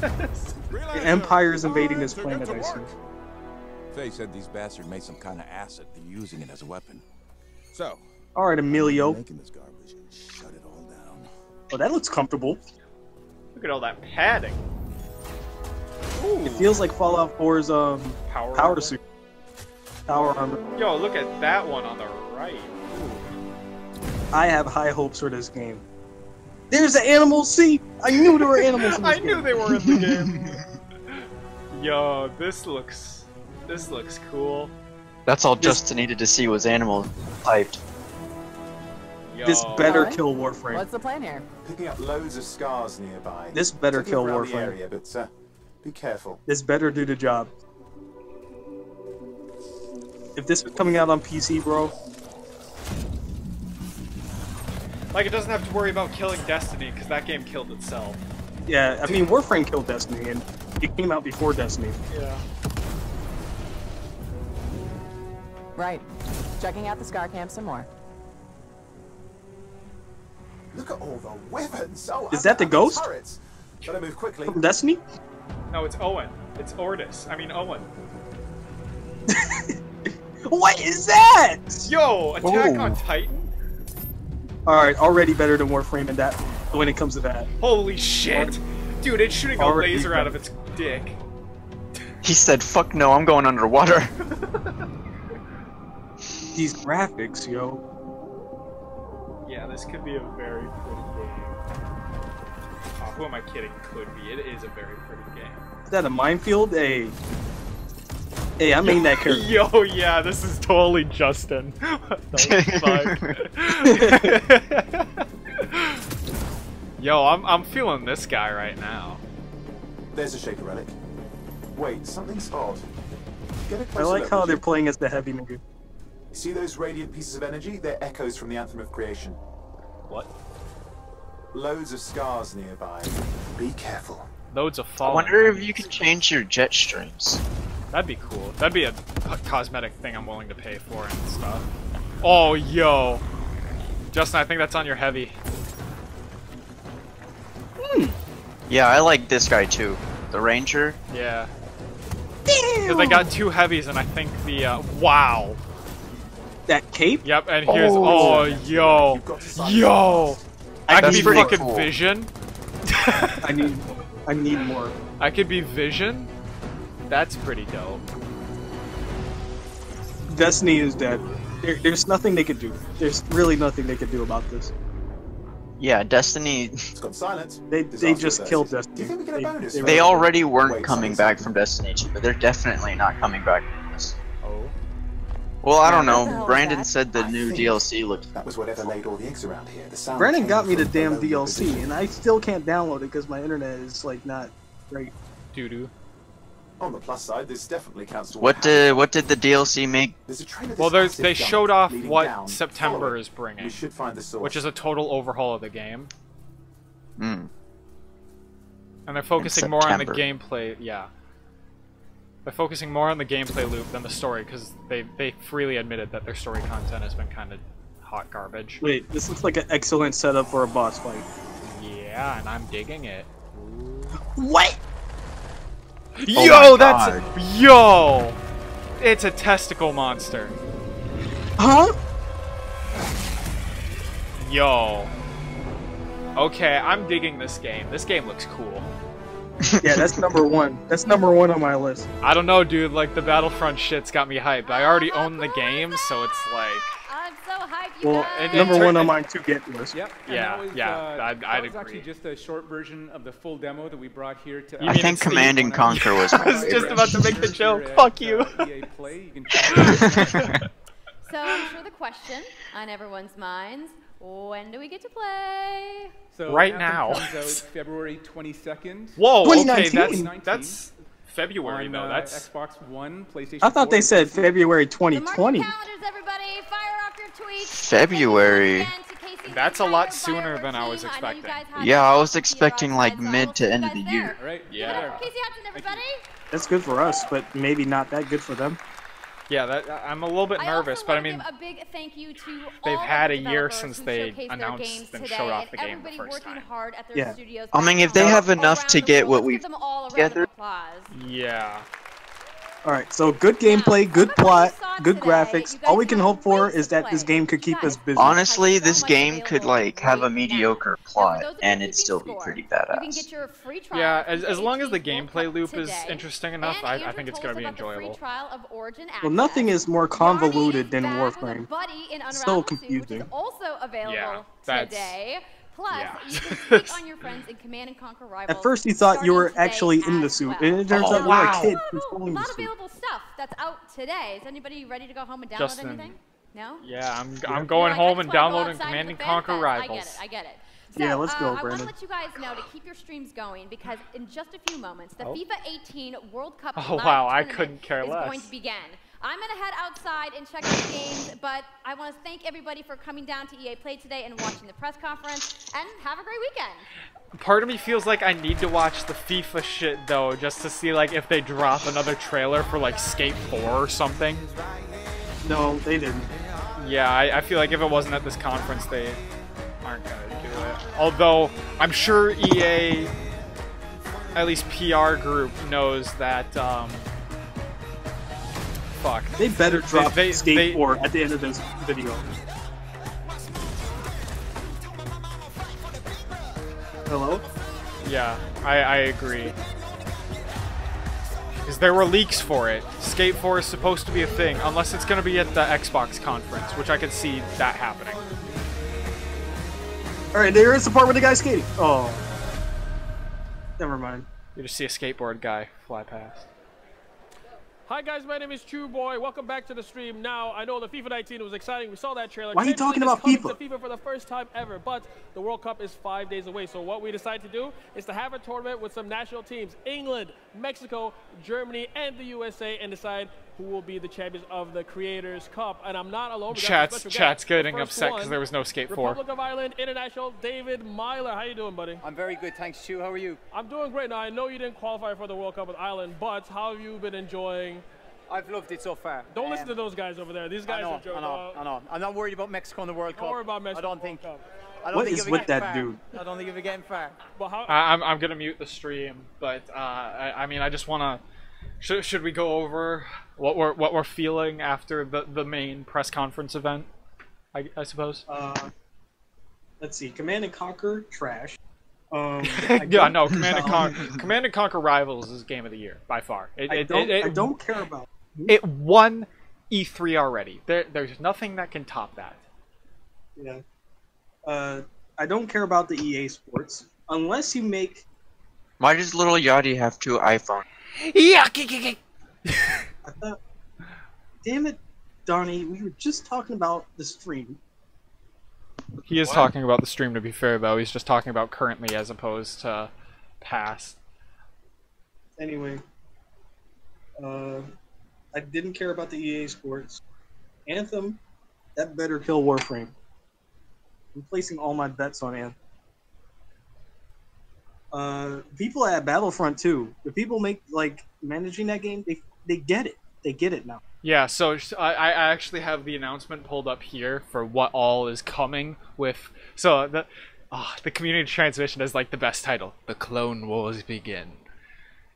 The Empire's invading this planet, I see. Faye said these bastards made some kind of acid. They're using it as a weapon. So, Alright, Emilio. making this garbage and shut it all down. Oh, that looks comfortable. Look at all that padding. Ooh. It feels like Fallout 4's power suit. Power armor. Yo, look at that one on the right. I have high hopes for this game. There's the animals. See, I knew there were animals in this I knew they were in the game. Yo, this looks cool. That's all Justin needed to see was animal typed. Yo. This better kill Warframe. What's the plan here? Picking up loads of scars nearby. This better Looking kill around the Warframe. area, but be careful. This better do the job. If this was coming out on PC, bro. Like, it doesn't have to worry about killing Destiny, because that game killed itself. Yeah, I mean, Warframe killed Destiny, and it came out before Destiny. Yeah. Right. Checking out the Scar Camp some more. Look at all the weapons. Oh, Is that the ghost? turrets. Gotta move quickly. From Destiny? No, it's Owen. It's Ordis. I mean, Owen. What is that? Yo, Attack Oh. on Titan? Alright, already better than Warframe in that, when it comes to that. Holy shit! Dude, it's shooting a Already laser out better. of its dick. He said, "Fuck no, I'm going underwater." These graphics, yo. Yeah, this could be a very pretty game. Oh, who am I kidding? Could be. It is a very pretty game. Is that a minefield? Hey. Hey, I made that character. Yo, yeah, this is totally Justin. What the fuck? Yo, I'm feeling this guy right now. There's a shaker relic. Wait, something's odd. Get a I closer like look, how would they're you? playing as the heavy nigga. See those radiant pieces of energy? They're echoes from the Anthem of Creation. What? Loads of scars nearby. Be careful. Loads of I falling. wonder if you can change your jet streams. That'd be cool. That'd be a cosmetic thing I'm willing to pay for and stuff. Oh, yo. Justin, I think that's on your heavy. Yeah, I like this guy too. The Ranger. Yeah. Because they got two heavies and I think the, wow. That cape? Yep, and here's, oh, yo. Yo. I could That's be pretty fucking cool. Vision. I need more. I could be Vision. That's pretty dope. Destiny is dead. There's nothing they could do. There's really nothing they could do about this. Yeah, Destiny. It's gone silent. They just averted. killed Do Destiny. you think we get a bonus? They already weren't Wait, coming back from Destiny 2, but they're definitely not coming back from this. Oh. Well, I don't What the know. hell is Brandon that? said the new DLC looked. That was whatever laid all the eggs around here. The sound Brandon came got me the from damn below your DLC, position. and I still can't download it because my internet is like not great. Doo-doo. On the plus side, this definitely counts towards What did the DLC make? There's a train of Well, this they massive showed dump off leading what down. September Follow it. is bringing, We should find the source. which is a total overhaul of the game. Hmm. And they're focusing more on the September. gameplay, yeah. They're focusing more on the gameplay loop than the story, because they freely admitted that their story content has been kind of hot garbage. Wait, this looks like an excellent setup for a boss fight. Yeah, and I'm digging it. What? Yo, my that's... God. Yo! It's a testicle monster. Huh? Yo. Okay, I'm digging this game. This game looks cool. Yeah, that's number one. That's number one on my list. I don't know, dude. Like, the Battlefront shit's got me hyped. I already own the game, so it's like... I'm so hyped, you Well, guys. number one on mine to get list. Yep. and Yeah, that was, yeah, I'd that was agree. actually just a short version of the full demo that we brought here to. I think Command and Conquer was. I was just about to make the joke. Fuck you. EA Play. You can check it out. So I'm sure the question on everyone's minds, when do we get to play? So Right Anthem now. comes out February 22nd. Whoa, okay, 2019. that's February, on, though. That's... Xbox One, PlayStation. I thought 4, they said February So mark your 2020. calendars, everybody. Fire off your tweets. February. Thank you once again to Casey That's a lot sooner than I was expecting. Yeah, I was expecting like mid to end of the year. All right. Yeah. Casey Hudson, everybody. That's good for us, but maybe not that good for them. Yeah, I'm a little bit nervous, but I mean, a big thank you to they've all had of a the year developers since who they showcased their announced games and today, showed off the and game the everybody first working time. hard at their Yeah. studios. I mean, if they have enough to get what we've together. Yeah. All right, so good gameplay, good plot, good graphics. All we can hope for is that this game could keep us busy. Honestly, this game could like have a mediocre plot and it'd still be pretty badass. Yeah, as long as the gameplay loop is interesting enough, I think it's going to be enjoyable. Well, nothing is more convoluted than Warframe. So confusing. Also available Yeah, that's- today. Plus, yeah. you can take on your friends in Command and Conquer Rivals. At first, you thought you were starting actually today in the as suit, well. and it turns out you're a kid controlling A the lot of suit. available stuff that's out today. Is anybody ready to go home and download Justin. anything? No? Yeah, I'm You're going like, home I and just wanna go downloading outside Command to and the Conquer fan fest. Rivals. I get it. Yeah, let's go, I want Brandon. to let you guys know to keep your streams going because in just a few moments, the Oh. FIFA 18 World Cup Oh, live wow, I tournament couldn't care is less. going to begin. I'm going to head outside and check out the games, but I want to thank everybody for coming down to EA Play today and watching the press conference, and have a great weekend. Part of me feels like I need to watch the FIFA shit though, just to see like if they drop another trailer for like Skate 4 or something. No, they didn't. Yeah, I feel like if it wasn't at this conference, they aren't gonna do it. Although I'm sure EA, at least PR group, knows that. Fuck. They better drop They- Skate 4 at the end of this video. Hello? Yeah, I agree. Because there were leaks for it. Skate 4 is supposed to be a thing, unless it's going to be at the Xbox conference, which I could see that happening. Alright, there is the part with the guy skating. Oh. Never mind. You just see a skateboard guy fly past. Hi guys, my name is True Boy. Welcome back to the stream. Now, I know the FIFA 19 was exciting. We saw that trailer. Why are you Champions talking League is about coming FIFA? to FIFA for the first time ever, but the World Cup is 5 days away. So what we decided to do is to have a tournament with some national teams, England, Mexico, Germany, and the USA, and decide who will be the champions of the Creators Cup. And I'm not alone. We got a special Chat's guest. getting The first upset because one, there was no Skate 4. Republic of Ireland International, David Myler. How you doing, buddy? I'm very good, thanks, Stu. How are you? I'm doing great. Now, I know you didn't qualify for the World Cup with Ireland, but how have you been enjoying? I've loved it so far. Don't listen to those guys over there. These guys are joking. I know. I'm not worried about Mexico in the World Cup. Don't worry about Mexico. I don't think. What think is you'll be with getting that far. dude? I don't think you'll be getting far. But how? I'm gonna mute the stream, but I mean I just wanna. Should we go over what we're feeling after the main press conference event? I suppose. Let's see. Command and Conquer, trash. Yeah, no. Command and Conquer Rivals is game of the year by far. I don't care about. It won E3 already. There's nothing that can top that. Yeah. I don't care about the EA Sports unless you make. Why does little Yachty have 2 iPhones? Yeah. I thought. Damn it, Donnie. We were just talking about the stream. He is talking about the stream, to be fair, though. He's just talking about currently as opposed to past. Anyway. I didn't care about the EA Sports. Anthem, that better kill Warframe. I'm placing all my bets on Anthem. People at Battlefront 2, the people managing that game, they get it. They get it now. Yeah, so I actually have the announcement pulled up here for what all is coming with. So the community transmission is like the best title. The Clone Wars begin.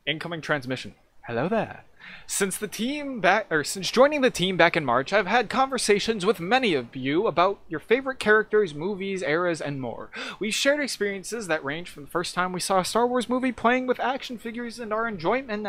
Incoming transmission. Hello there. Since joining the team back in March, I've had conversations with many of you about your favorite characters, movies, eras, and more. We've shared experiences that range from the first time we saw a Star Wars movie playing with action figures and our enjoyment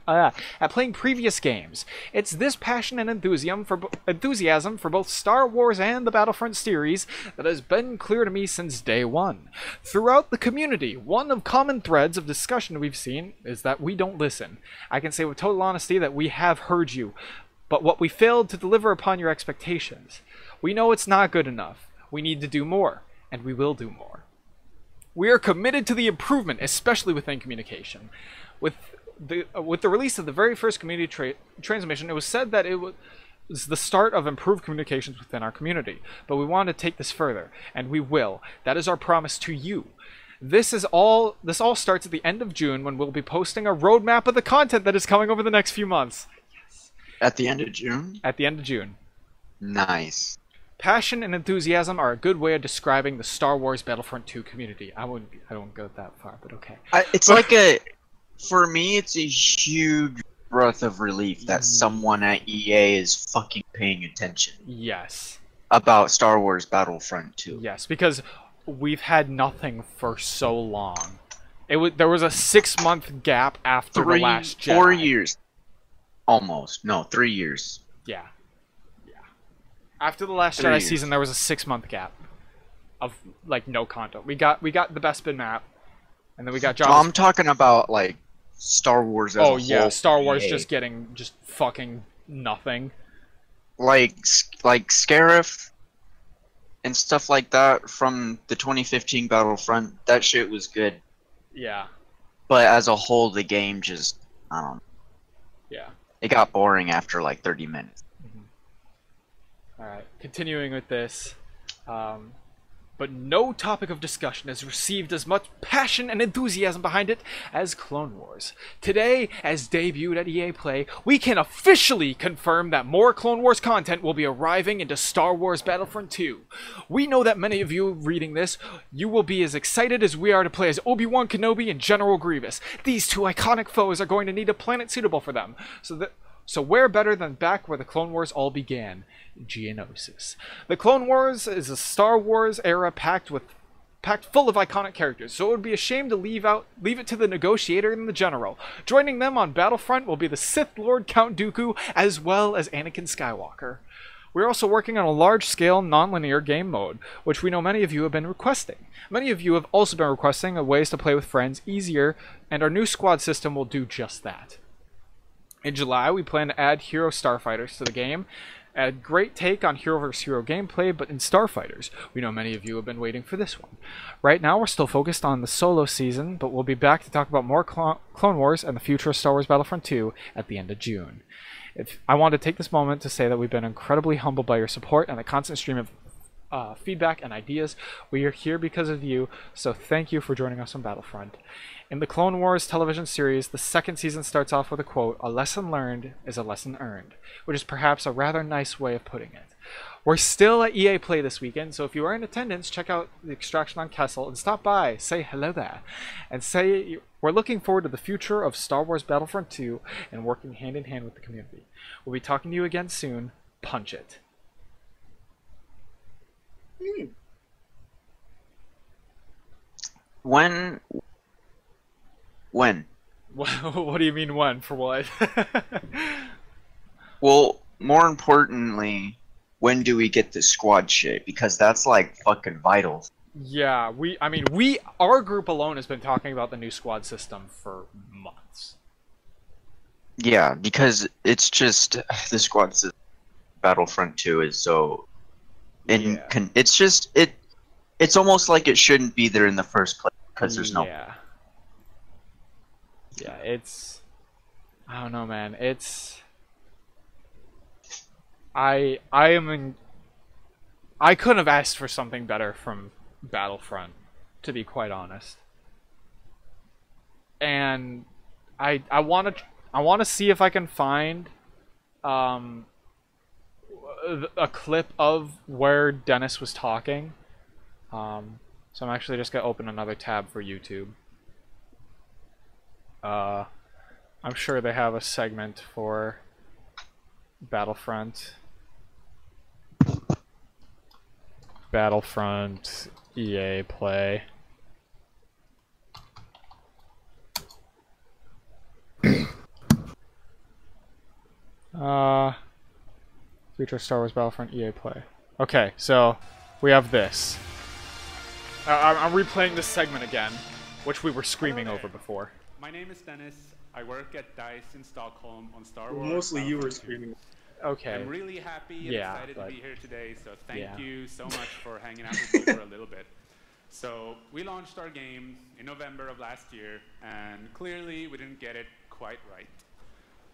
at playing previous games. It's this passion and enthusiasm for both Star Wars and the Battlefront series that has been clear to me since day one. Throughout the community, one of common threads of discussion we've seen is that we don't listen. I can say with total honesty that we have heard you, but what we failed to deliver upon your expectations. We know it's not good enough. We need to do more, and we will do more. We are committed to the improvement, especially within communication. With the release of the very first community transmission, it was said that is the start of improved communications within our community, but we want to take this further, and we will. That is our promise to you. This all starts at the end of June, when we'll be posting a roadmap of the content that is coming over the next few months. Yes. At the end of June? At the end of June. Nice. Passion and enthusiasm are a good way of describing the Star Wars Battlefront 2 community. I won't go that far, but okay. For me, it's a huge breath of relief that someone at EA is fucking paying attention. Yes. About Star Wars Battlefront 2. Yes, because we've had nothing for so long. There was a 6-month gap after the last Jedi. 4 years. Almost. No, 3 years. Yeah. After the last Jedi season, there was a 6-month gap of like no content. We got the Bespin map, and then we got John. I'm talking about like Star Wars as a whole. Oh yeah, Star Wars just getting fucking nothing. Like Scarif and stuff like that from the 2015 Battlefront. That shit was good. Yeah. But as a whole, the game just, I don't know. Yeah. It got boring after like 30 minutes. Alright, continuing with this. But no topic of discussion has received as much passion and enthusiasm behind it as Clone Wars. Today, as debuted at EA Play, we can officially confirm that more Clone Wars content will be arriving into Star Wars Battlefront 2. We know that many of you reading this, you will be as excited as we are to play as Obi-Wan Kenobi and General Grievous. These two iconic foes are going to need a planet suitable for them, so where better than back where the Clone Wars all began? Geonosis. The Clone Wars is a Star Wars era packed full of iconic characters, so it would be a shame to leave it to the Negotiator and the General. Joining them on Battlefront will be the Sith Lord Count Dooku, as well as Anakin Skywalker. We're also working on a large-scale, non-linear game mode, which we know many of you have been requesting. Many of you have also been requesting ways to play with friends easier, and our new squad system will do just that. In July, we plan to add Hero Starfighters to the game. A great take on Hero vs. Hero gameplay, but in Starfighters. We know many of you have been waiting for this one. Right now, we're still focused on the solo season, but we'll be back to talk about more Clone Wars and the future of Star Wars Battlefront 2 at the end of June. I want to take this moment to say that we've been incredibly humbled by your support and the constant stream of feedback and ideas. We are here because of you, so thank you for joining us on Battlefront. In the Clone Wars television series, the second season starts off with a quote, "A lesson learned is a lesson earned," which is perhaps a rather nice way of putting it. We're still at EA Play this weekend, so if you are in attendance, check out the Extraction on Kessel and stop by, say hello there, and say we're looking forward to the future of Star Wars Battlefront 2 and working hand in hand with the community. We'll be talking to you again soon. Punch it. When? What do you mean when? For what? Well, more importantly, when do we get the squad shit? Because that's like fucking vital. Yeah, our group alone has been talking about the new squad system for months. Yeah, because it's just the squad system. Battlefront 2 is so, it's just it's almost like it shouldn't be there in the first place because there's no. Yeah, it's, I don't know, man. It's, I couldn't have asked for something better from Battlefront, to be quite honest. And I want to see if I can find a clip of where Dennis was talking. So I'm actually just gonna open another tab for YouTube. I'm sure they have a segment for Battlefront EA Play. Future Star Wars Battlefront EA Play. Okay, so we have this. I'm replaying this segment again, which we were screaming over before. My name is Dennis. I work at DICE in Stockholm on Star Wars. Mostly you were screaming. Okay. I'm really happy and excited to be here today, so thank you so much for hanging out with me for a little bit. So we launched our game in November of last year, and clearly we didn't get it quite right.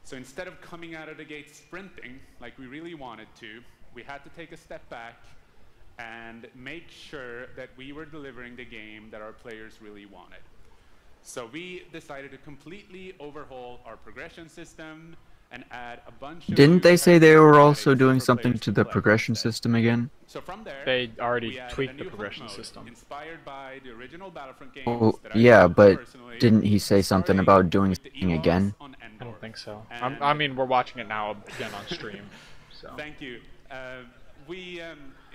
So instead of coming out of the gate sprinting like we really wanted to, we had to take a step back and make sure that we were delivering the game that our players really wanted. So we decided to completely overhaul our progression system and add a bunch of Didn't new they say types they of were mechanics also doing for something players to to the play. progression system again? So from there, They already we added a tweaked the new progression hunt mode system. inspired by the original Battlefront games Oh, that I yeah, played but personally, didn't he say something about doing with the something Ewoks again? on Endor. I don't think so. And I mean, we're watching it now again on stream. So. Thank you.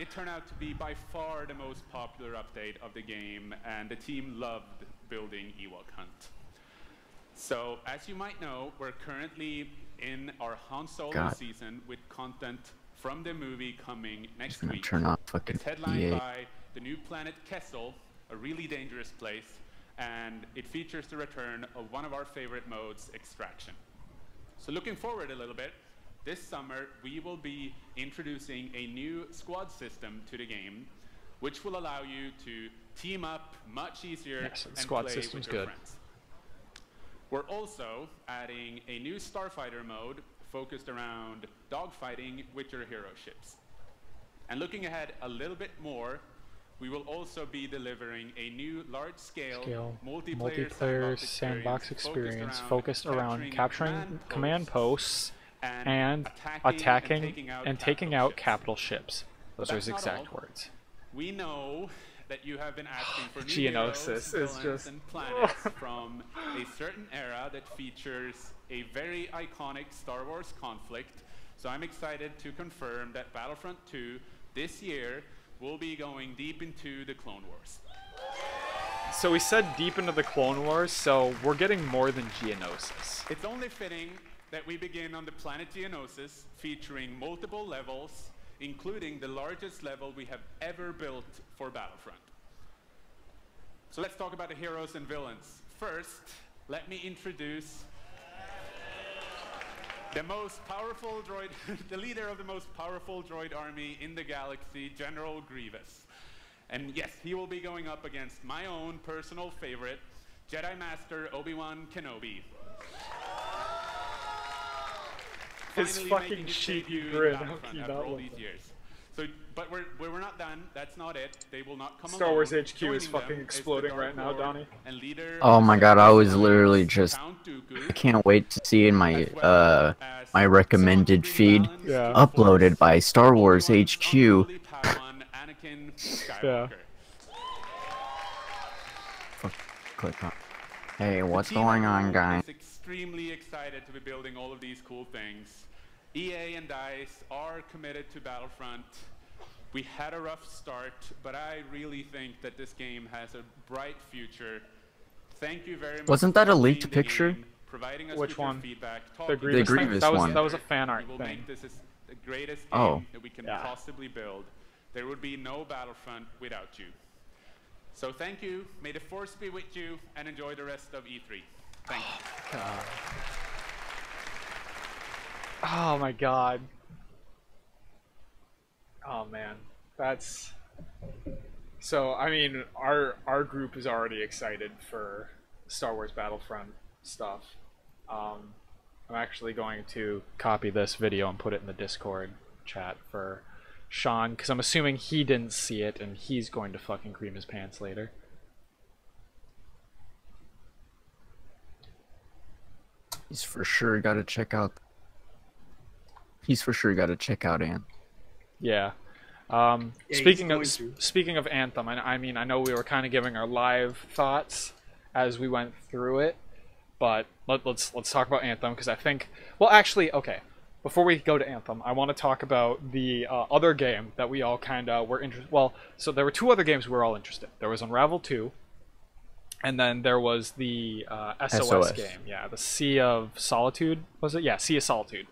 It turned out to be by far the most popular update of the game, and the team loved building Ewok Hunt. So, as you might know, we're currently in our Han Solo season with content from the movie coming next week. Turn off fucking It's headlined EA. by the new planet Kessel, a really dangerous place, and it features the return of one of our favorite modes, Extraction. So looking forward a little bit, this summer we will be introducing a new squad system to the game, which will allow you to team up much easier and squad play system's with your good. friends. We're also adding a new Starfighter mode focused around dogfighting with your hero ships. And looking ahead a little bit more, we will also be delivering a new large-scale multiplayer sandbox experience focused around capturing command posts and attacking and taking out capital ships. Those are his exact words. We know that you have been asking for new heroes, Geonosis is villains, just and planets from a certain era that features a very iconic Star Wars conflict. So I'm excited to confirm that Battlefront 2 this year will be going deep into the Clone Wars. So we said deep into the Clone Wars, so we're getting more than Geonosis. It's only fitting that we begin on the planet Geonosis, featuring multiple levels, including the largest level we have ever built for Battlefront. So let's talk about the heroes and villains. First, let me introduce the most powerful droid, the leader of the most powerful droid army in the galaxy, General Grievous. And yes, he will be going up against my own personal favorite, Jedi Master Obi-Wan Kenobi. His Finally fucking making his cheeky debut in grin, how Battlefront can you after not all love these that? years. So, but we're not done. That's not it. They will not come Star alone. Wars HQ is Joining fucking them is the exploding Dark right now, Lord Donnie. and leader Oh of my the god, I was Separatist literally Alliance, just Count Dooku, I can't wait to see in my my some recommended feed Yeah. uploaded by Star Wars HQ. Padawan Anakin Yeah. Skywalker. Click on. Hey, what's The team going at on, home guys? is extremely excited to be building all of these cool things. EA and DICE are committed to Battlefront. We had a rough start, but I really think that this game has a bright future. Thank you very much. Wasn't that for a leaked playing the picture? game, providing us Which with your one? feedback, The talking Grievous, to us. Grievous that was one. that was a fan art We will thing. make this the greatest Oh. game that we can Yeah. possibly build. There would be no Battlefront without you. So thank you, may the Force be with you, and enjoy the rest of E3. Thank you. Oh my god. Oh man, that's so. I mean, our group is already excited for Star Wars Battlefront stuff. I'm actually going to copy this video and put it in the Discord chat for Sean, because I'm assuming he didn't see it and he's going to fucking cream his pants later. He's for sure got to check out. He's for sure got to check out Ant. Yeah. he's Speaking of going to. speaking of Anthem, I mean, I know we were kind of giving our live thoughts as we went through it, but let's talk about Anthem, because I think, well, actually, okay, before we go to Anthem, I want to talk about the other game that we all kind of were interested. Well, so there were two other games we were all interested. There was Unravel 2, and then there was the SOS game. Yeah, the Sea of Solitude, was it? Yeah, Sea of Solitude.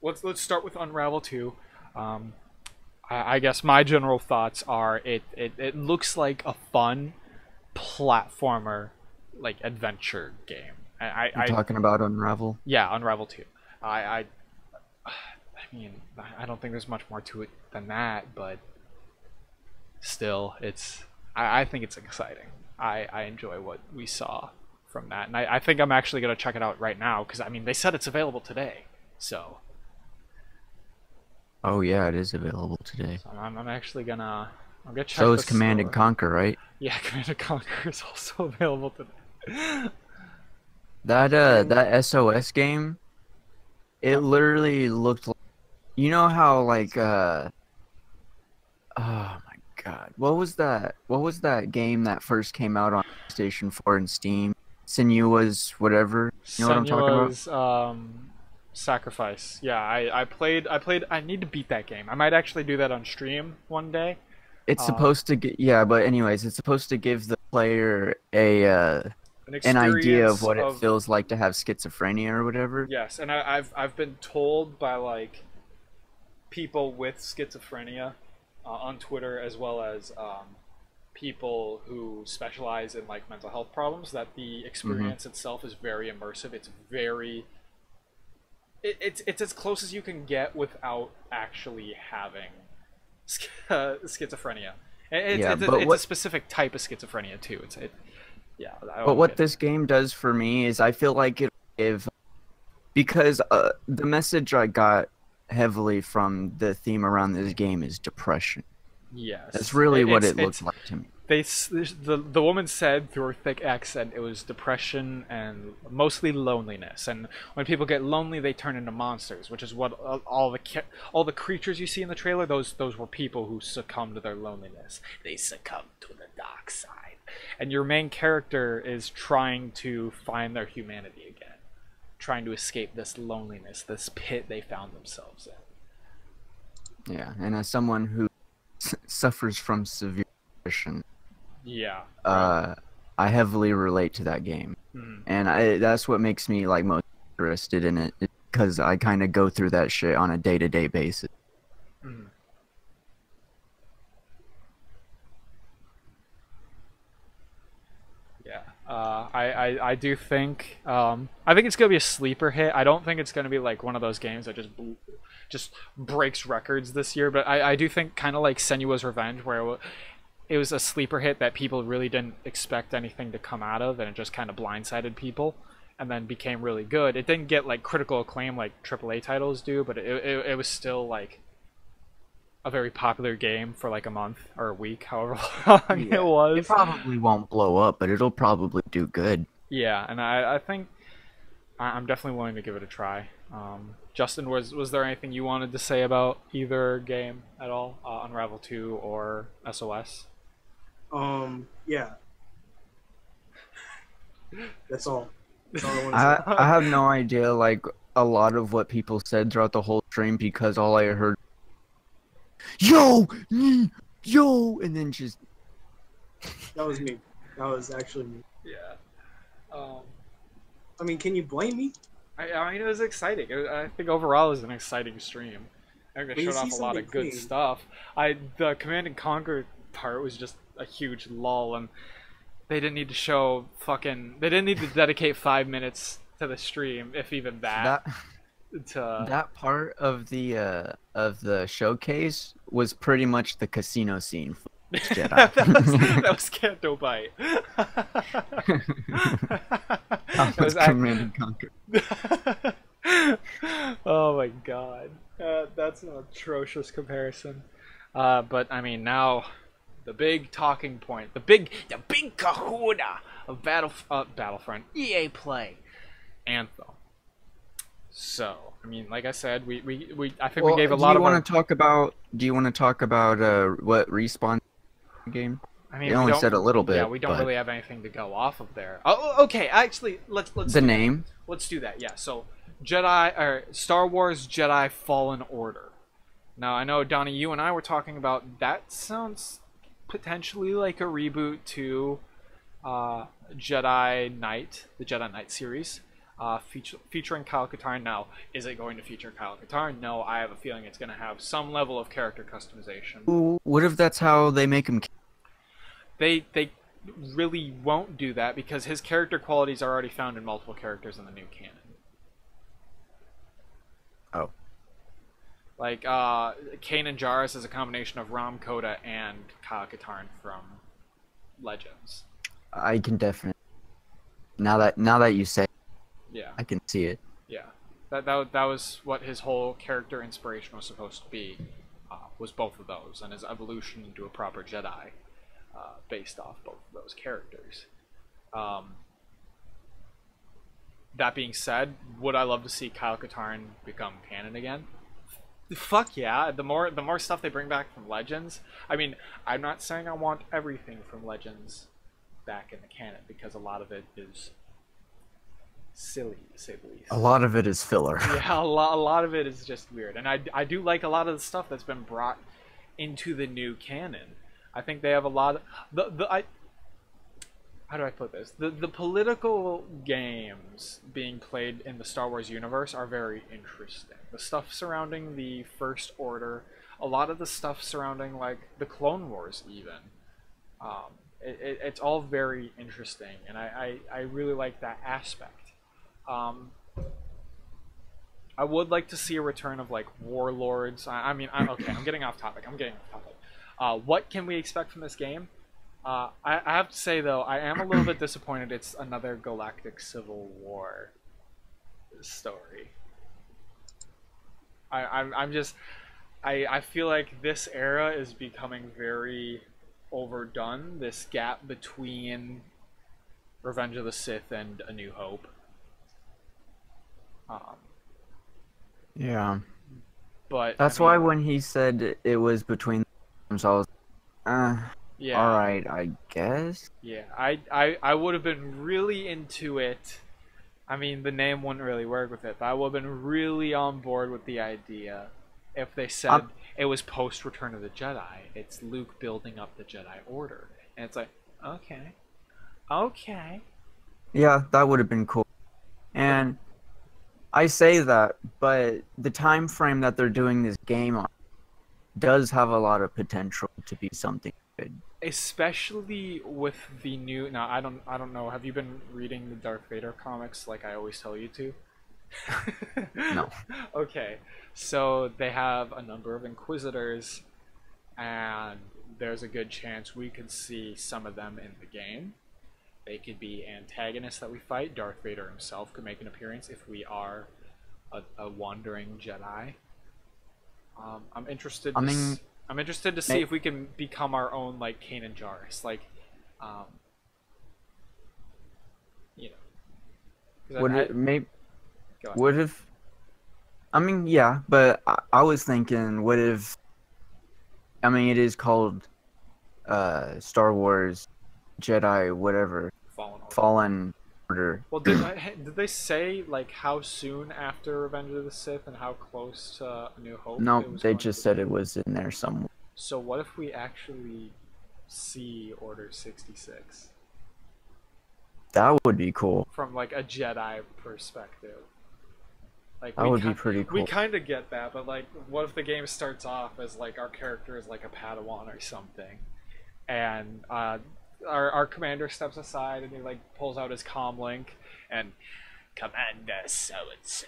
Let's start with Unravel 2. I guess my general thoughts are it looks like a fun platformer, like, adventure game. You're talking about Unravel? Yeah, Unravel 2. I mean, I don't think there's much more to it than that, but still, I think it's exciting. I enjoy what we saw from that. And I think I'm actually going to check it out right now because, I mean, they said it's available today. So. Oh yeah, it is available today. So I'm actually going to... I'm going to check So the is Command and store. Conquer, right? Yeah, Command and Conquer is also available today. That SOS game, it literally looked like, you know how like oh my god, what was that game that first came out on PlayStation 4 and Steam? Senua's whatever. You know what I'm talking about? Senua's, Sacrifice. Yeah, I played. I need to beat that game. I might actually do that on stream one day. It's supposed to get, yeah, but anyways, it's supposed to give the player an idea of what it feels like to have schizophrenia or whatever. Yes, and I've been told by like people with schizophrenia on Twitter, as well as people who specialize in like mental health problems, that the experience itself is very immersive. It's very it's as close as you can get without actually having schizophrenia. It's a specific type of schizophrenia too. Yeah. But what this game does for me is I feel like it give, because the message I got heavily from the theme around this game is depression. Yes. That's really what it looked like to me. The woman said through her thick accent it was depression and mostly loneliness. And when people get lonely, they turn into monsters, which is what all the creatures you see in the trailer. Those were people who succumbed to their loneliness. They succumbed to the dark side. And your main character is trying to find their humanity again, trying to escape this loneliness, this pit they found themselves in. Yeah, and as someone who suffers from severe depression, yeah, I heavily relate to that game, and that's what makes me like most interested in it, because I kind of go through that shit on a day-to-day basis. Yeah, I do think I think it's gonna be a sleeper hit. I don't think it's gonna be like one of those games that just breaks records this year. But I do think kind of like Senua's Revenge, where it was a sleeper hit that people really didn't expect anything to come out of, and it just kind of blindsided people, and then became really good. It didn't get like critical acclaim like AAA titles do, but it was still like a very popular game for like a month or a week, however long it was. It probably won't blow up, but it'll probably do good. Yeah, and I think I'm definitely willing to give it a try. Justin, was there anything you wanted to say about either game at all, Unravel 2 or SOS? Yeah. That's all. That's all I want to say. I have no idea, like, a lot of what people said throughout the whole stream, because all I heard, yo, and then just... That was me. That was actually me. Yeah. I mean, can you blame me? I mean, it was exciting. I think overall it was an exciting stream. I think they showed off a lot of good stuff. The Command and Conquer part was just a huge lull, and they didn't need to show fucking... They didn't need to dedicate 5 minutes to the stream, if even that. That part of the showcase was pretty much the casino scene for Jedi. that was Canto Bite. That was Command and Conquer. Oh my god, that's an atrocious comparison. But I mean, now the big talking point, the big kahuna of Battlefront, EA Play, Anthem. So, I mean, like I said, I think we gave a lot of. Do you want to talk about what Respawn game? I mean, they only said a little bit. Yeah, we don't really have anything to go off of there. Oh, okay. Actually, let's the name. Let's do that. Yeah. So, Star Wars Jedi Fallen Order. Now, I know, Donnie, you and I were talking about that. Sounds potentially like a reboot to Jedi Knight, the Jedi Knight series. Featuring Kyle Katarn. Now, is it going to feature Kyle Katarn? No, I have a feeling it's going to have some level of character customization. What if that's how they make him? They really won't do that, because his character qualities are already found in multiple characters in the new canon. Oh. Like, Kanan Jarrus is a combination of Ram Koda and Kyle Katarn from Legends. I can definitely... Now that you say, Yeah. I can see it. Yeah. That was what his whole character inspiration was supposed to be. Was both of those, and his evolution into a proper Jedi, based off both of those characters. That being said, would I love to see Kyle Katarn become canon again? Fuck yeah! The more stuff they bring back from Legends. I mean, I'm not saying I want everything from Legends back in the canon, because a lot of it is silly, to say the least. A lot of it is filler. Yeah, a lot of it is just weird, and I do like a lot of the stuff that's been brought into the new canon. I think they have a lot of how do I put this? The political games being played in the Star Wars universe are very interesting. The stuff surrounding the First Order, a lot of the stuff surrounding like the Clone Wars even. It's all very interesting, and I really like that aspect. I would like to see a return of like warlords. I'm getting off topic. What can we expect from this game? I have to say though, I am a little bit disappointed it's another Galactic Civil War story. I feel like this era is becoming very overdone. This gap between Revenge of the Sith and A New Hope. Yeah. But that's why when he said it was between them, so I was, yeah. All right, I guess. Yeah, I would have been really into it. I mean, the name wouldn't really work with it, but I would have been really on board with the idea if they said it was post Return of the Jedi. It's Luke building up the Jedi Order, and it's like, okay. Yeah, that would have been cool. And I say that, but the time frame that they're doing this game on does have a lot of potential to be something good. Especially with the new. Now, I don't know. Have you been reading the Darth Vader comics like I always tell you to? No. Okay, so they have a number of Inquisitors, and there's a good chance we could see some of them in the game. They could be antagonists that we fight. Darth Vader himself could make an appearance if we are a wandering Jedi. I'm interested. I'm interested to see if we can become our own like Kanan Jarrus, like, you know. What if? I mean, yeah, but I was thinking, what if? I mean, it is called Star Wars Jedi, whatever. Fallen Order. Well, did they say like how soon after Revenge of the Sith and how close to A New Hope? No, they just said it was in there somewhere. So what if we actually see Order 66? That would be cool. From like a Jedi perspective. Like that would be pretty cool. We kind of get that, but like, what if the game starts off as like our character is like a Padawan or something, and our commander steps aside and he like pulls out his comm link and, Commander so and so,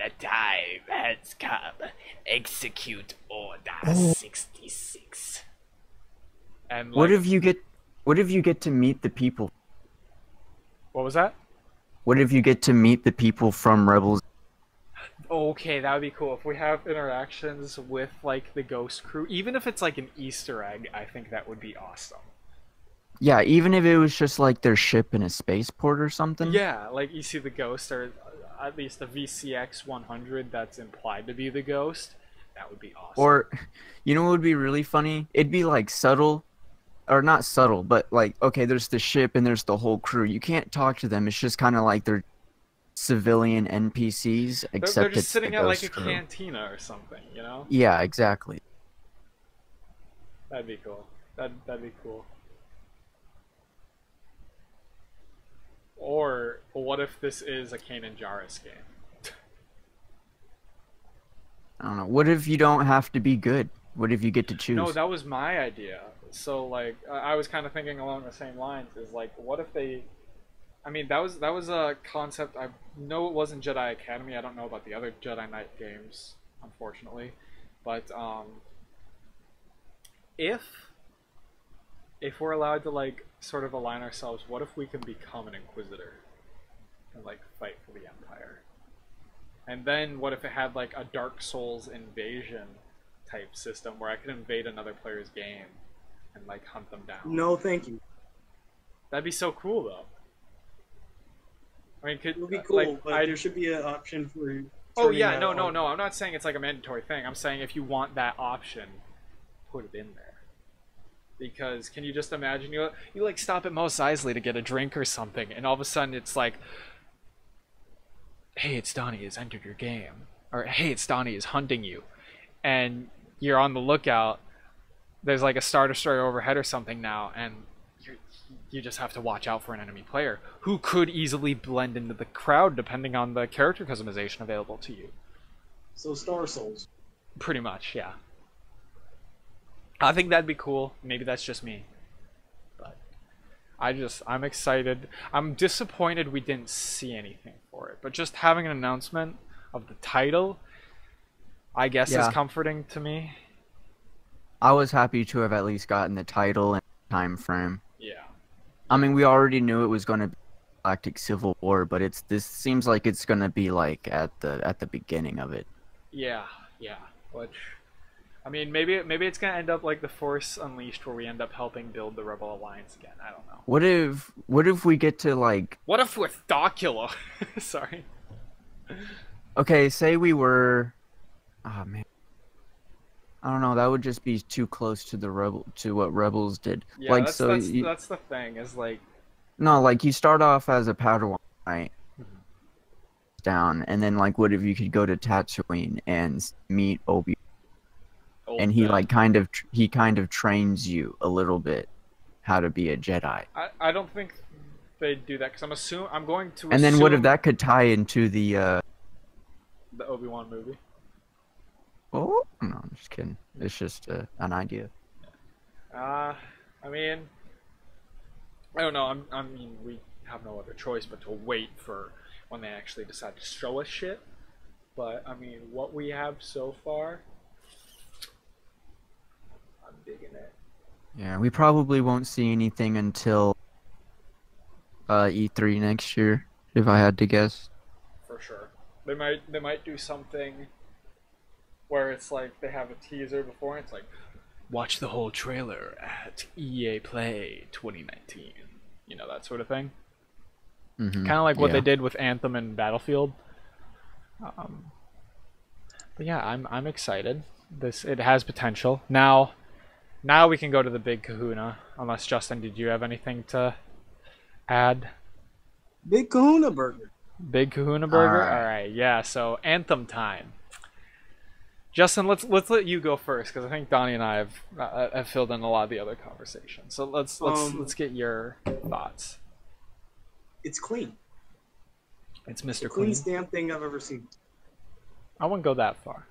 the time has come. Execute Order 66. And like, what if you get to meet the people? What was that? What if you get to meet the people from Rebels? Okay, that would be cool. If we have interactions with like the Ghost crew, even if it's like an Easter egg, I think that would be awesome. Yeah, even if it was just like their ship in a spaceport or something. Yeah, like you see the Ghost, or at least the VCX 100 that's implied to be the Ghost. That would be awesome. Or, you know what would be really funny? It'd be like subtle, or not subtle, but like, okay, there's the ship and there's the whole crew. You can't talk to them. It's just kind of like they're civilian NPCs, except they're just it's sitting the at like Ghost a crew. cantina or something, you know? Yeah, exactly. That'd be cool. That'd be cool. Or what if this is a Kanan Jarrus game? I don't know. What if you don't have to be good? What if you get to choose? No, that was my idea. So like, I was kind of thinking along the same lines. Is like, what if they? I mean, that was a concept. I know it wasn't Jedi Academy. I don't know about the other Jedi Knight games, unfortunately. But if if we're allowed to like sort of align ourselves, what if we can become an Inquisitor and like fight for the Empire? And then what if it had like a Dark Souls invasion type system where I could invade another player's game and like hunt them down? No, thank you. That'd be so cool though. I mean, it would be cool, but there should be an option for. Oh yeah, no. I'm not saying it's like a mandatory thing. I'm saying if you want that option, put it in there. Because can you just imagine you like stop at Mos Eisley to get a drink or something, and all of a sudden it's like, hey, it's Donnie has entered your game, or hey, it's Donnie is hunting you, and you're on the lookout. There's like a Star Destroyer overhead or something now, and you just have to watch out for an enemy player who could easily blend into the crowd depending on the character customization available to you. So Star Souls. Pretty much, yeah. I think that'd be cool. Maybe that's just me. But I'm excited. I'm disappointed we didn't see anything for it. But just having an announcement of the title, I guess, is comforting to me. I was happy to have at least gotten the title and time frame. Yeah. I mean, we already knew it was going to be Galactic Civil War, but this seems like it's going to be like at the beginning of it. Yeah. Which, I mean, maybe it's going to end up like the Force Unleashed, where we end up helping build the Rebel Alliance again. I don't know. What if we get to like? What if with Docula? Sorry. Okay, say we were. Oh man. I don't know. That would just be too close to what Rebels did. Yeah, like that's the thing. Is like. No, like you start off as a Padawan, right? Mm-hmm. Down, and then like, what if you could go to Tatooine and meet Obi? And he like kind of trains you a little bit how to be a Jedi. I don't think they'd do that because I'm going to. And then what if that could tie into the Obi-Wan movie? Oh no, I'm just kidding. It's just an idea. I mean, I don't know. I mean, we have no other choice but to wait for when they actually decide to show us shit. But I mean, what we have so far, I'm digging it. Yeah, we probably won't see anything until E3 next year, if I had to guess. For sure, they might do something where it's like they have a teaser before, and it's like, watch the whole trailer at EA Play 2019. You know, that sort of thing. Mm-hmm. Kind of like what they did with Anthem and Battlefield. But yeah, I'm excited. It has potential. Now we can go to the big kahuna. Unless, Justin, did you have anything to add? Big Kahuna Burger. Big Kahuna Burger? Alright, yeah, so Anthem time. Justin, let's let you go first, because I think Donnie and I have filled in a lot of the other conversations. So let's get your thoughts. It's clean. It's Mr. The cleanest damn thing I've ever seen. I wouldn't go that far.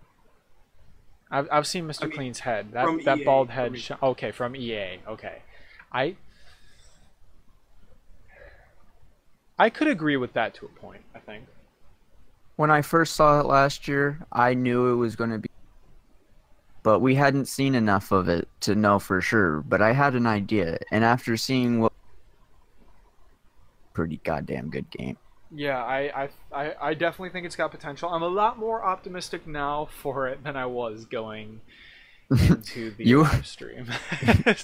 I've seen Mr. Clean's head. That EA, bald head. Okay, from EA. Okay, I could agree with that to a point. I think. When I first saw it last year, I knew it was going to be, but we hadn't seen enough of it to know for sure. But I had an idea, and after seeing what, pretty goddamn good game. Yeah, I definitely think it's got potential. I'm a lot more optimistic now for it than I was going into the live stream.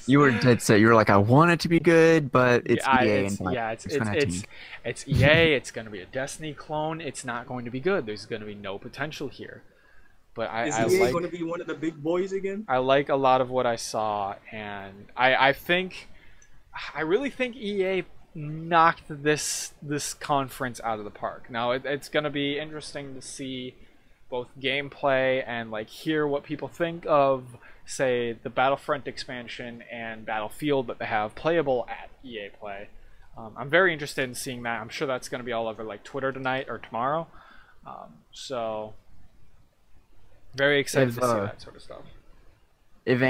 You were dead set. You were like, I want it to be good, but it's EA. It's EA. It's going to be a Destiny clone. It's not going to be good. There's going to be no potential here. But Is EA going to be one of the big boys again? I like a lot of what I saw, and I really think EA knocked this conference out of the park. Now it's going to be interesting to see both gameplay and like hear what people think of, say, the Battlefront expansion and Battlefield that they have playable at EA Play. I'm very interested in seeing that. I'm sure that's going to be all over like Twitter tonight or tomorrow. So very excited to see that sort of stuff. If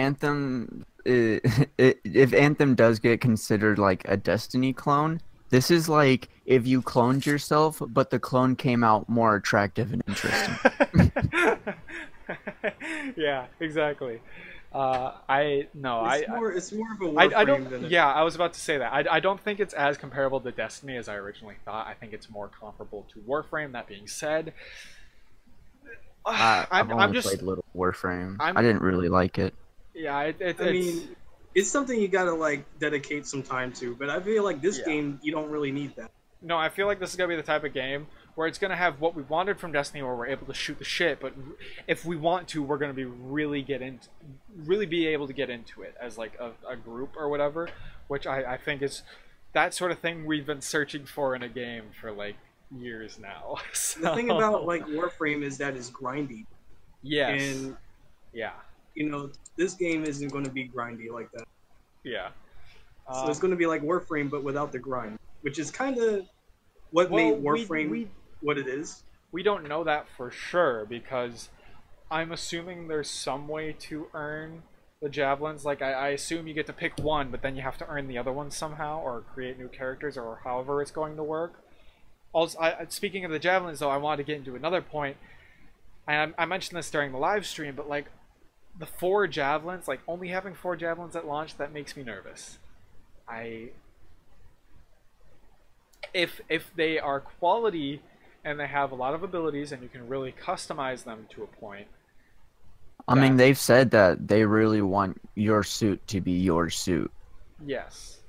Anthem does get considered like a Destiny clone, this is like if you cloned yourself, but the clone came out more attractive and interesting. Yeah, exactly. It's more of a Warframe I don't. than Yeah, I was about to say that. I don't think it's as comparable to Destiny as I originally thought. I think it's more comparable to Warframe. That being said, I've only just played Little Warframe. I'm- I didn't really like it. yeah. I mean, it's something you gotta like dedicate some time to. But I feel like this game, you don't really need that. No, I feel like this is gonna be the type of game where it's gonna have what we wanted from Destiny, where we're able to shoot the shit. But if we want to, we're gonna be really be able to get into it as like a group or whatever. Which I think is that sort of thing we've been searching for in a game for like years now. So. The thing about like Warframe is that it's grindy. Yes. And yeah. You know, this game isn't going to be grindy like that. Yeah. So it's going to be like Warframe, but without the grind, which is kind of what made Warframe what it is. We don't know that for sure because I'm assuming there's some way to earn the javelins. Like I assume you get to pick one, but then you have to earn the other one somehow, or create new characters, or however it's going to work. Also, speaking of the javelins, though, I wanted to get into another point. And I mentioned this during the live stream, but like the 4 javelins, like only having 4 javelins at launch, that makes me nervous. If they are quality and they have a lot of abilities and you can really customize them to a point. I mean, they've said that they really want your suit to be your suit. Yes.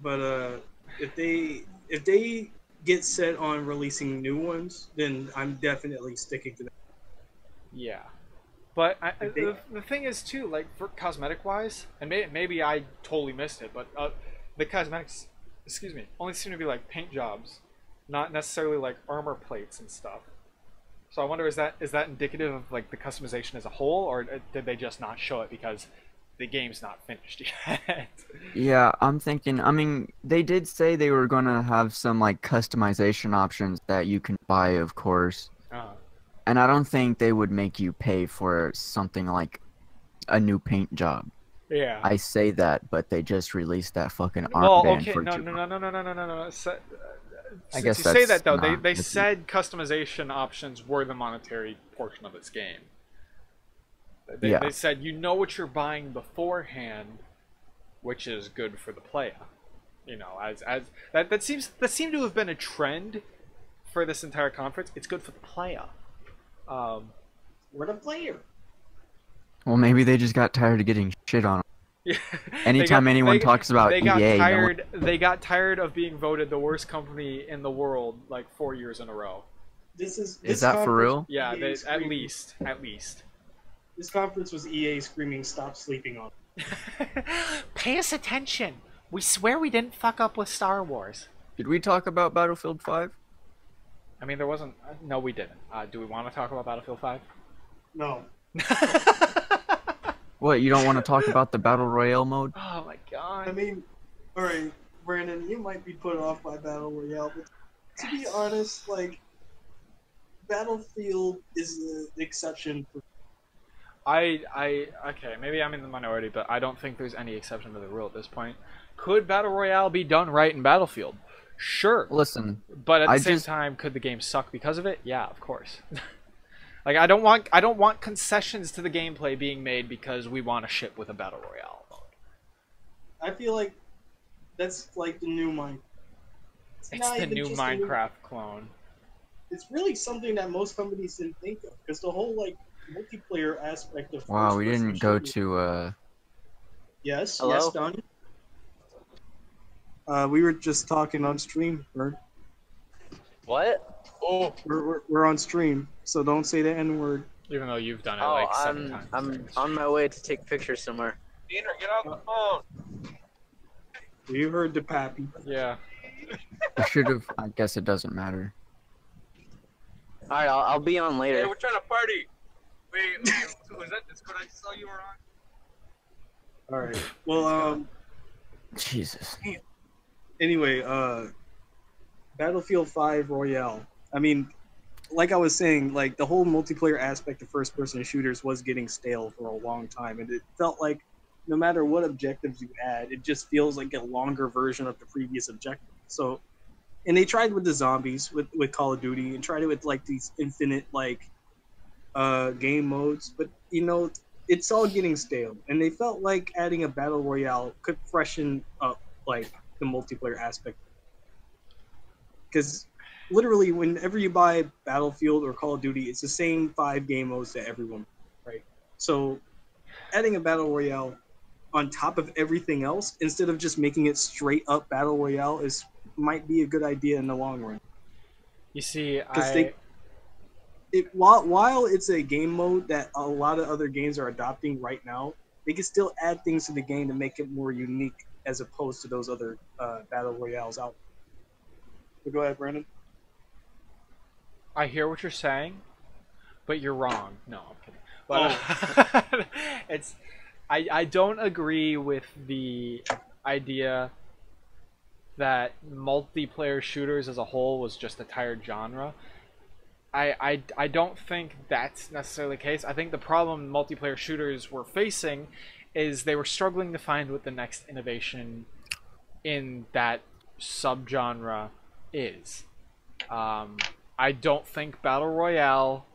But if they get set on releasing new ones, then I'm definitely sticking to that. Yeah. But the thing is too, like for cosmetic wise, and maybe I totally missed it, but the cosmetics, excuse me, only seem to be like paint jobs, not necessarily like armor plates and stuff. So I wonder, is that indicative of like the customization as a whole, or did they just not show it because the game's not finished yet? Yeah, I'm thinking, I mean, they did say they were gonna have some like customization options that you can buy, of course. And I don't think they would make you pay for something like a new paint job. Yeah. I say that, but they just released that fucking Well, armband okay, for no. I guess you say that though, not- they said customization options were the monetary portion of this game. They said you know what you're buying beforehand, which is good for the player. You know, as that seemed to have been a trend for this entire conference. It's good for the player. We're the player. Well, maybe they just got tired of getting shit on. Yeah. Anytime anyone talks about EA, they got tired of being voted the worst company in the world like 4 years in a row. Is that for real? Yeah, at least. This conference was EA screaming, "Stop sleeping on it." Pay us attention. We swear we didn't fuck up with Star Wars. Did we talk about Battlefield 5? I mean, there wasn't. No, we didn't. Do we want to talk about Battlefield 5? No. What, you don't want to talk about the Battle Royale mode? Oh my god. I mean, alright, Brandon, you might be put off by Battle Royale, but to be honest, like, Battlefield is the exception for... Okay, maybe I'm in the minority, but I don't think there's any exception to the rule at this point. Could Battle Royale be done right in Battlefield? Sure. Listen, but at the same time, could the game suck because of it? Yeah, of course. Like I don't want concessions to the gameplay being made because we want to ship with a Battle Royale mode. I feel like that's like the new Minecraft. It's the new Minecraft clone. It's really something that most companies didn't think of, because the whole like multiplayer aspect of wow, we didn't go to Yes, Hello? yes, Donnie. We were just talking on stream, Bird. What? Oh, we're on stream, so don't say the N word. Even though you've done it like 7 times. I'm on my way to take pictures somewhere. Peter, get off the phone. You heard the pappy. Yeah. I should have. I guess it doesn't matter. All right, I'll be on later. Hey, we're trying to party. Wait, was that Discord I saw you were on? All right. Well, Jesus. Anyway, Battlefield 5 Royale. I mean, like I was saying, like the whole multiplayer aspect of first-person shooters was getting stale for a long time, and it felt like no matter what objectives you add, it just feels like a longer version of the previous objective. So, and they tried with the zombies with Call of Duty, and tried it with like these infinite like game modes, but you know, it's all getting stale, and they felt like adding a battle royale could freshen up like the multiplayer aspect. Because literally, whenever you buy Battlefield or Call of Duty, it's the same 5 game modes to everyone, right? So adding a battle royale on top of everything else, instead of just making it straight up battle royale, might be a good idea in the long run. You see, while it's a game mode that a lot of other games are adopting right now, they can still add things to the game to make it more unique as opposed to those other battle royales out. So go ahead, Brandon. I hear what you're saying, but you're wrong. No, I'm kidding. But, I don't agree with the idea that multiplayer shooters as a whole was just a tired genre. I don't think that's necessarily the case. I think the problem multiplayer shooters were facing is they were struggling to find what the next innovation in that subgenre is. I don't think Battle Royale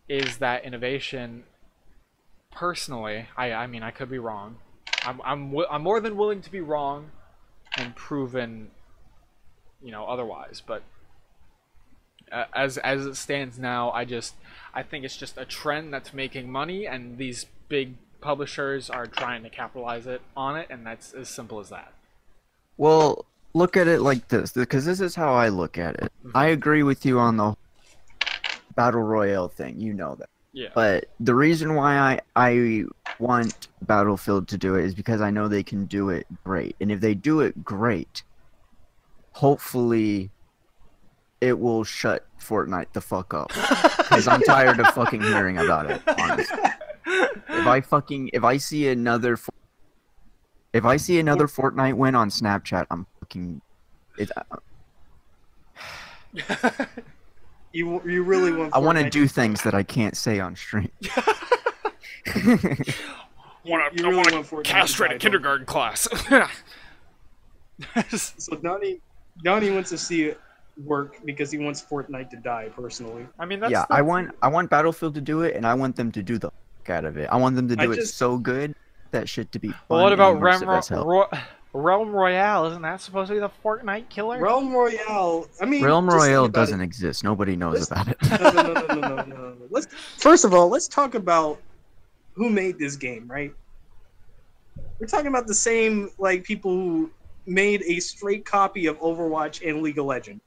is that innovation. Personally, I mean, I could be wrong. I'm more than willing to be wrong and proven, otherwise. But as it stands now, I think it's just a trend that's making money, and these big publishers are trying to capitalize on it, and that's as simple as that. Well, look at it like this, because this is how I look at it. I agree with you on the Battle Royale thing, you know that. Yeah. But the reason why I want Battlefield to do it is because I know they can do it great. And if they do it great, hopefully it will shut Fortnite the fuck up. Because I'm tired of fucking hearing about it, honestly. If I see another Fortnite win on Snapchat, I'm fucking... You really want... I want to do things that I can't say on stream. I want to castrate a kindergarten class. So Donnie wants to see it work because he wants Fortnite to die personally. I mean, I want Battlefield to do it, and I want them to do the fuck out of it. I want them to do it so good that shit to be fun. Well, what about Realm Royale? Isn't that supposed to be the Fortnite killer? Realm Royale. I mean, Realm Royale doesn't exist. Nobody knows about it. No. First of all, let's talk about who made this game, right? We're talking about the same people who made a straight copy of Overwatch and League of Legends.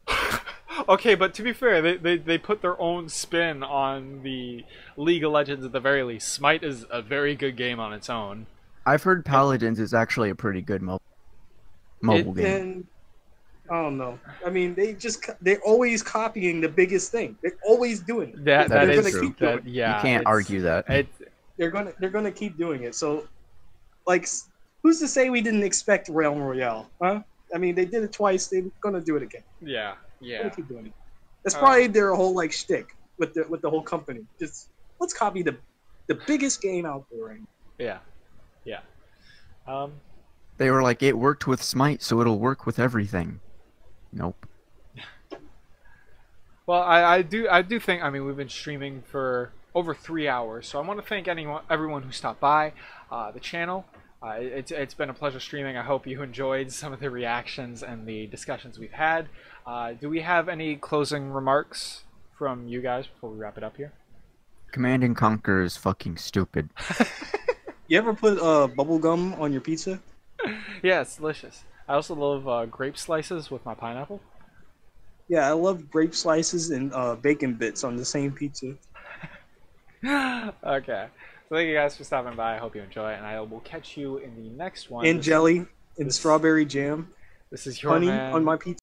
Okay, but to be fair, they put their own spin on the League of Legends at the very least. Smite is a very good game on its own. I've heard Paladins is actually a pretty good mobile game. And I don't know. I mean, they're always copying the biggest thing. They're always doing it. That is true. Keep you can't argue that. They're gonna keep doing it. So, who's to say we didn't expect Realm Royale? Huh? I mean, they did it twice. They're gonna do it again. Yeah. They're gonna keep doing it. That's probably their whole shtick with the whole company. Just let's copy the biggest game out there right now. Yeah. Yeah. They were like, it worked with Smite, so it'll work with everything. Nope. Well, I do think, I mean, we've been streaming for over 3 hours, so I want to thank everyone who stopped by the channel. It's been a pleasure streaming. I hope you enjoyed some of the reactions and the discussions we've had. Do we have any closing remarks from you guys before we wrap it up here? Command and Conquer is fucking stupid. You ever put bubble gum on your pizza? Yeah, it's delicious. I also love grape slices with my pineapple. Yeah, I love grape slices and bacon bits on the same pizza. Okay. So thank you guys for stopping by. I hope you enjoy it, and I will catch you in the next one. And jelly and strawberry jam. This is your honey man. on my pizza.